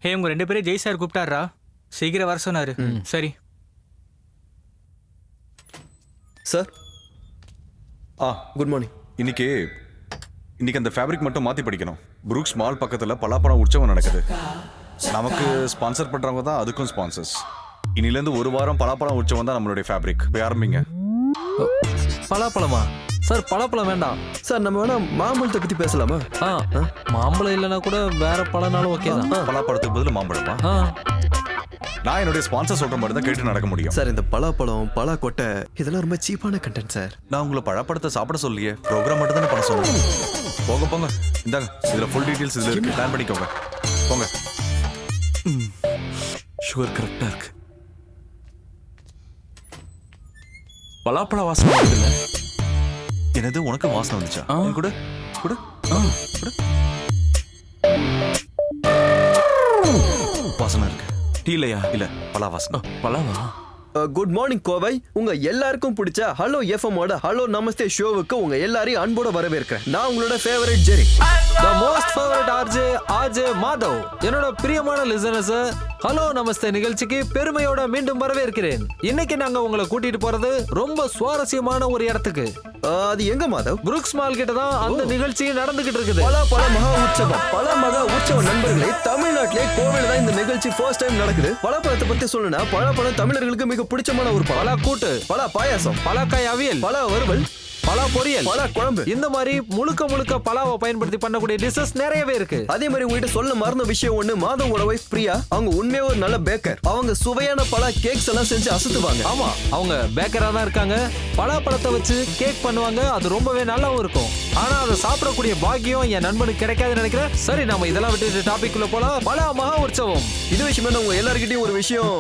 L: ஹே, உங்க ரெண்டு பேரும் ஜெய் சார் கூப்பிட்டாரா? சீக்கிரம் வர சொன்னாரு. சரி
F: சார். Good morning.
D: இன்னைக்கு அந்த ஃபேப்ரிக் மட்டும் மாற்றி படிக்கணும். புரூக்ஸ் மால் பக்கத்தில் பலாப்பழம் உற்சவம் நடக்குது. நமக்கு ஸ்பான்சர் பண்ணுறவங்க தான் அதுக்கும் ஸ்பான்சர்ஸ். இன்னிலேருந்து ஒரு வாரம் பலாப்பழம் உற்சவம் தான் நம்மளுடைய ஃபேப்ரிக். போய் ஆரம்பிங்க.
E: பலாப்பழமா? சார், பலாப்பழம் வேண்டாம்
F: சார். நம்ம வேணா மாம்பழத்தை பற்றி பேசலாமா?
E: மாம்பழம் இல்லைன்னா கூட வேற பழனாலும் ஓகே தான்.
D: பலாப்பழத்துக்கு பதில் மாம்பழமா? நான் என்னுடைய ஸ்பான்சர் சொல்ற மாதிரி தான் கேட்டு நடக்க முடியும்.
F: சார் இந்த பலாப்பழம் பலாக்கொட்டை இதெல்லாம் ரொம்ப சீப்பான கண்டென்ட் சார்.
D: நான் உங்களை பழப்படத்தை சாப்பிட சொல்லியே, ப்ரோக்ராம் மட்டும் தானே பண்ண சொன்னேன். போங்க போங்க, இந்தாங்க இதுல ஃபுல் டீடைல்ஸ் இதுல இருக்கு, பிளான் பண்ணிக்கோங்க. போங்க.
I: சுகர் கரெக்டா இருக்கு. பலாப்பழ வாசனை வருதுல்ல?
D: என்னது உனக்கு வாசனை வந்துச்சா? கூட கூட கூட வாசனை இருக்கு.
I: டீலையா?
D: இல்ல பலா வாசனை.
I: பலாவா?
F: Good morning Kovai. உங்க எல்லாருக்கும் பிடிச்ச ஹலோ எஃப்எம் ஓட ஹலோ நமஸ்தே ஷோவுக்கு உங்க எல்லாரையும் அன்போட வரவேற்கிறேன். நான் உங்களோட favourite Jerry,
E: the most favourite RJ Madhav. என்னோட பிரியமான லிசனர்ஸ், ஹலோ நமஸ்தே நிகழ்ச்சிக்கு பெருமையோட மீண்டும் வரவேற்கிறேன். இன்னைக்கு நாங்க உங்களை கூட்டிட்டு போறது ரொம்ப சுவாரஸ்யமான ஒரு இடத்துக்கு.
F: அது எங்க மாதவ்?
E: புரூக்ஸ் மால் கிட்ட தான் அந்த நிகழ்ச்சி நடந்துகிட்டு இருக்குது.
F: பல மகா உற்சவம் நண்பர்களே, தமிழ்நாட்டிலே கோவையில தான் இந்த நிகழ்ச்சி ஃபர்ஸ்ட் டைம் நடக்குது. பலாப்பழத்தை பத்தி சொல்லணும்னா பலாப்பழம் தமிழர்களுக்கு மிக பிடிச்சமான ஒரு பலா கூட்டு, பலா பாயாசம், பலாக்காய் அவியல், பலா வறுவல், பலா பொரியல், பலா குழம்பு, இந்த மாதிரி முழுக்க பலாவை பயன்படுத்தி பண்ணக்கூடிய டிஷஸ் நிறையவே இருக்கு. அதே மாதிரி உங்ககிட்ட சொல்ல மறந்த விஷயம் ஒண்ணு, மாதவோட வைஃப் பிரியா, அவங்க உண்மையா ஒரு நல்ல பேக்கர். அவங்க சுவையான பலா கேக்ஸ் எல்லாம் செஞ்சு அசத்துவாங்க. ஆமா, அவங்க பேக்கரா தான் இருக்காங்க. பலாப்பழத்தை வச்சு கேக் பண்ணுவாங்க. அது ரொம்பவே நல்லாவும் இருக்கும். ஆனா அதை சாப்பிடக்கூடிய பாக்கியம் என் நண்பனுக்கு கிடைக்காதுன்னு நினைக்கிறேன். சரி, நாம இதெல்லாம் விட்டு டாபிக் குள்ள போலாம். பலா மகா உற்சவம். இது விஷயமா நான் உங்க எல்லார்கிட்டயும் ஒரு விஷயம்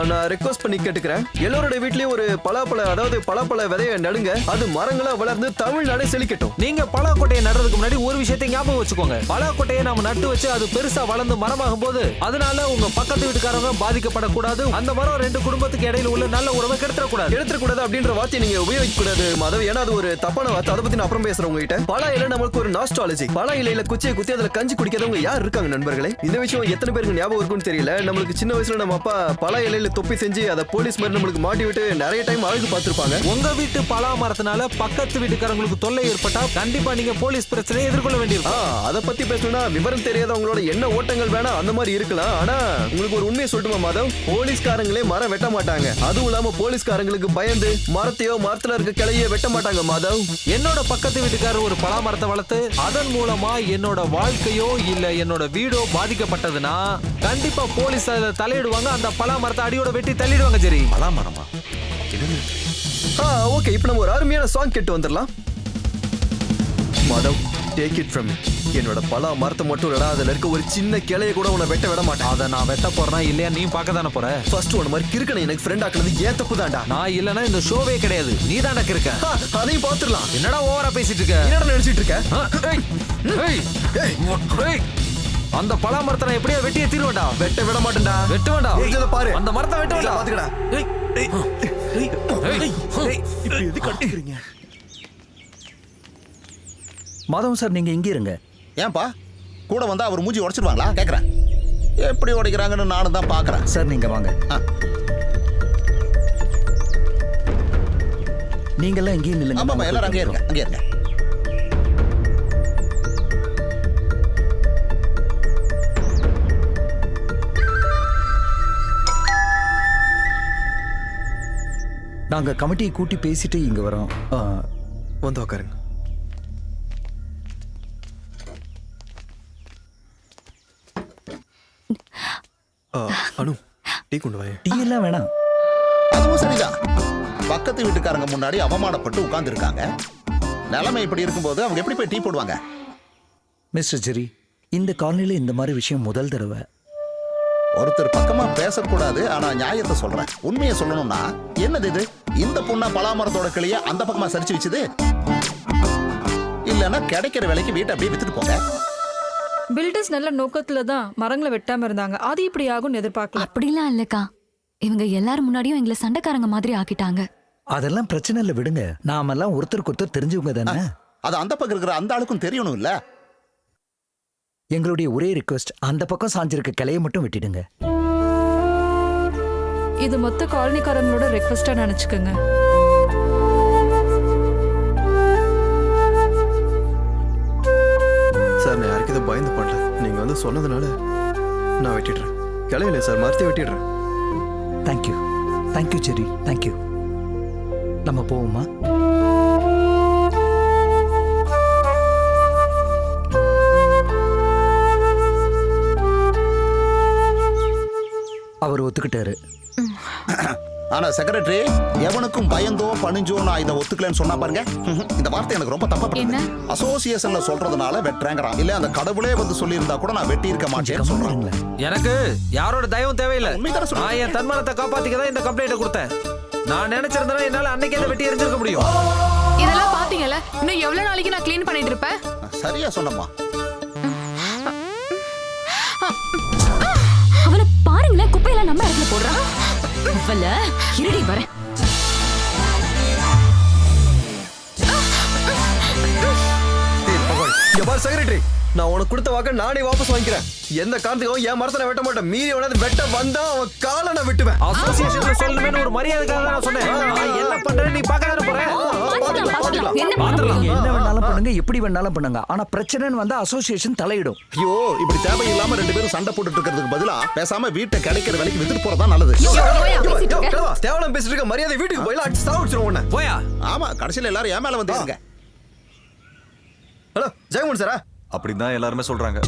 F: நான் ரெக்வஸ்ட் பண்ணி கேட்டுக்கிறேன். எல்லாரோட வீட்லயும் ஒரு பலாப்பழ விதைய நடுங்க. அது மரங்களா வளர்ந்து தமிழ்நாடு செழிக்கட்டும். நீங்க பலாக்கொட்டையை நடுறதுக்கு முன்னாடி ஒரு விஷயத்தை ஞாபகம் வச்சுக்கோங்க. பலாக்கொட்டையை நாம நட்டு வச்சு அது பெருசா வளர்ந்து மரமாகும் போது அதனால உங்க பக்கத்து வீட்டுக்காரங்க பாதிக்கப்படக்கூடாது. அந்த மரம் ரெண்டு குடும்பத்துக்கு இடையில உள்ள நல்ல உறவை கெடுத்துடக்கூடாது அப்படின்ற வார்த்தையை நீங்க உபயோகிக்க கூடாது மாதவ். ஏன்னா அது ஒரு தப்பான வார்த்தை. அதை பத்தி நான் அப்புறம் பேசுறேன் உங்ககிட்ட. பலா இலை நமக்கு ஒரு நாஸ்டாலஜி. பலா இலையில குச்சியை குத்தி அதுல கஞ்சி குடிக்காதவங்க யார் இருக்காங்க நண்பர்களே? இந்த விஷயம் எத்தனை பேருக்கு ஞாபகம் இருக்குன்னு தெரியல. நம்மளுக்கு சின்ன வயசுல நம்ம அப்பா பலா இலையில தொப்பி செஞ்சு அதை போலீஸ் மாதிரி நம்மளுக்கு மாட்டி விட்டு நிறைய டைம் அழகு பார்த்திருப்பாங்க. உங்க வீட்டு பலா மரத்தினால பக்கத்து வீட்டுக்காரங்களுக்கு தொல்லை ஏற்பட்டா கண்டிப்பா நீங்க போலீஸ் பிரச்சனையை எதிர்கொள்ள வேண்டியிருக்கும். அதை பத்தி பேசணும்னா விவரம் தெரியாதவங்களோட என்ன ஓட்டங்கள் வேணா அந்த மாதிரி இருக்கலாம். ஆனா உங்களுக்கு ஒரு உண்மையை சொல்லட்டுமா மாதவ், போலீஸ்காரங்களே மரம் வெட்ட மாட்டாங்க. அதுவும் இல்லாம போலீஸ்காரங்களுக்கு பயந்து மரத்துல இருக்க கிளையே வெட்ட மாட்டாங்க மாதவ். என்னோட பக்கத்து வீட்டுக்காரர் ஒரு பலா மரத்தை வளர்த்து அதன் மூலமா என்னோட வாழ்க்கையோ இல்ல என்னோட வீடோ பாதிக்கப்பட்டதுன்னா கண்டிப்பா போலீஸ் அதை தலையிடுவாங்க. அந்த பலா மரத்தை அடியோட வெட்டி தள்ளிடுவாங்க. சரி,
D: பலா மரமா?
F: ஓகே, இப்போ நம்ம ஒரு அருமையான சாங் கேட்டு வந்துடலாம். Madhav, take it from me. என்னோட பலா மரத்தை மட்டும் இல்லடா, அதுல இருக்க ஒரு சின்ன கிளைய கூட உன்னை வெட்ட விட மாட்டேன். அதை நான் வெட்ட போறேன்னா இல்லையா நீ பார்க்க தானே போற. ஃபர்ஸ்ட் ஒன் மாதிரி கிறுக்கனை எனக்கு ஃப்ரெண்ட் ஆக்குனது ஏன் தப்பு தான்டா. நான் இல்லைன்னா இந்த ஷோவே கிடையாது. நீ தான்டா கிறுக்க. அதையும் பார்த்துடலாம். என்னடா ஓவரா பேசிட்டு இருக்க? என்னடா நினைச்சிட்டு இருக்க? அந்த பலா மரத்தை நான் எப்படியா வெட்டியே தீருவேன்டா. வெட்ட விட மாட்டேன்டா. வெட்ட வேண்டாம். பாரு, அந்த மரத்தை வெட்ட வேண்டாம். பாத்துக்கடா.
A: மாதவன் சார், நீங்க இங்கே இருங்க.
B: ஏன்பா கூட வந்தா அவர் மூஞ்சி உடைச்சிருவாங்களா கேக்குறேன். எப்படி உடைக்கிறாங்கன்னு நானும் தான் பாக்குறேன்.
A: சார் நீங்க வாங்க. நீங்க எல்லாம் இங்கே நில்லுங்க.
B: ஆமா, எல்லாரும் அங்கே இருங்க, அங்கே இருங்க.
A: நாங்க கமிட்டியை கூட்டி பேசிட்டு இங்க வரோம்.
F: வந்து உட்காருங்க. அனு, டீ கொண்டு வாங்க.
A: டீ எல்லாம் வேணாம்.
B: அதுவும் சரிதான். பக்கத்து வீட்டுக்காரங்க முன்னாடி அவமானப்பட்டு உட்கார்ந்து இருக்காங்க. நிலைமை இப்படி இருக்கும்போது அவங்க எப்படி போய் டீ போடுவாங்க?
A: மிஸ்டர் ஜெரி, இந்த காலனில இந்த மாதிரி விஷயம் முதல் தடவை.
B: ஒருத்தர் பக்கமா பேசக்கூடாது, ஆனா நியாயத்தை சொல்றேன். உண்மையை சொல்லணும்னா என்னது இது? இந்த பொண்ணா பலாமரத்தோட கிளிய அந்த பக்கமா சரிச்சு வச்சுது? இல்லன்னா கிடைக்கிற விலைக்கு வீட்டை அப்படியே வித்துட்டு போங்க.
O: பில்டர்ஸ் நல்ல நோக்கத்துல தான் மரங்களை வெட்டாம இருந்தாங்க. அது இப்படி ஆகும் எதிர்பார்க்கல.
H: அப்படிலாம் இல்லக்கா, இவங்க எல்லாரும் முன்னாடியும் எங்களை சண்டைக்காரங்க மாதிரி ஆக்கிட்டாங்க.
A: அதெல்லாம் பிரச்சனை இல்லை, விடுங்க. நாமெல்லாம் ஒருத்தருக்கு ஒருத்தர் தெரிஞ்சவங்க தானே.
B: அது அந்த பக்கம் இருக்கிற அந்த ஆளுக்கும் தெரியணும் இல்ல?
A: எங்களுடைய ஒரே ரிக்வெஸ்ட், அந்த பக்கம் சாஞ்சிருக்க கிளையை மட்டும் வெட்டிடுங்க.
O: இது மொத்த காலனிக்காரங்களோட ரெக்வெஸ்டா நினைச்சுக்கோங்க.
F: சார், நான் யாருக்கு இதை பயந்து பண்ணல. நீங்க வந்து சொன்னதுனால நான் வெட்டிடுறேன். கிளையில சார், மரத்தை வெட்டிடுறேன்.
A: தேங்க்யூ, தேங்க்யூ ஜெரி, தேங்க்யூ. நம்ம போவோமா? அவர் ஒத்துக்கிட்டாரு.
B: ஆனா செக்ரட்டரி, எவனுக்கும் பயந்தோ பணிஞ்சோ நான் இதை ஒத்துக்கலன்னு சொன்னா பாருங்க, இந்த வார்த்தை எனக்கு ரொம்ப தப்பா படுது. அசோசியேஷன்ல சொல்றதுனால வெட்டுறேங்கிறான். இல்ல அந்த கடவுளே வந்து சொல்லி இருந்தா கூட நான் வெட்டி இருக்க மாட்டேன்னு சொல்றாங்க.
E: எனக்கு யாரோட தயவும் தேவையில்லை. நான் என் தன்மானத்தை காப்பாத்திக்க தான் இந்த கம்ப்ளைண்ட்டை கொடுத்தேன். நான் நினைச்சிருந்தேன்னா என்னால அன்னைக்கே அதை வெட்டி எரிஞ்சிருக்க முடியும்.
K: இதெல்லாம் பாத்தீங்கல்ல, இன்னும் எவ்வளவு நாளைக்கு நான் க்ளீன் பண்ணிட்டு இருப்பேன்?
B: சரியா சொன்னம்மா.
H: அவளை பாருங்களேன், குப்பையெல்லாம் நம்ம இடத்துல போடுறான். அவள இருடி வரேன்.
F: செக்ரட்டரி, நான் உனக்கு கொடுத்த வாக்க நானே வாபஸ் வாங்கிக்கிறேன். எந்த காரணத்துக்கும் என் மரத்தை வெட்ட மாட்டேன். மீறி உனது வெட்ட வந்தா அவன் காலை நான் வெட்டுவேன்.
E: அசோசியேஷன்ல சொல்லணும்னு ஒரு மரியாதைக்காக தான் நான் சொன்னேன். நான் என்ன பண்றேன்னு நீ பார்க்க தானே போற.
A: என்ன வேணாலும் பண்ணுங்க, எப்படி வேணாலும் பண்ணுங்க. ஆனா பிரச்சனைன்னு வந்தா அசோசியேஷன் தலையிடும்.
B: ஐயோ, இப்படி தேவையில்லாம 2 பேரும் சண்டை போட்டுட்டு இருக்கிறதுக்கு பதிலா பேசாம வீட்டை கிடைக்கிற வேலைக்கு வித்துட்டு போறதா நல்லது.
F: தேவலாம் பேசிட்டு இருக்க, மரியாதை வீட்டுக்கு போயில அடிச்சு சாவடிச்சிரும் உன்னை.
E: போயா.
B: ஆமா, கடைசியில எல்லாரும் ஏன் மேல வந்துருங்க.
F: ஹலோ ஜெயமோகன் சாரா?
D: அப்படிதான் எல்லாருமே சொல்றாங்க.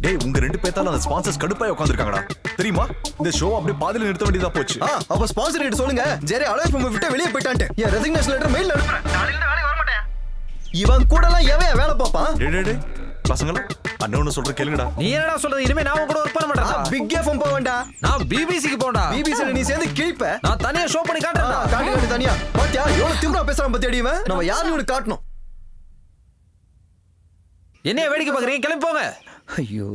D: டேய், உங்க 2 பேத்தால அந்த ஸ்பான்சர்ஸ் கடுப்பாய் உட்கார்ந்திருக்காங்கடா. தெரியுமா? இந்த ஷோ அப்படியே பாதியில நிறுத்த வேண்டியதா போச்சு.
F: அப்ப ஸ்பான்சர் கிட்ட சொல்லுங்க, ஜெரி அலோஸ் பண்ண விட்டு வெளிய போய்ட்டான்ட்டு. என் ரெசிக்னேஷன் லெட்டர் மெயில் அனுப்புறேன். நாளைல இருந்து வேலைக்கு வர மாட்டேன். இவன் கூடலாம் எவன் வேலை பாப்பான்?
D: டேய் பசங்களா, அண்ணன் சொல்ற கேளுங்கடா.
E: நீ என்னடா சொல்றது? இனிமே நான் உங்க கூட வர்க் பண்ண மாட்டேன்.
F: பிக் எஃப்எம் போவேண்டா.
E: நான் பிபிசிக்கு போடா.
F: பிபிசில நீ சேர்ந்து கிழிப்ப.
E: நான் தனியா ஷோ பண்ணி காட்டுறேன்டா.
F: காட்டு தனியா. பாத்தியா எவ்வளவு திமிரா பேசுறான் பத்தி அடிவன். நம்ம யாருன்னு உனக்கு காட்டணும்.
E: என்னைய வேடிக்கை பாக்குறீங்க? கிளம்பி போங்க.
A: ஐயோ,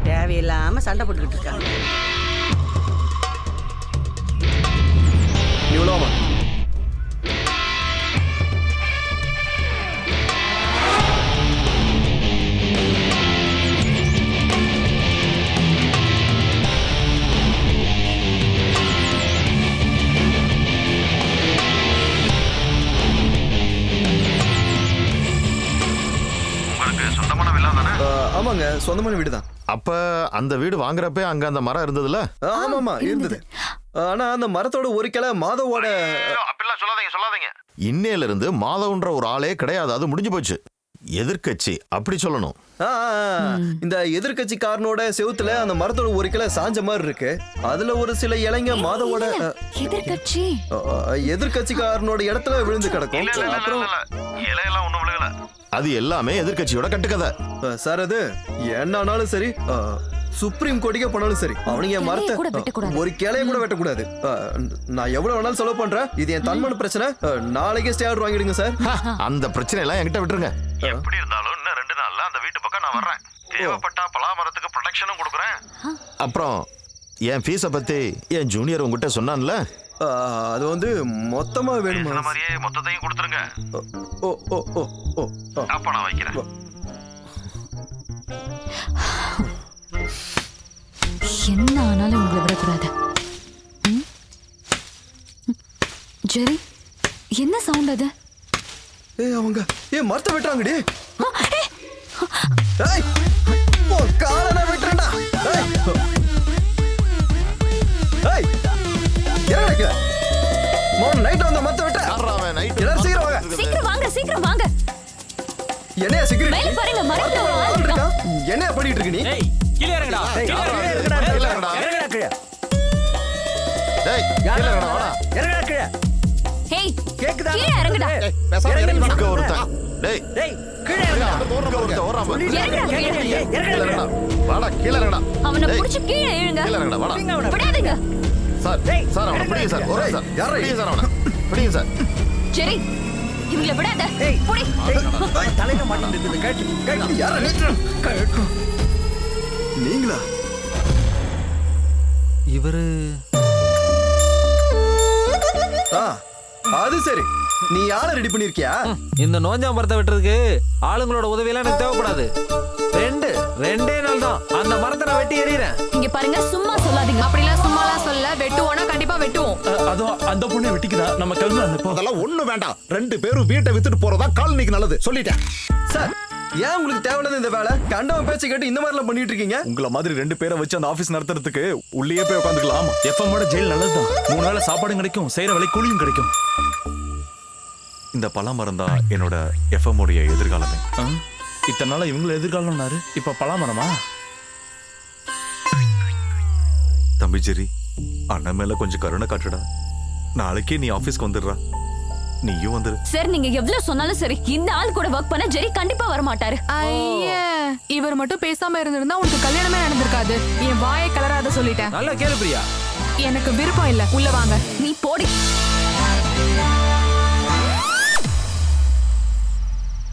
N: தேவையில்லாம சண்டை போட்டுக்கிட்டு இருக்காங்க.
F: இவ்வளோமா ஆமாங்க, சொந்தமான வீடு தான்.
M: அப்ப அந்த வீடு வாங்குறப்ப அங்க அந்த மரம் இருந்ததுல?
F: ஆமாமா இருந்தது. ஆனா அந்த மரத்தோட ஒரு கிளை மாதவோட.
M: அப்படிலாம் சொல்லாதீங்க. இன்னையில இருந்து மாதவன்ற ஒரு ஆளே கிடையாது. அது முடிஞ்சு போச்சு. எதிர்க்கட்சி அப்படி சொல்லணும்.
F: இந்த எதிர்கட்சிக்காரனோட செவுத்துல அந்த மரத்தோட ஒரு கிளை சாஞ்ச மாதிரி இருக்கு. அதுல ஒரு சில இலைங்க மாதவோட எதிர்கட்சிக்காரனோட இடத்துல விழுந்து கிடக்கும். அப்புறம்
M: இலையெல்லாம் ஒண்ணும் விழுகல. அது எல்லாமே எதிர்கட்சியோட கட்டுக்கதை
F: சார். அது என்னானாலும் சரி, சுப்ரீம் கோர்ட்டுக்கே போனாலும் சரி, அவனுங்க மரத்தை ஒரு கிளைய கூட வெட்டக்கூடாது. நான் எவ்வளவு வேணாலும் செலவு பண்றேன். இது என் தன்மான பிரச்சனை. நாளைக்கே ஸ்டே ஆர்டர் வாங்கிடுங்க சார்.
M: அந்த பிரச்சனை எல்லாம் என்கிட்ட விட்டுருங்க. எப்படி இருந்தாலும் இன்னும் 2 நாள்ல அந்த வீட்டு பக்கம் நான் வர்றேன். தேவைப்பட்டா பலாமரத்துக்கு ப்ரொடெக்ஷனும் கொடுக்குறேன். அப்புறம் என் ஃபீஸை பத்தி என் ஜூனியர் உங்ககிட்ட சொன்னான்ல,
F: அது வந்து மொத்தமா வேணுமா?
M: இந்த மாதிரியே மொத்தத்தையும் கொடுத்துருங்க.
F: ஓ ஓ ஓ ஓ
M: அப்ப நான் வைக்கிறேன்.
H: என்ன ஆனாலும் உங்களை விடக்கூடாது. ஜெரி, என்ன சவுண்ட் அது?
F: அவங்க மரத்தை வெட்டுறாங்கடி. காலனா வெட்டுறா. நைட் வந்து மரத்தை வெட்ட. எல்லாரும்
H: சீக்கிரம் வாங்க.
F: என்னையா சிகரெட்?
H: மேல பாருங்க, மரத்துல ஒரு ஆள் இருக்கான்.
F: என்னையா பண்ணிட்டு இருக்க நீ?
L: கீழ இறங்குடா.
H: ஹேய், கேக்குதா? கீழ இறங்குடா.
M: பேசாம இறங்கி ஒருத்தன். டேய்
H: கீழ இறங்குடா.
M: வாடா, கீழ இறங்குடா.
H: அவனை புடிச்சு கீழ இழுங்க.
M: கீழ இறங்குடா, வாடா.
H: விடாதீங்க
M: சார். அவனை பிடிங்க சார். ஒரே சார். பிடிங்க சார், அவனை பிடிங்க சார்.
H: சரி, இவங்கள விடாத. புடி.
A: தலையில மாட்டிட்டு கேட்டு
F: யாரா நீங்களா?
E: இவரு
F: அது சரி. நீ யாரை ரெடி பண்ணிருக்கியா?
E: இந்த நோஞ்சா மரத்தை வெட்டுறதுக்கு ஆளுங்களோட உதவியெல்லாம் எனக்கு தேவைப்படாது. ரெண்டே நாள் தான் அந்த மரத்தை நான் வெட்டி எறிகிறேன்.
H: இங்க பாருங்க, சும்மா சொல்லாதீங்க.
K: அப்படிலாம் சும்மாலாம் சொல்ல, வெட்டுவோம்னா கண்டிப்பா வெட்டுவோம்.
I: அதோ அந்த பொண்ணை வெட்டிக்குதா? நம்ம கிளம்பலாம்.
B: அதெல்லாம் ஒண்ணு வேண்டாம். 2 பேரும் வீட்டை வித்துட்டு போறதா காலனிக்கு நல்லது. சொல்லிட்டேன்
F: சார். ஏன் உங்களுக்கு தேவையில்லாத இந்த வேலை? கண்டவன் பேச்சு கேட்டு இந்த மாதிரி எல்லாம் பண்ணிட்டு இருக்கீங்க.
D: உங்களை மாதிரி 2 பேரை வச்சு அந்த ஆபீஸ் நடத்துறதுக்கு உள்ளே போய் உட்காந்துக்கலாம்.
I: எஃப்எம்மோட ஜெயில் நல்லதுதான். 3 வேளை சாப்பாடும் கிடைக்கும், செய்யற வேலை கூலியும் கிடைக்கும்.
D: இந்த பலாமரம் தான் என்னோட எஃப்எம் உடைய எதிர்காலமே.
I: இத்தனை நாளா இவங்கள எதிர்காலம்னாரு, இப்ப பலாமரமா?
D: தம்பி ஜெரி, அண்ணன் மேல கொஞ்சம் கருணை காட்டுடா. நாளைக்கே நீ ஆபீஸ்க்கு வந்துடுறா. நீயும் வந்துரு.
H: சார் நீங்க எவ்வளவு சொன்னாலும் சரி, இந்த ஆள் கூட ஒர்க் பண்ண ஜெரி கண்டிப்பா வர மாட்டாரு.
K: ஐயா, இவர் மட்டும் பேசாம இருந்திருந்தா உனக்கு கல்யாணமே நடந்திருக்காது. என் வாயை கலராத சொல்லிட்டேன்.
E: நல்லா கேளு பிரியா.
K: எனக்கு விருப்பம் இல்ல, உள்ள வாங்க.
H: நீ போடி.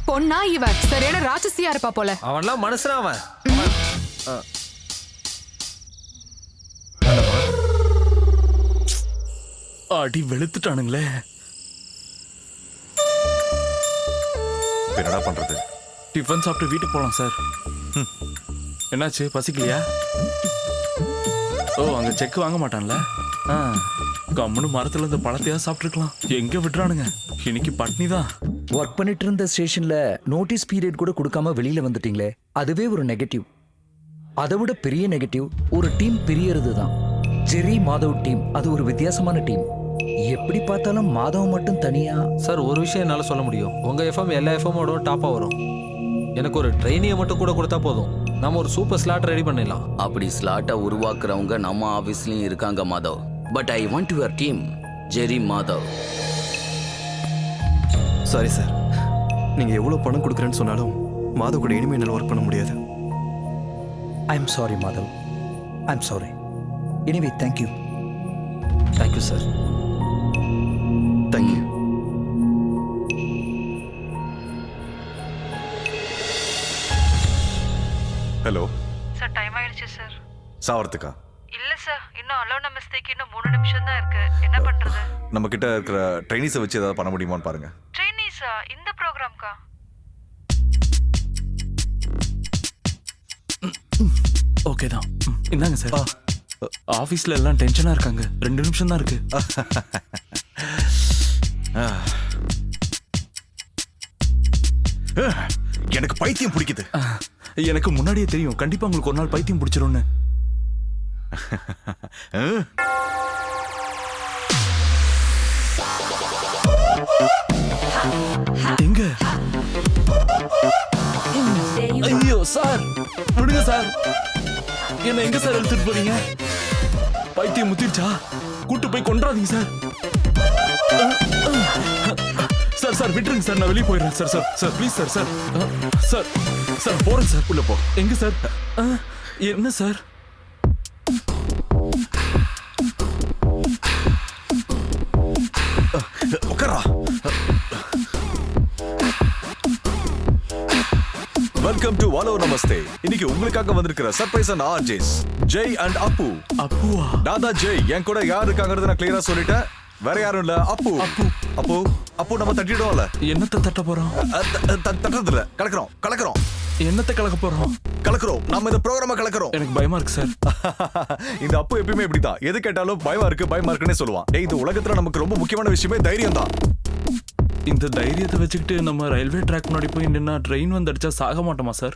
K: பொண்ணா இவ சரியான ராட்சசியா இருப்பா போல.
E: அவன்லாம் மனுஷனா அவன்.
I: அடி வெளுத்துட்டானுங்களே.
D: என்னடா பண்றது?
I: டிஃபன் சாப்பிட்டு வீட்டுக்கு போலாம் சார். என்னாச்சு, பசிக்கலையா? ஓ, அங்க செக் வாங்க மாட்டான்ல. கம்முன்னு மரத்துல இருந்து பழத்தையா சாப்பிட்டுருக்கலாம். எங்க விட்டுறானுங்க, இன்னைக்கு பட்னி தான்.
A: ஒர்க் பண்ணிட்டு இருந்த ஸ்டேஷன்ல நோட்டீஸ் பீரியட் கூட கொடுக்காம வெளியில வந்துட்டீங்களே, அதுவே ஒரு நெகட்டிவ். அதை விட பெரிய நெகட்டிவ் ஒரு டீம் பிரியறது தான். ஜெரி மாதவ் டீம் அது ஒரு வித்தியாசமான டீம். எப்படி பார்த்தாலும் மாதவ் மட்டும் தனியா.
E: சார், ஒரு விஷயம் என்னால சொல்ல முடியும். உங்க எஃப்எம் எல்லா எஃப்எம்மோட டாப்பா வரும். எனக்கு ஒரு ட்ரெயினியை மட்டும் கூட கொடுத்தா போதும், நம்ம ஒரு சூப்பர் ஸ்லாட் ரெடி பண்ணிடலாம்.
R: அப்படி ஸ்லாட்டை உருவாக்குறவங்க நம்ம ஆபீஸ்லயும் இருக்காங்க Madhav. But I want your team Jerry Madhav.
F: Sorry sir, நீங்க எவ்வளவு பணம் கொடுக்குறேன்னு சொன்னாலும் மாதவ் கூட இனிமே என்னால் ஒர்க் பண்ண முடியாது.
A: I am sorry Madhav, I am sorry. Anyway thank you.
E: Thank you sir.
F: Thank you.
D: Hello
P: sir, time ஆயிடுச்சு சார்.
D: சாவறதுக்கா?
P: இல்ல சார், இன்னும் அலோ நமஸ்தேக்கு இன்னும் 3 நிமிஷம் தான் இருக்கு. என்ன பண்றது?
D: நம்ம கிட்ட இருக்கிற ட்ரைனிஸை வச்சு ஏதாவது பண்ண முடியுமான்னு பாருங்க.
P: ட்ரெயினிஸா? இந்த ப்ரோக்ராம்க்கா?
I: ஓகே தான். இந்தாங்க சார். ஆபீஸ்ல எல்லாம் டென்ஷனா இருக்காங்க. 2 நிமிஷம் தான் இருக்கு.
D: எனக்கு பைத்தியம் பிடிக்குது.
I: எனக்கு முன்னாடியே தெரியும், கண்டிப்பா உங்களுக்கு ஒரு நாள் பைத்தியம் பிடிச்சிரும்னு. எங்க? ஐயோ சார், விடுங்க சார். என்ன எங்க சார் எடுத்துட்டு போறீங்க? பைத்தியம் முத்திருச்சா? கூட்டு போய் கொண்டாதீங்க சார். சார் சார் விட்டுருங்க சார், நான் வெளியே போயிடுறேன் sir. Sir sir please sir. Sir sir sir போறேன் சார். உள்ள போ. எங்க சார்? என்ன சார்?
D: உட்காரா. Welcome to Hello Namaste. இன்னைக்கு உங்களுக்காக வந்திருக்கிற surprise and RJs Jai and Appu.
I: அப்புவா?
D: நான் தான் ஜெய். என் கூட யார் இருக்காங்கிறது நான் கிளியரா சொல்லிட்டேன். வேற யாரும் இல்ல, அப்பு. அப்பு அப்பு அப்பு நம்ம தட்டிடுவோம்ல.
I: என்னத்தை தட்ட போறோம்?
D: தட்டுறது இல்ல, கலக்குறோம்.
I: என்னத்தை கலக்க போறோம்?
D: கலக்குறோம். நம்ம இந்த ப்ரோகிராம கலக்குறோம்.
I: எனக்கு பயமா இருக்கு சார்.
D: இந்த அப்பு எப்பயுமே இப்படிதான். எது கேட்டாலும் பயமா இருக்குன்னே சொல்லுவான். டேய், இந்த உலகத்துல நமக்கு ரொம்ப முக்கியமான விஷயமே தைரியம் தான்.
I: இந்த தைரியத்தை வச்சுக்கிட்டு நம்ம ரயில்வே ட்ராக் முன்னாடி போய் நின்னா ட்ரெயின் வந்து அடிச்சா சாக மாட்டோமா சார்?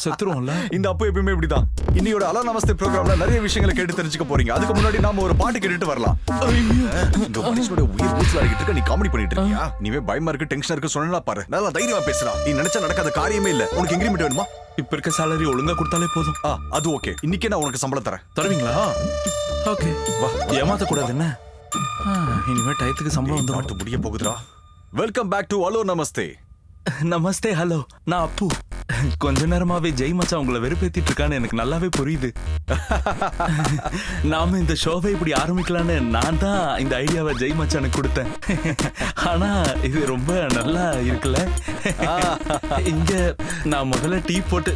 I: செத்துருவோம்ல.
D: இந்த அப்பு எப்பயுமே இப்படிதான். இன்னையோட ஹலோ நமஸ்தே ப்ரோகிராம்ல நிறைய விஷயங்களை கேட்டு தெரிஞ்சுக்க போறீங்க. அதுக்கு முன்னாடி நாம ஒரு பாட்டு கேட்டுட்டு வரலாம். இந்த மனுஷனோட உயிர் ஊசலாடிக்கிட்டு இருக்க, நீ காமெடி பண்ணிட்டு இருக்கியா? நீவே பயமா இருக்கு, டென்ஷனா இருக்கு சொன்னா பாரு. நல்லா தைரியமா பேசுறா. நீ நினைச்சா நடக்காத காரியமே இல்ல. உனக்கு இன்கிரிமெண்ட் வேணுமா?
I: இப்ப இருக்க சேலரி ஒழுங்கா கொடுத்தாலே போதும்.
D: அது ஓகே. இன்னைக்கே நான் உனக்கு சம்பளம் தரேன்.
I: தருவீங்களா? ஓகே வா. ஏமாத்த கூடாது என்ன? இனிமே டயத்துக்கு சம்பளம் வந்து
D: மாட்டு முடிய போகுதுடா. Welcome back to Hello Namaste.
I: Namaste. Hello, நான் அப்பு. கொஞ்ச நேரமாவே ஜெய் மச்சான் உங்களை வெறுப்பேத்திட்டு இருக்கான்னு எனக்கு நல்லாவே புரியுது. நாம இந்த ஷோவை இப்படி ஆரம்பிக்கலான்னு நான் தான் இந்த ஐடியாவை ஜெய் மச்சானுக்கு கொடுத்தேன். ஆனா இது ரொம்ப நல்லா இருக்குல்ல. இங்க நான் முதல்ல டீ போட்டு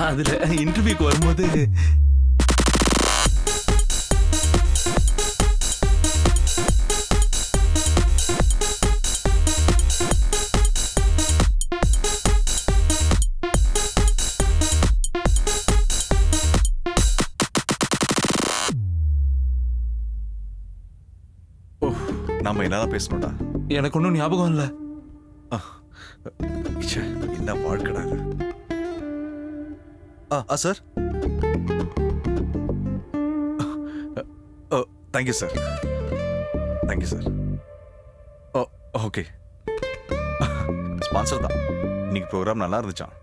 I: அதுல இன்டர்வியூக்கு வரும்போது
D: நாம என்னதான் பேசணும்டா?
I: எனக்கு ஒன்றும் ஞாபகம் இல்ல.
D: என்ன வாழ்க்கடா இது? Sir. Thank you sir. Thank you sir. Okay. Sponsor தான். இன்னைக்கு ப்ரோக்ராம் நல்லா இருந்துச்சான்.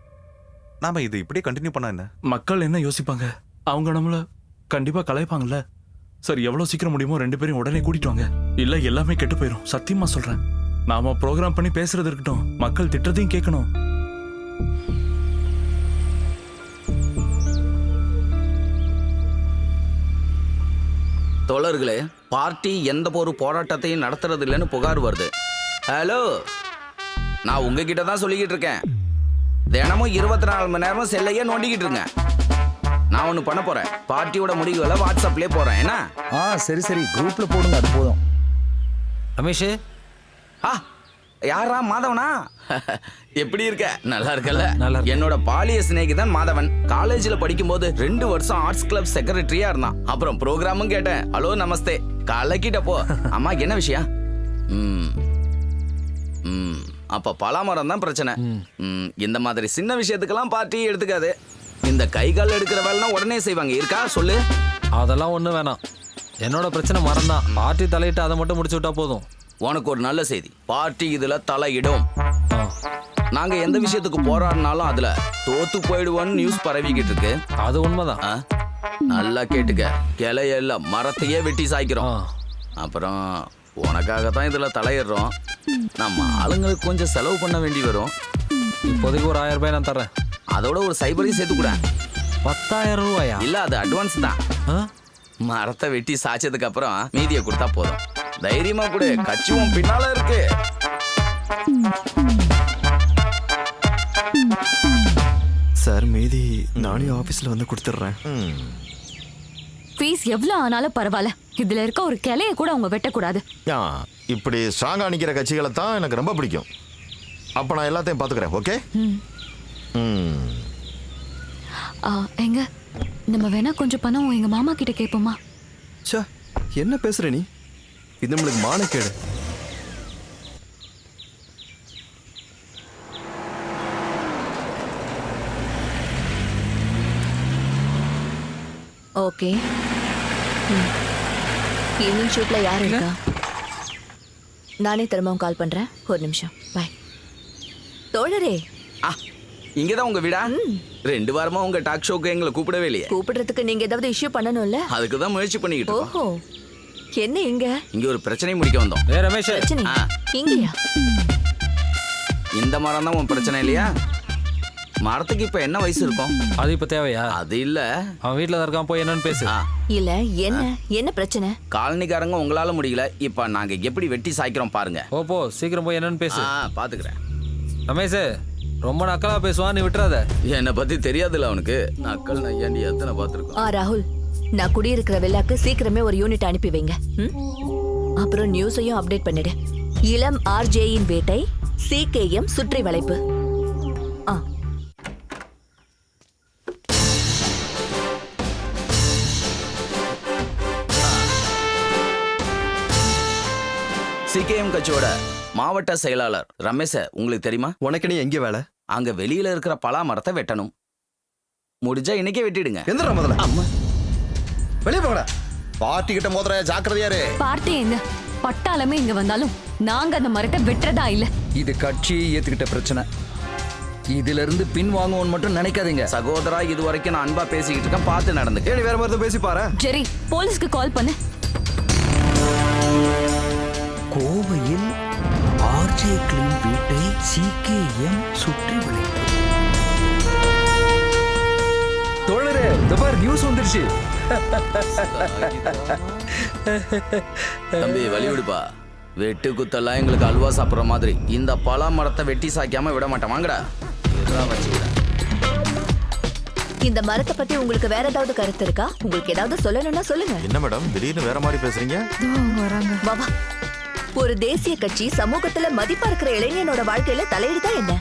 D: நாம இது இப்படியே கண்டினியூ பண்ணா என்ன?
I: மக்கள் என்ன யோசிப்பாங்க? அவங்க நம்மள கண்டிப்பா கலாய்ப்பாங்கல்ல. சார் எவ்வளவு சீக்கிரம் முடியுமோ 2 பேரையும் உடனே கூட்டிட்டு வாங்க. இல்ல எல்லாமே கெட்டு போயிடும். சத்தியமா சொல்றேன். நாம ப்ரோக்ராம் பண்ணி பேசுறது இருக்கட்டும், மக்கள் திட்டத்தையும் கேட்கணும்.
R: தோழர்களே, பார்ட்டி எந்த ஒரு போராட்டத்தையும் நடத்துறது இல்லைன்னு புகார் வருது. ஹலோ, நான் உங்ககிட்ட தான் சொல்லிக்கிட்டு இருக்கேன். தினமும் 24 மணி நேரமும் செல்லையே நோண்டிக்கிட்டு இருக்கேன். நான் ஒன்று பண்ண போறேன். பார்ட்டியோட முடிவுகளை வாட்ஸ்அப்லேயே போறேன். என்ன?
A: சரி சரி, குரூப்ல போடுங்க, அது போதும்.
E: ரமேஷ்,
R: யாரா மாதவனா? எப்படி இருக்க? நல்லா இருக்கல? நல்லா. என்னோட பாலிய சிநேகிதன் மாதவன். காலேஜ்ல படிக்கும்போது 2 வருஷம் ஆர்ட்ஸ் கிளப் செக்ரட்டரியா இருந்தான். அப்புறம் ப்ரோக்ராமும் கேட்டேன். ஹலோ நமஸ்தே கலக்கிட்ட போ. அம்மா என்ன விஷயம்? அப்ப பலாமரம் தான் பிரச்சனை. இந்த மாதிரி சின்ன விஷயத்துக்கெல்லாம் பார்ட்டி எடுத்துக்காது. இந்த கை கால் எடுக்கிற வேலைனா உடனே செய்வாங்க. இருக்கா சொல்லு.
E: அதெல்லாம் ஒண்ணு வேணாம். என்னோட பிரச்சனை மரம் தான். பார்ட்டி தலையிட்டு அதை மட்டும் முடிச்சு விட்டா போதும்.
R: உனக்கு ஒரு நல்ல செய்தி. பார்ட்டி இதுல தலையிடும். நாங்க எந்த விஷயத்துக்கு போராடினாலும் அதுல தோத்து போயிடுவோன்னு நியூஸ் பரவிக்கிட்டு இருக்கு.
E: அது உண்மைதான்.
R: நல்லா கேட்டுக்க. கிளையெல்லாம் மரத்தையே வெட்டி சாய்க்கிறோம். அப்புறம் உனக்காக தான் இதுல தலையிடுறோம். நம்ம ஆளுங்களுக்கு கொஞ்சம் செலவு பண்ண வேண்டி வரும்.
E: இப்போதைக்கு ஒரு 1000 ரூபாய் நான் தரேன்.
R: அதோட ஒரு சைபரையும் சேர்த்து கூட.
E: 10,000 ரூபாயா?
R: இல்ல, அது அட்வான்ஸ் தான். மரத்தை வெட்டி சாய்ச்சதுக்கு அப்புறம் மீதியை கொடுத்தா போதும். தைரியமா கூட, கட்சியும் பின்னால இருக்கு.
F: சார், மீதி நானே ஆபீஸ்ல வந்து கொடுத்துட்றேன்.
H: ஃபீஸ் எவ்வளவு ஆனாலும் பரவாயில்ல. இதுல இருக்க ஒரு கிளைய கூட அவங்க வெட்டக்கூடாது.
M: இப்படி ஸ்ட்ராங்கா நிக்கிற கட்சிகளை தான் எனக்கு ரொம்ப பிடிக்கும். அப்ப நான் எல்லாத்தையும் பாத்துக்கிறேன். ஓகே.
H: எங்க நம்ம வேணா கொஞ்சம் பணம் எங்க மாமா கிட்ட கேட்போமா?
F: சே, என்ன பேசுற நீ? இது நம்மளுக்கு மானக்கேடு.
H: ஓகே. ஈவினிங் ஷூட்ல யார் இருக்கா? நானே திரும்பவும் கால் பண்றேன். ஒரு நிமிஷம். பாய். தோழரே,
R: இங்கதான் உங்க வீடா? 2 வாரமா உங்க டாக் ஷோக்கு எங்களை கூப்பிடவே இல்லையே.
H: கூப்பிடுறதுக்கு நீங்க ஏதாவது இஷ்யூ பண்ணணும்ல?
R: அதுக்கு தான் முயற்சி பண்ணிக்கிட்டு இருக்கோம்.
H: ஓஹோ, என்ன இங்க?
R: இங்க ஒரு பிரச்சனை முடிக்க வந்தோம்.
E: ரமேஷ்,
H: பிரச்சனை இங்கயா?
R: இந்த மரம் தான் உன் பிரச்சனை இல்லையா? மரத்துக்கு இப்ப என்ன வயசு இருக்கும்?
E: அது இப்ப தேவையா?
R: அது இல்ல,
E: அவன் வீட்டுல இருக்கான், போய் என்னன்னு பேசு.
H: இல்ல, என்ன பிரச்சனை?
R: காலனிக்காரங்க உங்களால முடியல. இப்ப நாங்க எப்படி வெட்டி சாய்க்கிறோம் பாருங்க.
E: போ சீக்கிரம் போய் என்னன்னு பேசு.
R: பாத்துக்கிறேன்.
E: ரமேஷ், ரொம்ப நக்கலா பேசுவான், நீ விட்டுறாத.
R: என்னை பத்தி தெரியாதுல்ல அவனுக்கு. நக்கல் நையாண்டி எத்தனை பார்த்துருக்கோம்.
H: ராகுல், நான் குடியிருக்கிற வில்லாக்கு சீக்கிரமே ஒரு யூனிட் அனுப்பி வைங்க. அப்புறம் நியூஸையும் அப்டேட் பண்ணிடு. இளம் ஆர்ஜேயின் வேட்டை, சிகேஎம் சுற்றி வளைப்பு.
R: சிகேஎம் கட்சியோட மாவட்ட செயலாளர் ரமேஷ உங்களுக்கு தெரியுமா?
F: உனக்கு நீ எங்க வேலை?
R: அங்க வெளியில இருக்கிற பலா மரத்தை வெட்டணும். முடிஞ்சா இன்னைக்கே வெட்டிடுங்க.
F: எந்திரா முதல்ல.
B: அம்மா, வெளியே போங்கடா. பார்ட்டி கிட்ட மோதுற, ஜாக்கிரதையாரு.
H: பார்ட்டி எங்க? பட்டாளமே இங்க வந்தாலும் நாங்க அந்த மரத்தை வெட்டுறதா இல்ல.
A: இது கட்சியை ஏத்துக்கிட்ட பிரச்சனை. இதுல இருந்து பின் வாங்குவோன்னு மட்டும் நினைக்காதீங்க.
R: சகோதரா, இது வரைக்கும் நான் அன்பா பேசிக்கிட்டு இருக்கேன். பார்த்து நடந்து.
F: கேளு, வேற மாதிரி பேசி பாரு.
H: ஜெரி, போலீஸ்க்கு கால் பண்ணு.
A: கோவையில் ஆர்ஜேக்களின் வீட்டை சிகேஎம் சுற்றி வளைப்பு. தோழரே, இந்த பார் நியூஸ் வந்துருச்சு.
R: தம்பி வழி விடுப்பா. வெட்டு குத்தெல்லாம் எங்களுக்கு அல்வா சாப்பிட்ற மாதிரி. இந்த பலா மரத்தை வெட்டி சாய்க்காம விட மாட்டேன். வாங்கடா. வச்சுக்கிறேன்.
H: இந்த மரத்தை பத்தி உங்களுக்கு வேற ஏதாவது கருத்து இருக்கா? உங்களுக்கு ஏதாவது சொல்லணும்னா சொல்லுங்க.
M: என்ன மேடம், திடீர்னு வேற மாதிரி பேசுறீங்க?
H: பாபா, ஒரு தேசிய கட்சி சமூகத்துல மதிப்பா இருக்கிற இளைஞனோட வாழ்க்கையில தலையிடுதா என்ன?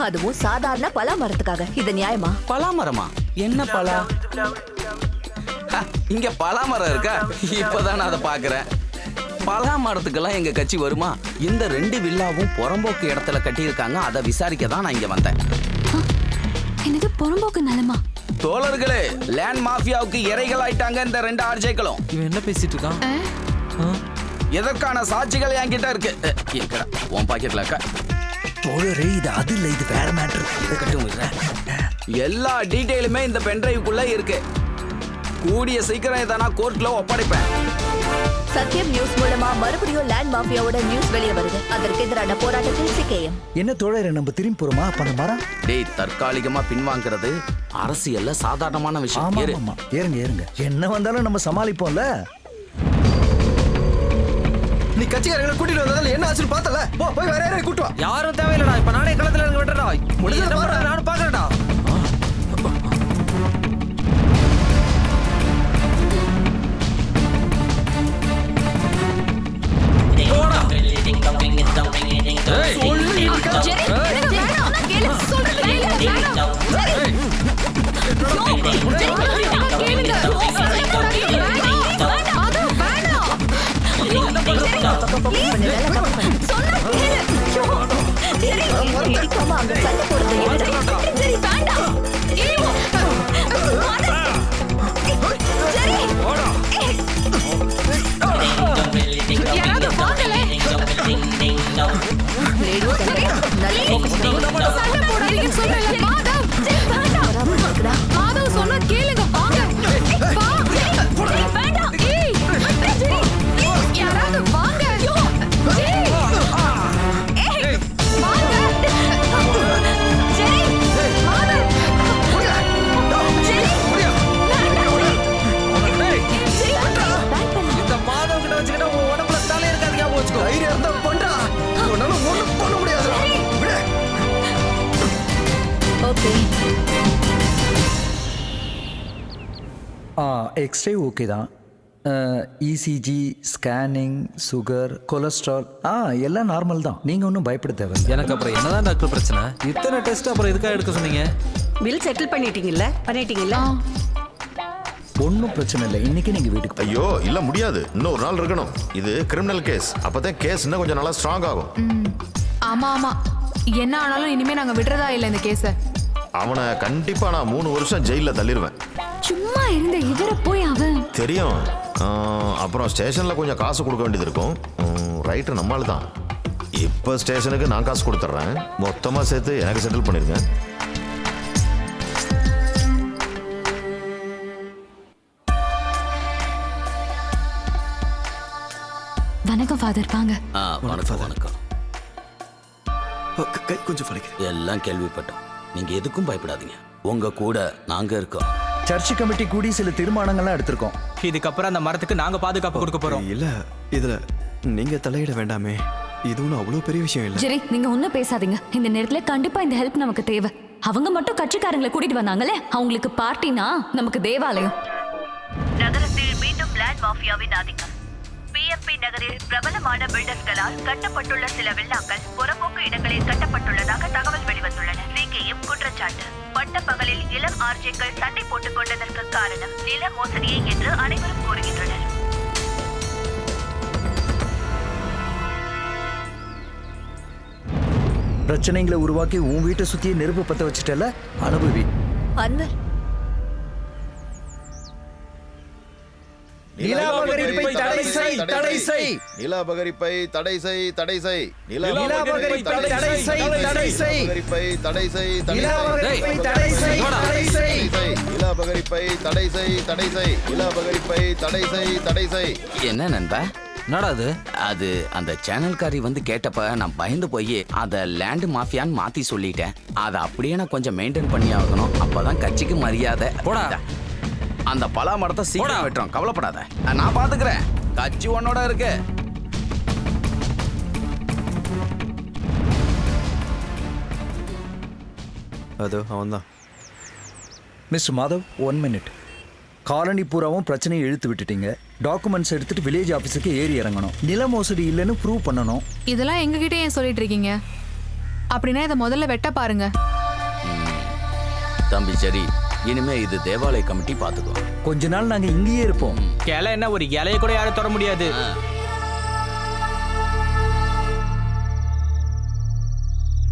H: அதுவும் சாதாரண பலா மரத்துக்காக. இது நியாயமா?
R: பலா மரமா? என்ன பலா? இங்க பலா மரம் இருக்கா? இப்பதான் நான் அதை பாக்குறேன். பலா மரத்துக்கெல்லாம் எங்க கட்சி வருமா? இந்த 2 வில்லாவும் புறம்போக்கு இடத்துல கட்டியிருக்காங்க. அதை விசாரிக்க தான் நான் இங்க வந்தேன்.
H: என்னது புறம்போக்கு நிலமா?
R: தோழர்களே, லேண்ட் மாஃபியாவுக்கு இறைகள் ஆயிட்டாங்க இந்த 2 ஆர்ஜேக்களும்.
E: இவன் என்ன பேசிட்டு இருக்கான்?
R: எதற்கான சாட்சிகள் என்கிட்ட இருக்கு. உன் பாக்கெட்ல இருக்கா?
A: தோழரே, இது அது இல்ல, இது வேற மேட்டர்.
R: எல்லா டீடைலுமே இந்த பென்டிரைவுக்குள்ள இருக்கு. கூடிய சீக்கிரம் இதை நான் கோர்ட்ல ஒப்படைப்பேன்.
H: சத்யம் நியூஸ் மூலமா மறுபடியும் லேண்ட் மாஃபியாவோட நியூஸ் வெளியே வருது. அதற்கு எதிரான போராட்டத்தில் சிகேஎம்.
A: என்ன தோழரை நம்ம திரும்பி போறோமா பண்ண மரம்?
R: டேய், தற்காலிகமா பின்வாங்கிறது அரசியல்ல சாதாரணமான விஷயம்.
A: ஆமா ஆமா, ஏறுங்க ஏறுங்க, என்ன வந்தாலும் நம்ம சமாளிப்போம்ல.
F: நீ கட்சிக்காரங்களை கூட்டிட்டு வந்ததால என்ன ஆச்சுன்னு பார்த்தல. போ போய் வேற யாரையும் கூட்டு வா.
E: யாரும் தேவையில்லடா. இப்ப நானே களத்துல இறங்க விட்டுறடா. முடிஞ்சத பாரு, நானும் பாக்குறேன்டா.
K: மாதவ் சொன்னா கேளுங்க. வாங்க யாராவது வாங்க.
E: இந்த மாதவ் கிட்ட வச்சுக்கிட்டா உன் உடம்புல தலை இருக்காது. ஞாபகம் வச்சுக்கோ.
F: தைரியம் இருந்தா பண்றா. உன்னால ஒண்ணும் பண்ண முடியாது.
H: ஓகே.
A: எக்ஸ்ரே ஓகே தான். இசிஜி, ஸ்கேனிங், சுகர், கொலஸ்ட்ரால் எல்லாம் நார்மல் தான். நீங்க ஒன்றும் பயப்பட தேவையில்லை.
E: எனக்கு அப்புறம் என்னதான் டாக்டர் பிரச்சனை? இத்தனை டெஸ்ட் அப்புறம் எதுக்காக எடுக்க சொன்னீங்க?
N: பில் செட்டில் பண்ணிட்டீங்கல்ல?
A: ஒன்றும் பிரச்சனை இல்லை. இன்னைக்கு நீங்க வீட்டுக்கு
M: ஐயோ இல்ல முடியாது, இன்னும் ஒரு நாள் இருக்கணும். இது கிரிமினல் கேஸ், அப்பதான் கேஸ் இன்னும் கொஞ்சம் நல்லா ஸ்ட்ராங் ஆகும்.
K: ஆமா ஆமா, என்ன ஆனாலும் இனிமே நாங்க விடுறதா இல்லை இந்த கேஸ.
M: அவனை கண்டிப்பா நான் 3 வருஷம் ஜெயில தள்ளிடுவேன்.
H: சும்மா இருந்த இவரை போய் அவன்
M: தெரியும். அப்புறம் ஸ்டேஷன்ல கொஞ்சம் காசு கொடுக்க வேண்டியது இருக்கும். ரைட்டர் நம்மால் தான். இப்போ ஸ்டேஷனுக்கு நான் காசு கொடுத்துட்றேன். மொத்தமா சேர்த்து எனக்கு செட்டில் பண்ணிருங்க.
H: வணக்கம் ஃபாதர். வாங்க.
R: வணக்கம் வணக்கம்.
F: கொஞ்சம் வலிக்குது.
R: எல்லாம் கேள்விப்பட்டோம். நீங்க எதுக்கும் பயப்படாதீங்க. உங்க கூட நாங்க இருக்கோம்.
A: சர்ச் கமிட்டி கூடி சில தீர்மானங்கள்லாம் எடுத்திருக்கோம்.
L: இதுக்கப்புறம் அந்த மரத்துக்கு நாங்க பாதுகாப்பு கொடுக்க போறோம்.
F: இல்ல இதுல நீங்க தலையிட வேண்டாமே. இது ஒன்றும் அவ்வளோ பெரிய விஷயம் இல்லை.
H: ஜெரி, நீங்க ஒன்றும் பேசாதீங்க. இந்த நேரத்துல கண்டிப்பா இந்த ஹெல்ப் நமக்கு தேவை. அவங்க மட்டும் கட்சிக்காரங்களை கூட்டிட்டு வந்தாங்களே, அவங்களுக்கு பார்ட்டினா நமக்கு தேவாலயம்.
S: நகரத்தில் மீண்டும் லேண்ட் மாஃபியாவின் ஆதிக்கம். பிஎம்பி நகரில் பிரபலமான பில்டர்ஸ்களால் கட்டப்பட்டுள்ள சில வில்லாக்கள் புறம்போக்கு இடங்களில் கட்டப்பட்டுள்ளதாக தகவல் வெளிவந்துள்ளன. சிகேஎம் குற்றச்சாட்டு. பட்ட பகலில் இளம் ஆர்ஜேக்கள் சண்டை போட்டுக் கொண்டதற்கு காரணம் நில மோசடியே என்று அனைவரும் கூறுகின்றனர்.
A: பிரச்சனைகளை உருவாக்கி உன் வீட்டை சுத்தியே நெருப்பு பத்த வச்சுட்டல, அனுபவி.
H: அன்வர்,
E: நிலாபகரிப்பை தடை செய், தடை செய்.
M: நிலாபகரிப்பை தடை செய், தடை செய்.
E: நிலாபகரிப்பை தடை செய், தடை செய்.
M: நிலாபகரிப்பை தடை செய்,
E: நிலாபகரிப்பை தடை செய், தடை செய்.
M: நிலாபகரிப்பை தடை செய், தடை செய். நிலாபகரிப்பை தடை செய், தடை செய்.
R: என்ன நண்பா?
E: என்னடா அது?
R: அது அந்த சேனல்காரி வந்து கேட்டப்ப நான் பயந்து போய் அதை லேண்ட் மாஃபியான்னு மாத்தி சொல்லிட்டேன். அதை அப்படியே நான் கொஞ்சம் மெயின்டைன் பண்ணி ஆகணும். அப்பதான் கட்சிக்கு மரியாதை.
E: போடா.
R: அந்த பலா மரத்தை சீக்கிரம் வெட்டுறோம், கவலைப்படாத. நான் பாத்துக்கிறேன். கட்சி உன்னோட இருக்கு.
F: அதோ அவன்தான்.
A: Mister Madhav, 1 minute. காலனி பூராவும் பிரச்சனையை இழுத்து விட்டுட்டீங்க. டாக்குமெண்ட்ஸ் எடுத்துட்டு வில்லேஜ் ஆஃபீஸுக்கு ஏறி இறங்கணும். நில மோசடி இல்லைன்னு ப்ரூவ் பண்ணணும்.
K: இதெல்லாம் எங்ககிட்ட ஏன் சொல்லிட்டு இருக்கீங்க? அப்படின்னா இதை முதல்ல வெட்ட பாருங்க.
R: தம்பி சரி, இனிமே இது தேவாலய கமிட்டி பாத்துக்கோ.
A: கொஞ்ச நாள் நாங்க இங்கேயே இருப்போம்.
L: கிளை என்ன, ஒரு இலைய கூட யாரும் தொட முடியாது.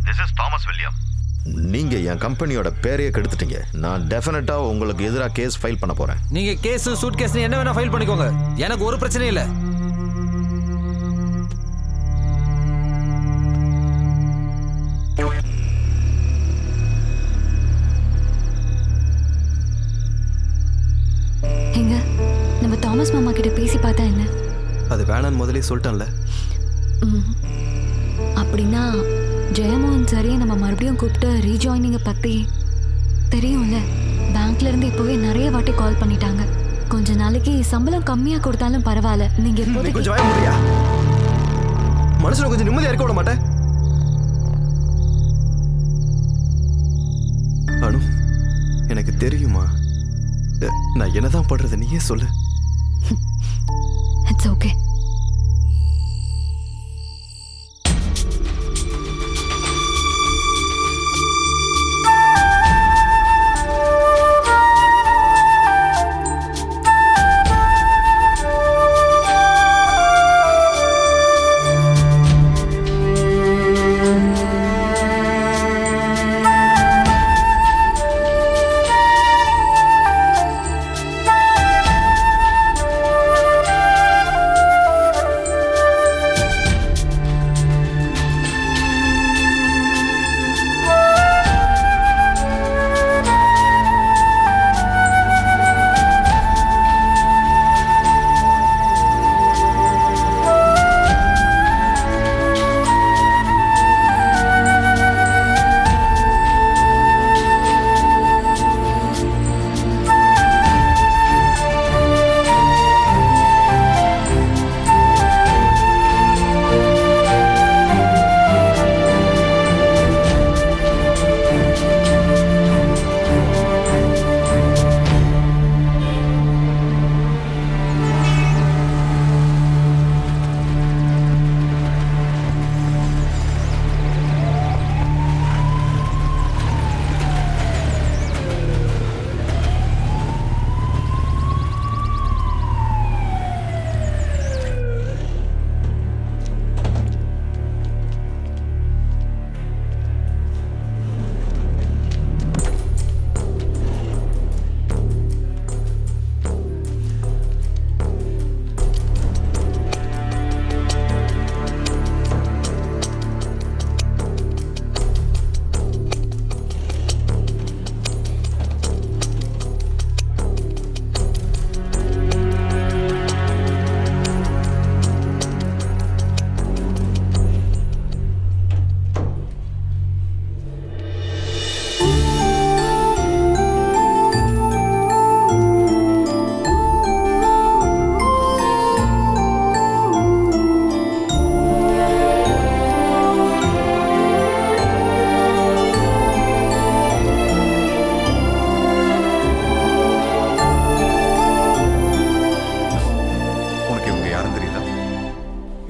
M: This is Thomas William. நீங்க என் கம்பெனியோட பேரையே கெடுத்துட்டீங்க. நான் டெஃபினட்டா உங்களுக்கு எதிராக கேஸ் ஃபைல் பண்ண போறேன்.
E: நீங்க கேஸ், சூட் கேஸ் என்ன வேணா ஃபைல் பண்ணிக்கோங்க. எனக்கு ஒரு பிரச்சனையும் இல்லை.
F: வேணான்னு முதலே சொல்லிட்டேன்ல.
H: அப்படின்னா ஜெயமோகன் சாரே நம்ம மறுபடியும் கூப்பிட்டு ரீஜாயினிங்க பத்தி தெரியும்ல. பேங்க்ல இருந்து இப்பவே நிறைய வாட்டி கால் பண்ணிட்டாங்க. கொஞ்ச நாளைக்கு சம்பளம் கம்மியா கொடுத்தாலும் பரவாயில்ல, நீங்க இப்போதைக்கு
F: கொஞ்சம் வாய முடியா? மனசுல கொஞ்சம் நிம்மதியா இருக்க விட மாட்டேன். அனு, எனக்கு தெரியுமா நான் என்னதான் பண்றது, நீயே சொல்லு.
H: It's okay.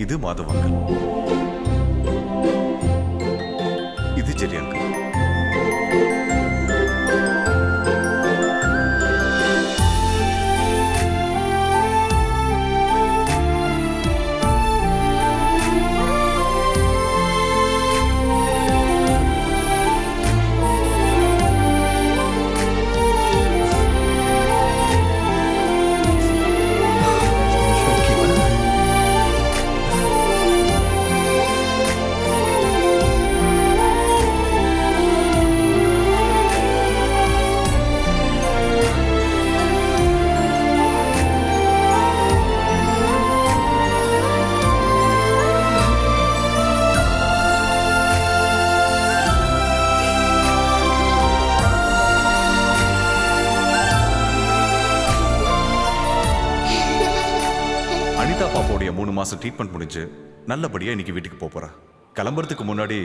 D: இது மாதவ் அங்கிள், இது ஜெரி அங்கிள். அனிதா பாப்பாவுடைய 3 மாசம் ட்ரீட்மெண்ட் முடிஞ்சு நல்லபடியா இன்னைக்கு வீட்டுக்கு போறா. கிளம்புறதுக்கு முன்னாடி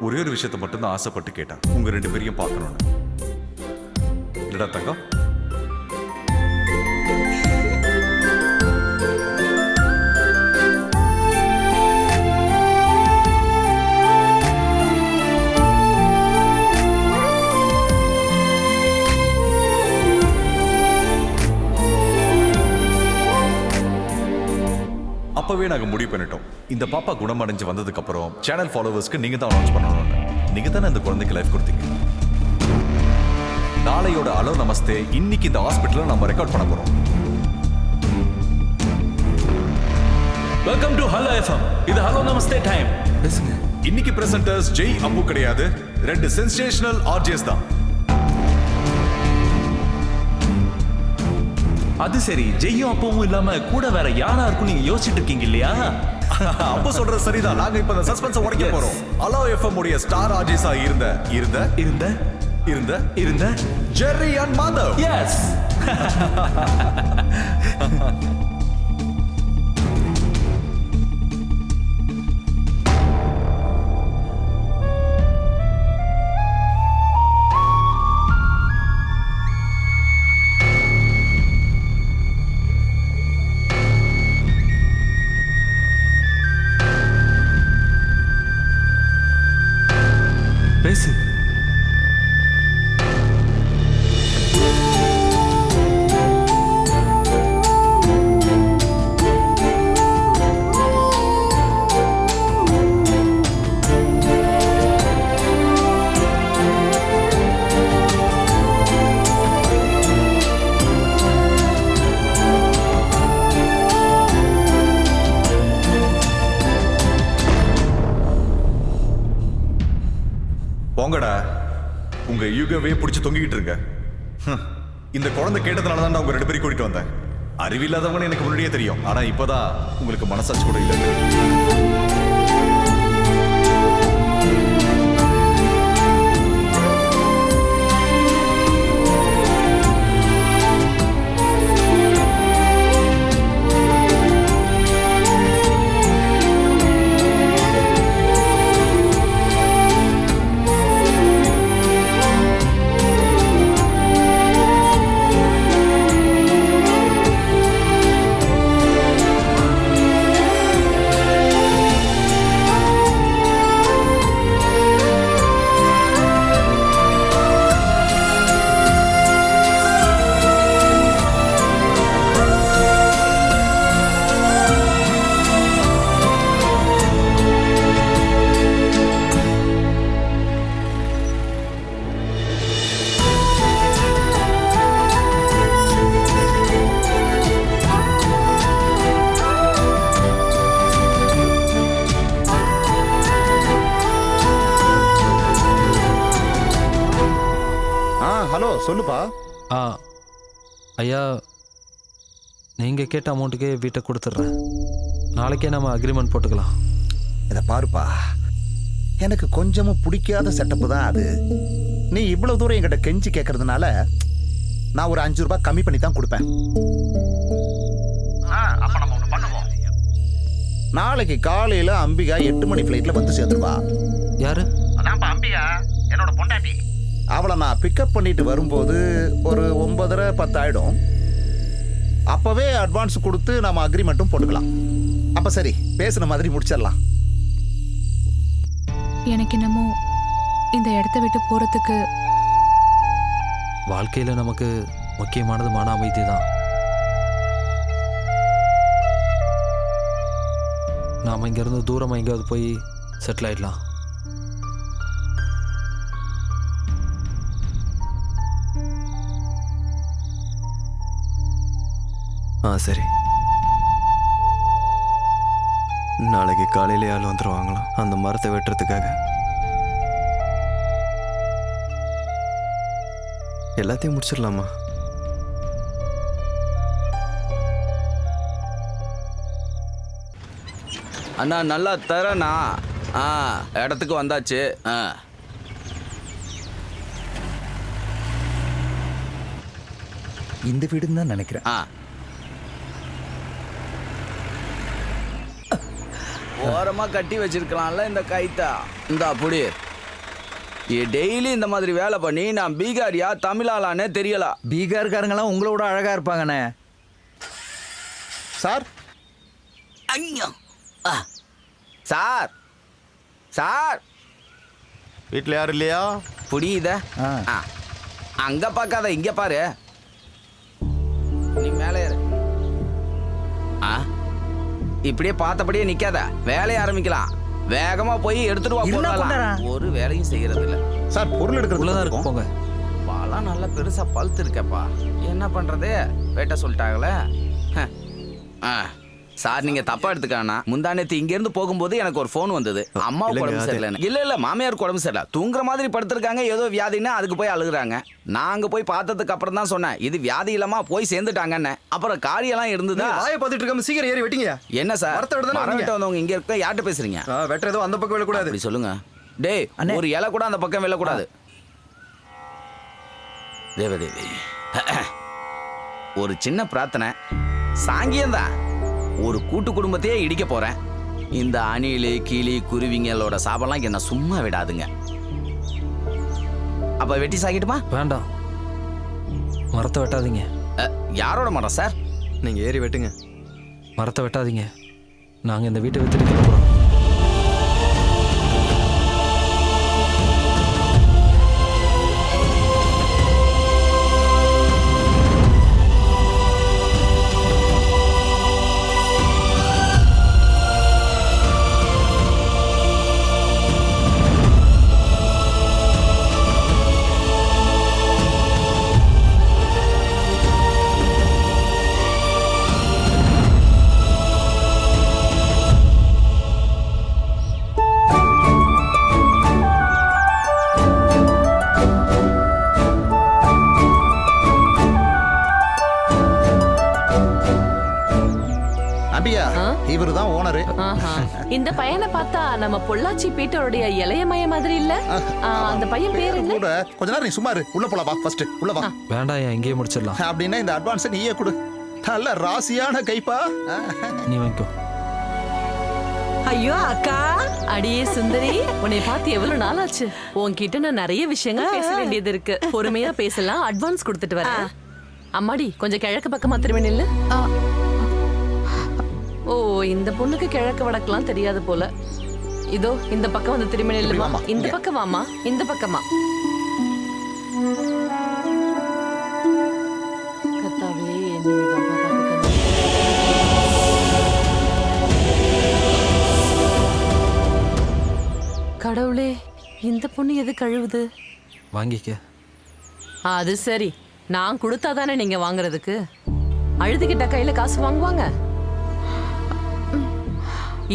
D: ஒரே ஒரு விஷயத்தை மட்டும்தான் ஆசைப்பட்டு கேட்டான், உங்க 2 பேரையும் பார்க்கணும்னு. இல்லடா தங்கம்? அப்பவே நாங்க முடிவு பண்ணிட்டோம், இந்த பாப்பா குணமடைஞ்சு வந்ததுக்கு அப்புறம் சேனல் ஃபாலோவர்ஸ்க்கு நீங்க தான் அனௌன்ஸ் பண்ணணும்னு. நீங்க தானே இந்த குழந்தைக்கு லைஃப் கொடுத்தீங்க. நாளையோட ஹலோ நமஸ்தே இன்னைக்கு இந்த ஹாஸ்பிட்டல்ல நம்ம ரெக்கார்ட் பண்ண போறோம்.
I: Welcome to hello FM. இது ஹலோ நமஸ்தே டைம்.
D: இன்னைக்கு பிரசன்டர்ஸ் ஜெய் அப்பு கிடையாது, 2 சென்சேஷனல் ஆர்ஜிஎஸ் தான்.
I: அது சரி, ஜெய்யும் அப்பவும் இல்லாம கூட வேற யாரா இருக்கும் நீங்க யோசிச்சுட்டு இருக்கீங்க இல்லையா?
D: அப்போ சொல்றது சரிதான். நாங்க இப்ப இந்த சஸ்பென்ஸ் உடைக்க போறோம். அலோ எஃப்எம் உடைய ஸ்டார் ஆர்ஜிஸா இருந்த ஜெர்ரி அண்ட் மாதவ்.
I: எஸ். பேசு.
D: போங்கடா, உங்க யூகவே பிடிச்சி தொங்கிக்கிட்டு இருங்க. இந்த குழந்தை கேட்டதுனால தான் உங்க 2 பேரையும் கூட்டிட்டு வந்தேன். அறிவில்லாதவங்கன்னு எனக்கு முன்னாடியே தெரியும். ஆனா இப்பதான் உங்களுக்கு மனசாட்சி கூட இல்லை.
B: ஹலோ, சொல்லுப்பா.
E: ஐயா, நீங்க கேட்ட அமௌண்ட்டுக்கே வீட்டை கொடுத்துட்றேன். நாளைக்கே நம்ம அக்ரிமெண்ட் போட்டுக்கலாம்.
B: இதை பாருப்பா, எனக்கு கொஞ்சமும் பிடிக்காத செட்டப்பு தான் அது. நீ இவ்வளவு தூரம் என்கிட்ட கெஞ்சி கேட்கறதுனால நான் ஒரு 5 ரூபாய் கம்மி பண்ணி தான் கொடுப்பேன்.
G: அப்ப நம்ம ஒண்ணு பண்ணுவோம்.
B: நாளைக்கு காலையில அம்பிகா 8 மணி ஃபிளைட்ல வந்து சேர்ந்துருவா.
E: யாரு?
G: அதான்ப்பா அம்பிகா, என்னோட பொண்டாட்டி.
B: அவளை நான் பிக்கப் பண்ணிட்டு வரும்போது ஒரு 9:30 10 ஆயிடும். அப்பவே அட்வான்ஸ் கொடுத்து நம்ம அக்ரிமெண்ட்டும் போட்டுக்கலாம். அப்ப சரி, பேசுன மாதிரி முடிச்சிடலாம்.
K: எனக்கு என்னமோ இந்த இடத்த விட்டு போறதுக்கு
E: வாழ்க்கையில நமக்கு முக்கியமானது மன அமைதி தான். நாம இங்கிருந்து தூரமா எங்கேயாவது போய் செட்டில் ஆயிடலாம்.
F: சரி, நாளைக்கு காலையிலே ஆள் வந்துருவாங்களாம் அந்த மரத்தை வெட்டுறதுக்காக. எல்லாத்தையும் முடிச்சிடலாமா?
R: அண்ணா நல்லா தரேண்ணா. இடத்துக்கு வந்தாச்சு.
A: இந்த வீடுன்னு தான் நினைக்கிறேன்.
R: ஓரமா கட்டி வச்சிருக்கலாம்ல இந்த கைத்தா. இந்த அப்படி டெய்லி இந்த மாதிரி வேலை பண்ணி நான் பீகாரியா தமிழாலானே தெரியல.
A: பீகார்காரங்களாம் உங்களோட அழகா இருப்பாங்கண்ணே.
B: சார்,
R: ஐயோ சார், சார்
M: வீட்டில் யாரும் இல்லையா?
R: புரியுத? அங்க பார்க்காத, இங்க பாரு. நீ மேலே ஏறு. இப்படியே பார்த்தபடியே நிக்காத, வேலையை ஆரம்பிக்கலாம். வேகமா போய் எடுத்துட்டு வா. ஒரு வேலையும் செய்யறது இல்ல
B: சார். பொருள் எடுக்கிறதுல தான் இருக்கும்.
E: போங்க.
R: பழம் நல்லா பெருசா பழுத்து இருக்கப்பா. என்ன பண்றது, வேட்ட சொல்லிட்டாங்களே. சார் நீங்க தப்பா எடுத்துக்கானா முந்தானத்து இங்க இருந்து போகும்போது எனக்கு ஒரு ஃபோன் வந்தது அம்மாவுக்கு
F: இல்லைங்க,
R: உடம்பு சரியில்லை இல்ல மாமியாருக்கு உடம்பு சரியில்லை தூங்குற மாதிரி படுத்திருக்காங்க ஏதோ வியாதின்னா அதுக்கு போய் அழுகுறாங்க நான் அங்க போய் பார்த்ததுக்கு அப்புறம் தான் சொன்னேன் இது வியாதி இல்லாம போய் சேர்ந்துட்டாங்கன்னு அப்புறம் காரியெல்லாம் இருந்ததா
F: வாயை பார்த்துட்டு இருக்காம சீக்கிரம் ஏறி வெட்டிங்க.
R: என்ன சார்
F: மரத்தை விட தானே
R: மரம்
F: வந்தீங்க.
R: வெட்ட வந்தவங்க இங்க இருக்க யார்கிட்ட பேசுறீங்க
F: வெட்டுறதோ அந்த பக்கம் விழக்கூடாது.
R: அப்படி சொல்லுங்க டேய் ஒரு இலை கூட அந்த பக்கம் விழக்கூடாது தேவதேவி ஒரு சின்ன பிரார்த்தனை சாங்கியம்தான் ஒரு கூட்டு குடும்பத்தையே இடிக்க போறேன் இந்த அணிலு கிளி குருவிங்களோட சாபம்லாம் என்ன சும்மா விடாதுங்க அப்ப வெட்டி சாகிட்டுமா
E: வேண்டாம் மரத்தை வெட்டாதீங்க
R: யாரோட மரம் சார்
F: நீங்க ஏறி வெட்டுங்க.
E: மரத்தை வெட்டாதீங்க நாங்க இந்த வீட்டை வித்துட்டு கிளம்புறோம்.
B: இவரு தான் ஓனரு.
C: இந்த பையனை பார்த்தா நம்ம பொள்ளாச்சி பீட்டருடைய இளைய மைய மாதிரி இல்ல அந்த பையன் பேர் என்ன
B: கூட கொஞ்ச நேரம் நீ சும்மா இரு உள்ள போலாம் வா ஃபர்ஸ்ட் உள்ள வா
E: வேண்டாம் இங்கேயே முடிச்சிடலாம்
B: அப்படின்னா இந்த அட்வான்ஸ் நீயே கொடு நல்ல ராசியான கைப்பா
E: நீ வாங்கிக்கோ.
N: ஐயோ அக்கா
C: அடியே சுந்தரி உன்னை பார்த்து எவ்வளவு நாள் ஆச்சு உன்கிட்ட நான் நிறைய விஷயங்கள் பேச வேண்டியது இருக்கு பொறுமையா பேசலாம் அட்வான்ஸ் கொடுத்துட்டு வரேன் அம்மாடி கொஞ்சம் கிழக்கு பக்கமா திரும்பி நில்லு ஓ இந்த பொண்ணுக்கு கிழக்கு வடக்கெல்லாம் தெரியாது போல இதோ இந்த பக்கம் வந்து திரும்பி நில்லுமா இந்த பக்கம் வாமா இந்த பக்கமா கத்தாவே கடவுளே இந்த பொண்ணு எது கழுவுது
E: வாங்கிக்க.
C: அது சரி நான் கொடுத்தாதானே நீங்க வாங்குறதுக்கு அழுதுகிட்ட கையில காசு வாங்குவாங்க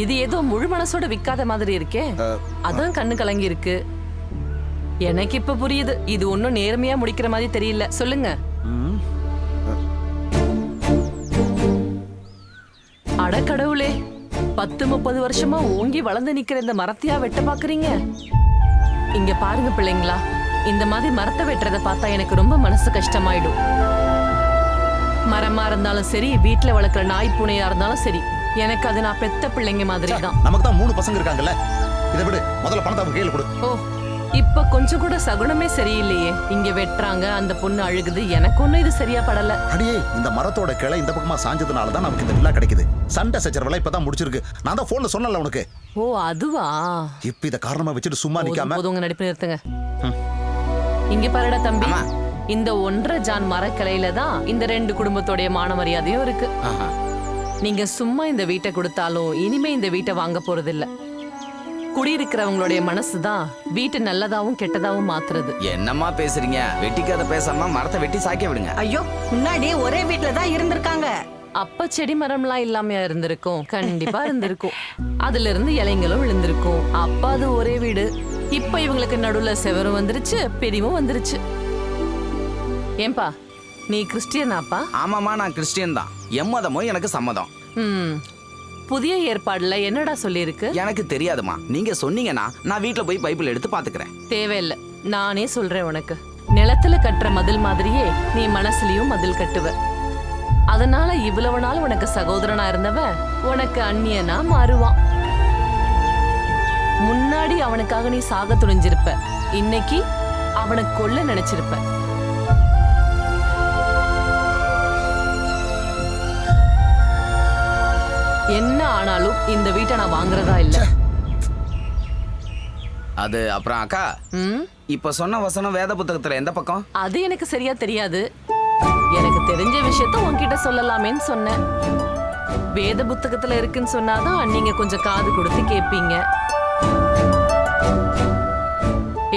C: இது ஏதோ முழு மனசோட விக்காத மாதிரி இருக்கே அதான் கண்ணு கலங்கி இருக்கு எனக்கு இப்ப புரியுது இது ஒன்னும் நேர்மையா முடிக்கிற மாதிரி தெரியல சொல்லுங்க அடக்கடவுளே 10-30 வருஷமா ஓங்கி வளர்ந்து நிக்கிற இந்த மரத்தையா வெட்ட பாக்குறீங்க இங்க பாருங்க பிள்ளைங்களா இந்த மாதிரி மரத்தை வெட்டுறத பார்த்தா எனக்கு ரொம்ப மனசு கஷ்டமாயிடும் மரமா இருந்தாலும் சரி வீட்டுல வளர்க்குற நாய் பூனையா இருந்தாலும் சரி எனக்கு அது நான் பெத்த பிள்ளைங்க மாதிரி தான்
B: நமக்கு தான் 3 பசங்க இருக்காங்கல்ல இதை விடு முதல்ல பணத்தை அவங்க கையில கொடு
C: ஓ இப்ப கொஞ்சம் கூட சகுனமே சரியில்லையே இங்க வெட்டுறாங்க அந்த பொண்ணு அழுகுது எனக்கு ஒண்ணும் இது சரியா படல
B: அடியே இந்த மரத்தோட கிளை இந்த பக்கமா சாஞ்சதுனால தான் நமக்கு இந்த விழா கிடைக்குது சண்டை சச்சரவெல்லாம் இப்பதான் முடிச்சிருக்கு நான் தான் போன்ல சொன்னல உனக்கு
C: ஓ அதுவா
B: இப்ப இத காரணமா வச்சுட்டு சும்மா நிக்காம
C: போதுங்க நடிப்பு நிறுத்துங்க இங்க பாருடா தம்பி இந்த 1.5 ஜான் மரக்கிளையில தான் இந்த 2 குடும்பத்தோட மான மரியாதையும் இருக்கு நீங்க சும்மா இந்த வீட்டை கொடுத்தாலும் இனிமே இந்த வீட்டை வாங்க போறது இல்ல குடியிருக்கிறவங்களுடைய மனசுதான் வீட்டை நல்லதாவும் கெட்டதாவும் மாத்துறது
R: என்னம்மா பேசுறீங்க வெட்டிக்காத பேசாம மரத்தை வெட்டி சாக்கி விடுங்க
N: ஐயோ முன்னாடி ஒரே வீட்டுல தான் இருந்திருக்காங்க
C: அப்ப செடி மரம்லாம் இல்லாமையா இருந்திருக்கும் கண்டிப்பா இருந்திருக்கும் அதுல இருந்து இலைங்களும் விழுந்திருக்கும் அப்ப அது ஒரே வீடு இப்ப இவங்களுக்கு நடுவுல செவரும் வந்துருச்சு பெரியவும் வந்துருச்சு ஏன்பா நீ கிறிஸ்டியனாப்பா
R: ஆமாமா நான் கிறிஸ்டியன் தான் எம்மதமும் எனக்கு சம்மதம்
C: புதிய ஏற்பாடுல என்னடா சொல்லிருக்கு
R: எனக்கு தெரியாதுமா நீங்க சொன்னீங்கன்னா நான் வீட்டுல போய் பைபிள் எடுத்து பாத்துக்கிறேன்
C: தேவையில்லை நானே சொல்றேன் உனக்கு நிலத்துல கட்டுற மதில் மாதிரியே நீ மனசுலயும் மதில் கட்டுவ அதனால இவ்வளவு நாள் உனக்கு சகோதரனா இருந்தவன் உனக்கு அந்நியனா மாறுவான் முன்னாடி அவனுக்காக நீ சாக துணிஞ்சிருப்ப இன்னைக்கு அவனை கொல்ல நினைச்சிருப்ப என்ன ஆனாலும் இந்த வீட்டை நான் வாங்குறதா இல்ல
R: அது அப்புறம் அக்கா இப்ப சொன்ன வசனம் வேத புத்தகத்துல எந்த பக்கம்
C: அது எனக்கு சரியா தெரியாது எனக்கு தெரிஞ்ச விஷயத்த உன்கிட்ட சொல்லலாமேன்னு சொன்னேன் வேத புத்தகத்துல இருக்குன்னு சொன்னாதான் நீங்க கொஞ்சம் காது கொடுத்து கேப்பீங்க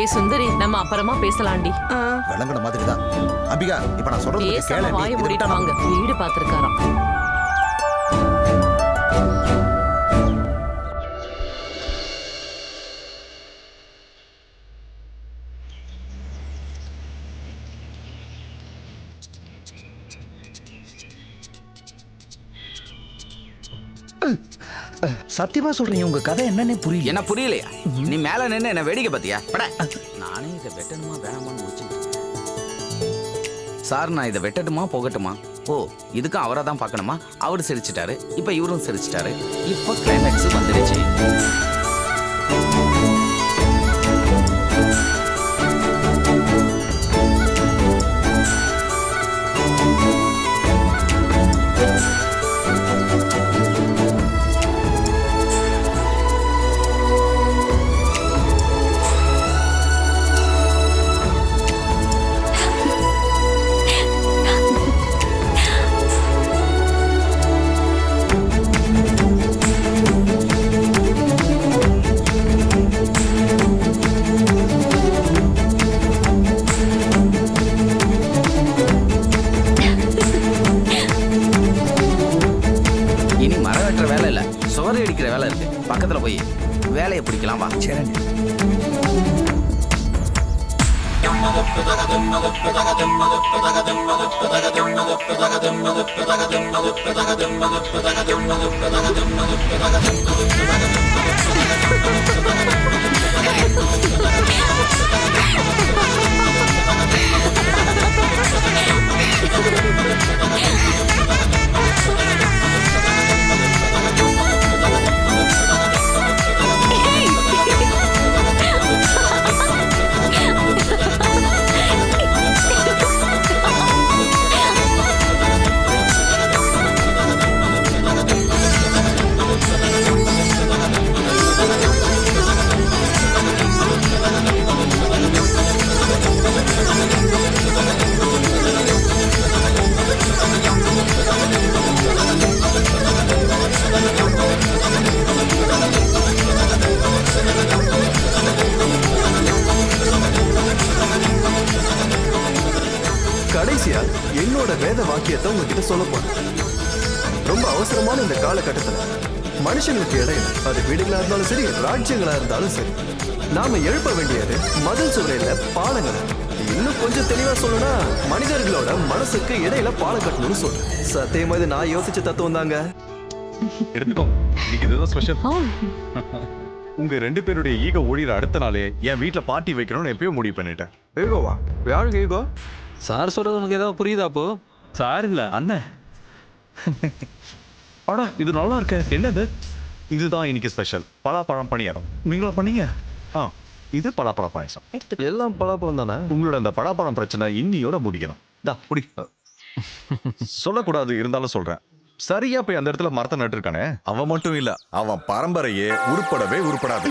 C: ஏ சுந்தரி நம்ம அப்புறமா பேசலாண்டி
B: விளங்குன மாதிரி தான் அம்பிகா இப்ப நான் சொல்றது
C: வாய மூடிட்டு வாங்க வீடு பாத்துருக்காராம்
A: சத்தியமா சொல்றீங்க உங்க கதை என்னன்னே புரியல.
R: என்ன புரியலையா? நீ மேல நின்னு என்ன வேடிக்கை பார்த்தியா? பட நானே இதை வெட்டணுமா வேணாமான்னு முடிச்சுட்டு சார், நான் இதை வெட்டட்டுமா போகட்டுமா? ஓ, இதுக்கும் அவரை தான் பார்க்கணுமா? அவர் சிரிச்சிட்டாரு, இப்ப இவரும் சிரிச்சிட்டாரு. இப்ப கிளைமேக்ஸ் வந்துடுச்சு. இனி மரம் வெட்டுற வேலை இல்ல, சுவரை அடிக்கிற வேலை இருக்கு. பக்கத்துல போய் வேலையை பிடிக்கலாம் வா.
A: சரி.
F: கடைசியா என்னோட வேத வாக்கியத்தை உங்ககிட்ட சொல்ல போறேன். ரொம்ப அவசரமான இந்த காலகட்டத்துல மனுஷங்களுக்கு இடையில, அது வீடுகளா இருந்தாலும் சரி, ராஜ்யங்களா இருந்தாலும் சரி, நாம எழுப்ப வேண்டியது மதில் சுவரையில பாலங்களை. இன்னும் கொஞ்சம் தெளிவா சொல்லணும்னா மனிதர்களோட மனசுக்கு இடையில பாலம் கட்டணும்னு சொல்றேன். சத்தியமா இது நான் யோசிச்ச தத்துவம் தாங்க.
D: எடுத்துக்கோ, இன்னைக்கு இதுதான் ஸ்பெஷல். உங்க 2 பேருடைய ஈகோ ஒழிகிற அடுத்த நாளே என் வீட்டுல பார்ட்டி வைக்கணும்னு எப்பயும் முடிவு பண்ணிட்டேன்.
F: ஈகோவா? யாருக்கு ஈகோ?
E: சார் சொல்றது உனக்கு ஏதாவது புரியுதா? அப்போ
D: சார் இல்ல அண்ணன். ஆனா இது நல்லா இருக்கு. என்னது? இதுதான் இன்னைக்கு ஸ்பெஷல் பலாப்பழம் பணியாரம். நீங்களா பண்ணீங்க? இது பலாப்பழ பாயசம்.
F: எல்லாம் பலாப்பழம் தானே?
D: உங்களோட அந்த பலாப்பழம் பிரச்சனை இன்னியோட முடிக்கணும். சொல்லக்கூடாது, இருந்தாலும் சொல்றேன். சரியா போய் அந்த இடத்துல மரத்தை நட்டு இருக்கானே, அவன் மட்டும் இல்ல, அவன் பரம்பரையே உருப்படவே உருப்படாது.